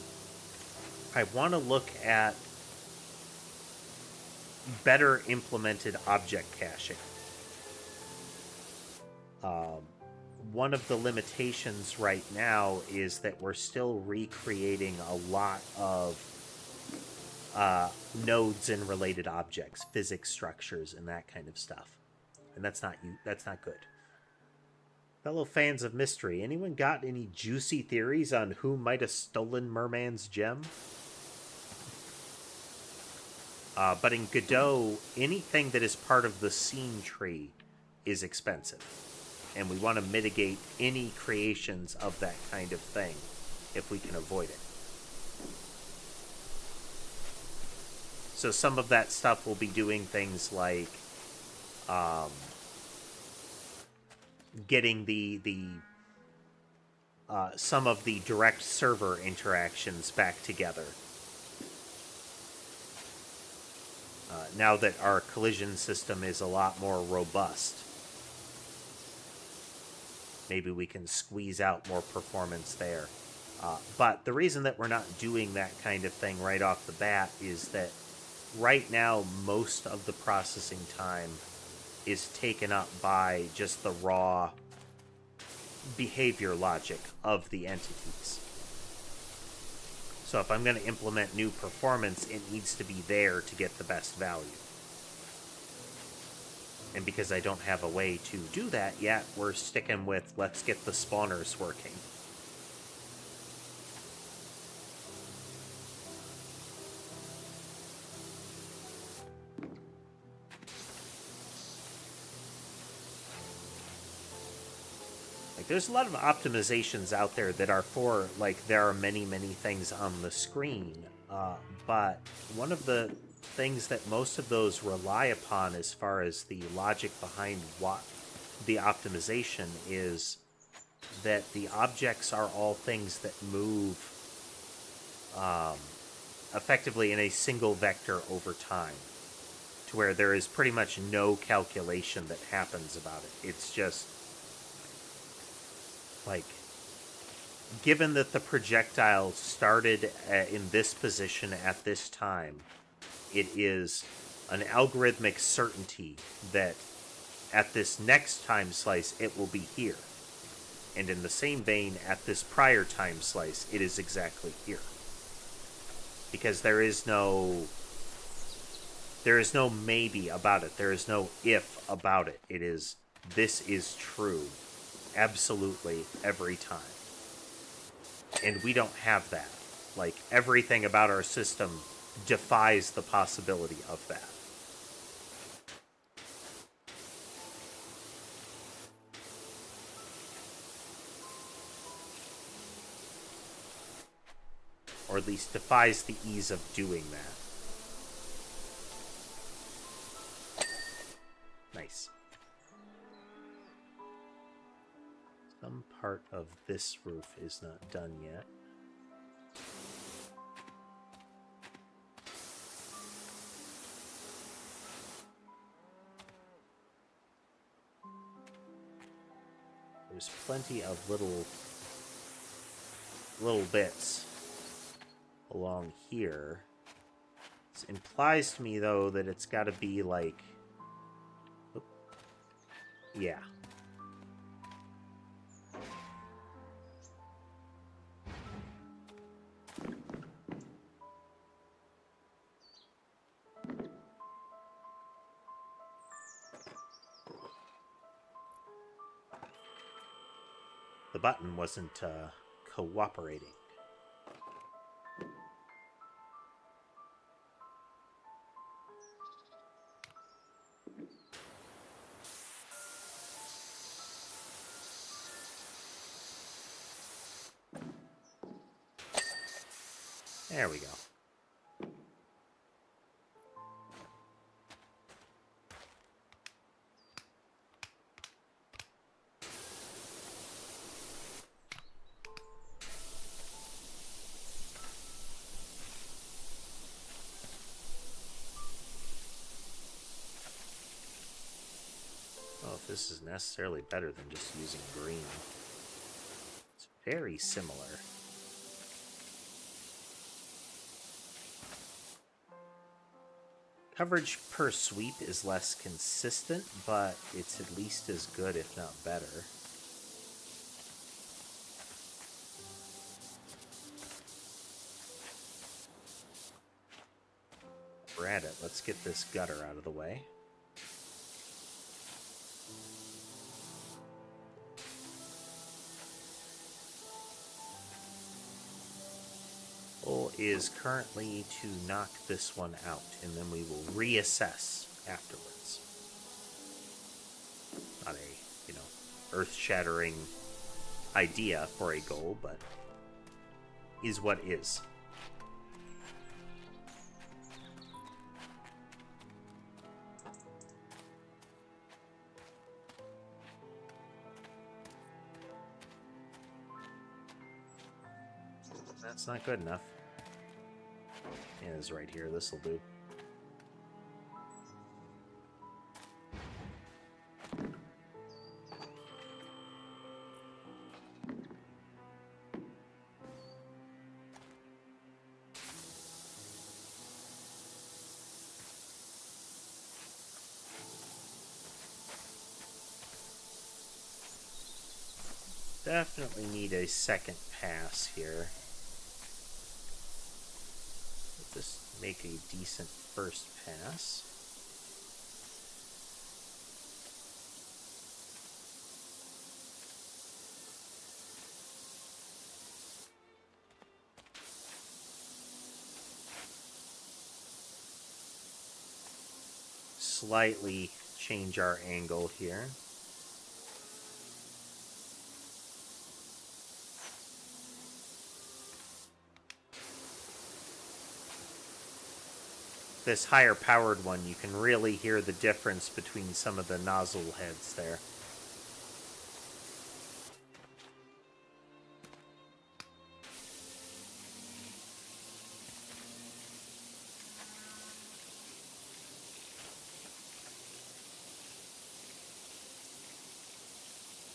want to look at better implemented object caching. One of the limitations right now is that we're still recreating a lot of nodes and related objects, physics structures, and that kind of stuff, and that's not good. Fellow fans of mystery, anyone got any juicy theories on who might have stolen Merman's gem? But in Godot, anything that is part of the scene tree is expensive, and we want to mitigate any creations of that kind of thing if we can avoid it. So some of that stuff will be doing things like getting some of the direct server interactions back together. Now that our collision system is a lot more robust, maybe we can squeeze out more performance there. But the reason that we're not doing that kind of thing right off the bat is that right now most of the processing time is taken up by just the raw behavior logic of the entities. So if I'm going to implement new performance, it needs to be there to get the best value. And because I don't have a way to do that yet, we're sticking with let's get the spawners working. There's a lot of optimizations out there that are for, like, there are many, many things on the screen. But one of the things that most of those rely upon as far as the logic behind what the optimization is that the objects are all things that move effectively in a single vector over time, to where there is pretty much no calculation that happens about it. It's just like, given that the projectile started in this position at this time, it is an algorithmic certainty that at this next time slice it will be here. And in the same vein, at this prior time slice, it is exactly here. Because there is no maybe about it. There is no if about it. It is, this is true absolutely every time. And we don't have that. Like, everything about our system defies the possibility of that. Or at least defies the ease of doing that. Nice. Some part of this roof is not done yet. There's plenty of little bits along here. This implies to me, though, that it's got to be like... yeah. button wasn't cooperating. There we go. Oh, if this is necessarily better than just using green. It's very similar. Coverage per sweep is less consistent, but it's at least as good, if not better. We're at it. Let's get this gutter out of the way. Goal is currently to knock this one out, and then we will reassess afterwards. Not a, earth-shattering idea for a goal, but is what is. That's not good enough. Yeah, it's right here. This'll do. Definitely need a second pass here. Just make a decent first pass. Slightly change our angle here. This higher powered one, you can really hear the difference between some of the nozzle heads there.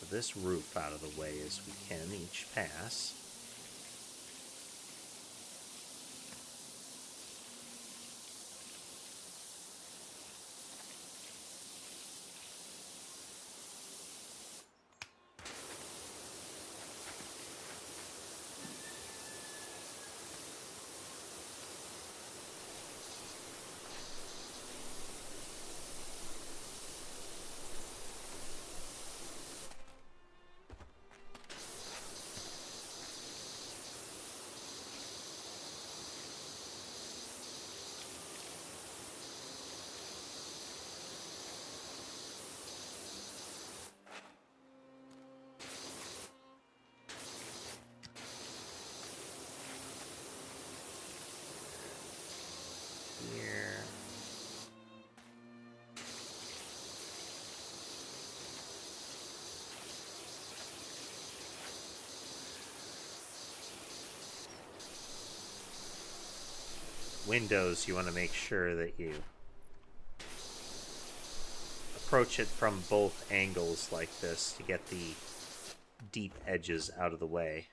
Put this roof out of the way as we can each pass. Windows, you want to make sure that you approach it from both angles like this to get the deep edges out of the way.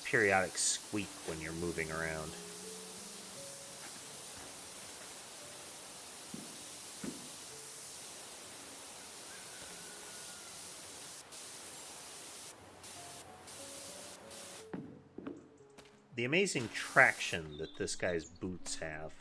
periodic squeak when you're moving around. The amazing traction that this guy's boots have.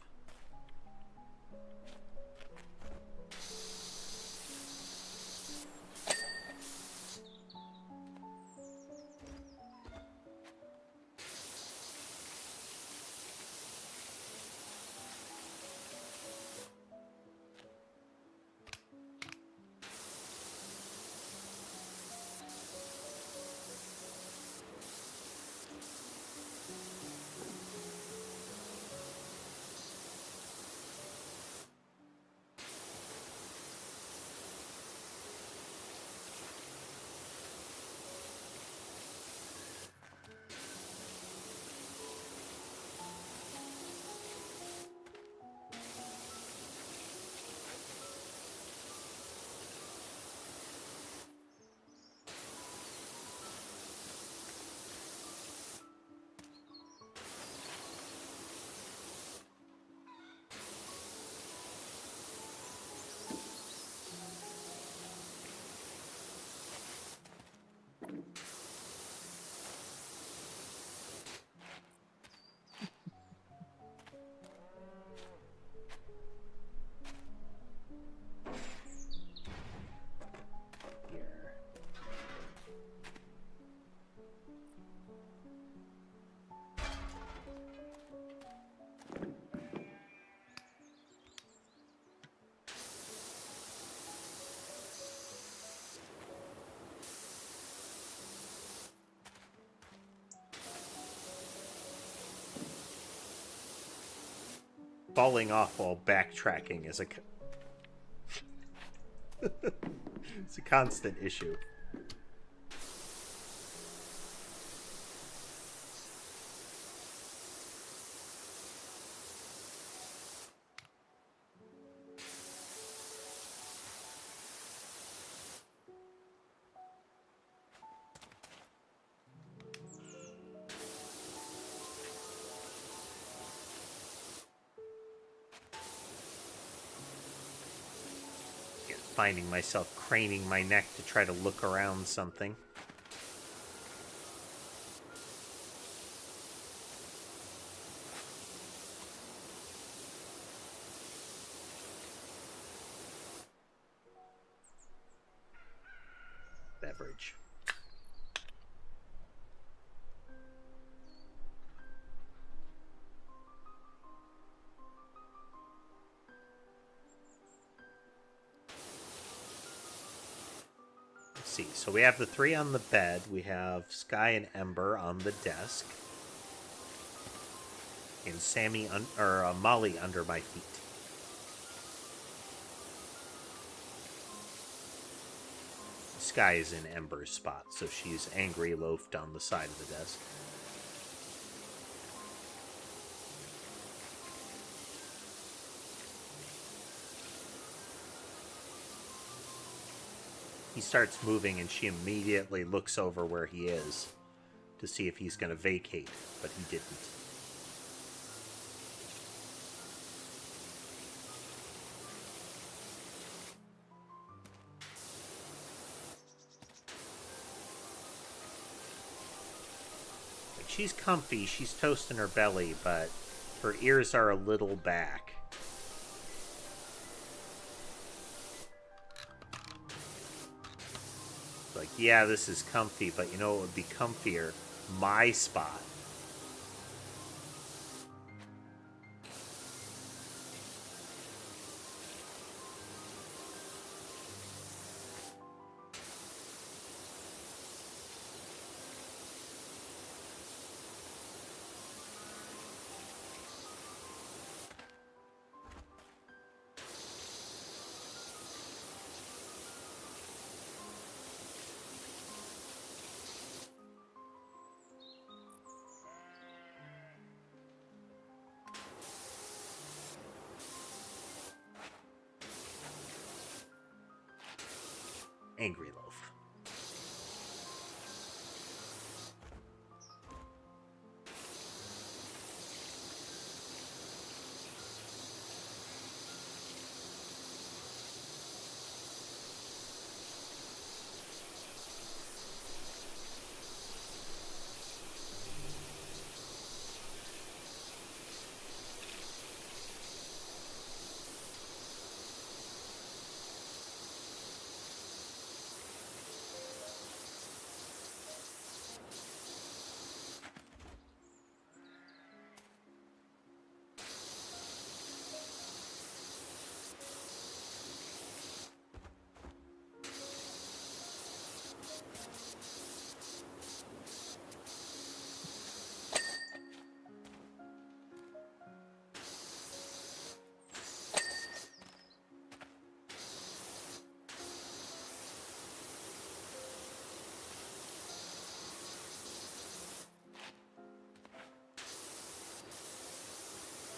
Falling off while backtracking is it's a constant issue. Finding myself craning my neck to try to look around something. Beverage. So we have the three on the bed. We have Sky and Ember on the desk. And Molly under my feet. Sky is in Ember's spot, so she's angry loafed on the side of the desk. He starts moving and she immediately looks over where he is to see if he's going to vacate, but he didn't. Like, she's comfy, she's toasting her belly, but her ears are a little back. Like, yeah, this is comfy, but you know what would be comfier? My spot. Angry Loaf.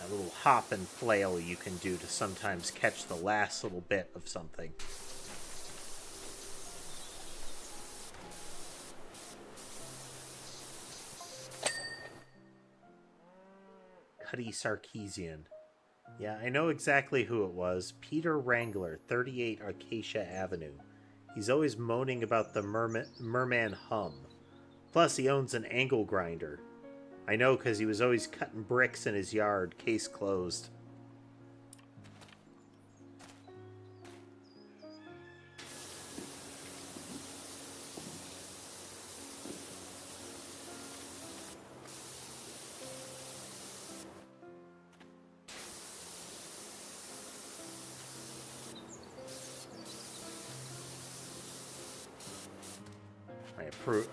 That little hop and flail you can do to sometimes catch the last little bit of something. Cuddy Sarkeesian. Yeah, I know exactly who it was. Peter Wrangler, 38 Acacia Avenue. He's always moaning about the merman hum. Plus, he owns an angle grinder. I know because he was always cutting bricks in his yard, case closed.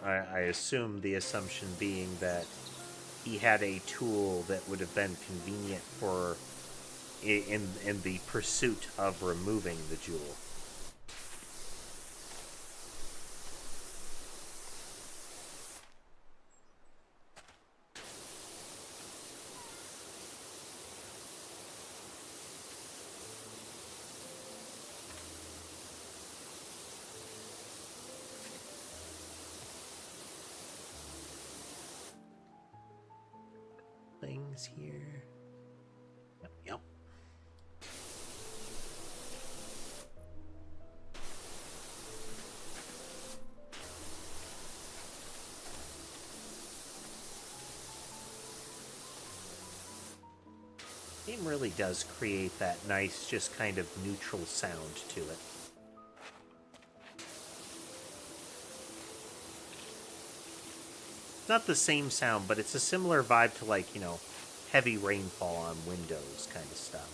I assume the assumption being that he had a tool that would have been convenient for in the pursuit of removing the jewel. Things here. Yep. Game really does create that nice, just kind of neutral sound to it. Not the same sound, but it's a similar vibe to, like, you know, heavy rainfall on windows kind of stuff.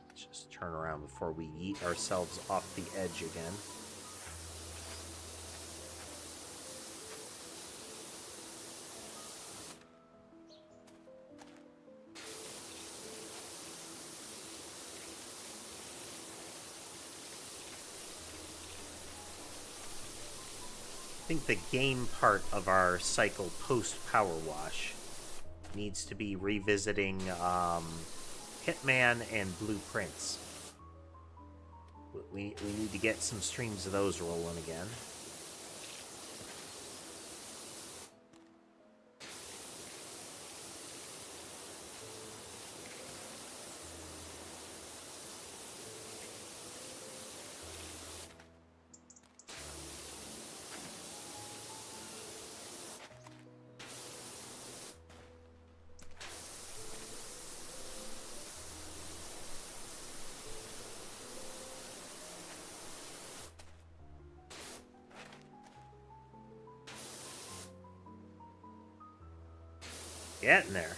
Let's just turn around before we yeet ourselves off the edge again. I think the game part of our cycle post-PowerWash needs to be revisiting Hitman and Blueprints. We need to get some streams of those rolling again. Getting there.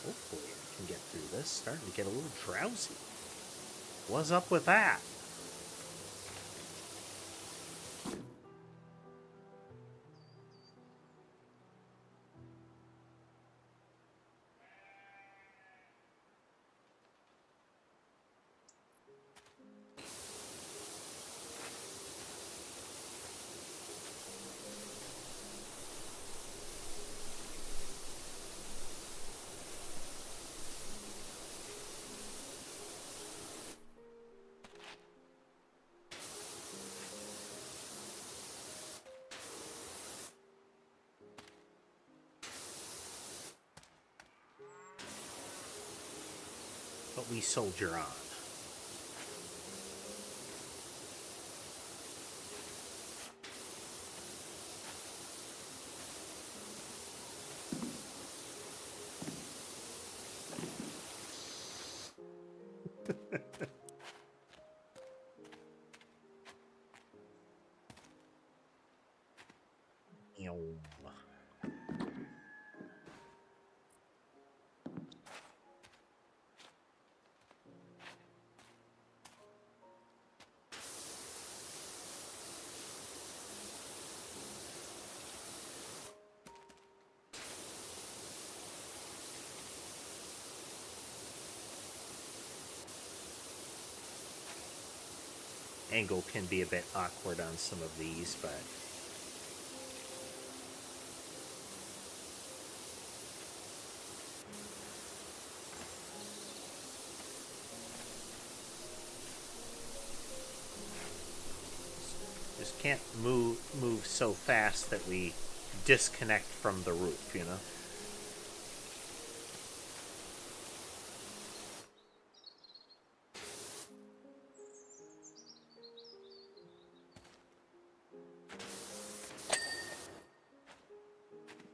Hopefully I can get through this. Starting to get a little drowsy. What's up with that? But we soldier on. Angle can be a bit awkward on some of these, but just can't move so fast that we disconnect from the roof, you know?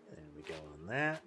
There we go on that.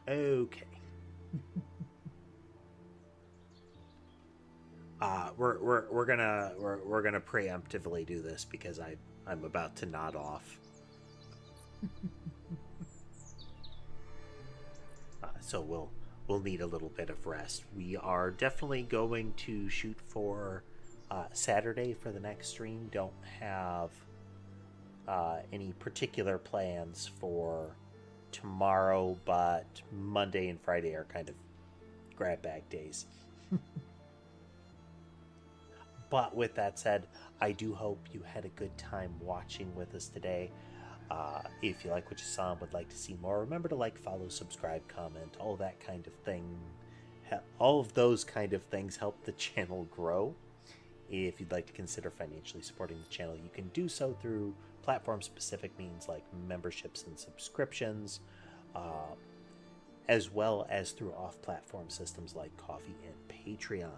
Okay. We're gonna preemptively do this because I'm about to nod off. So we'll need a little bit of rest. We are definitely going to shoot for Saturday for the next stream. Don't have any particular plans for tomorrow, but Monday and Friday are kind of grab bag days. But with that said, I do hope you had a good time watching with us today. If you like what you saw and would like to see more, remember to like, follow, subscribe, comment, all that kind of thing. All of those kind of things help the channel grow. If you'd like to consider financially supporting the channel, you can do so through platform-specific means like memberships and subscriptions, as well as through off-platform systems like Ko-fi and Patreon.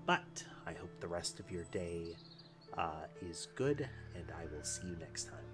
But I hope the rest of your day is good, and I will see you next time.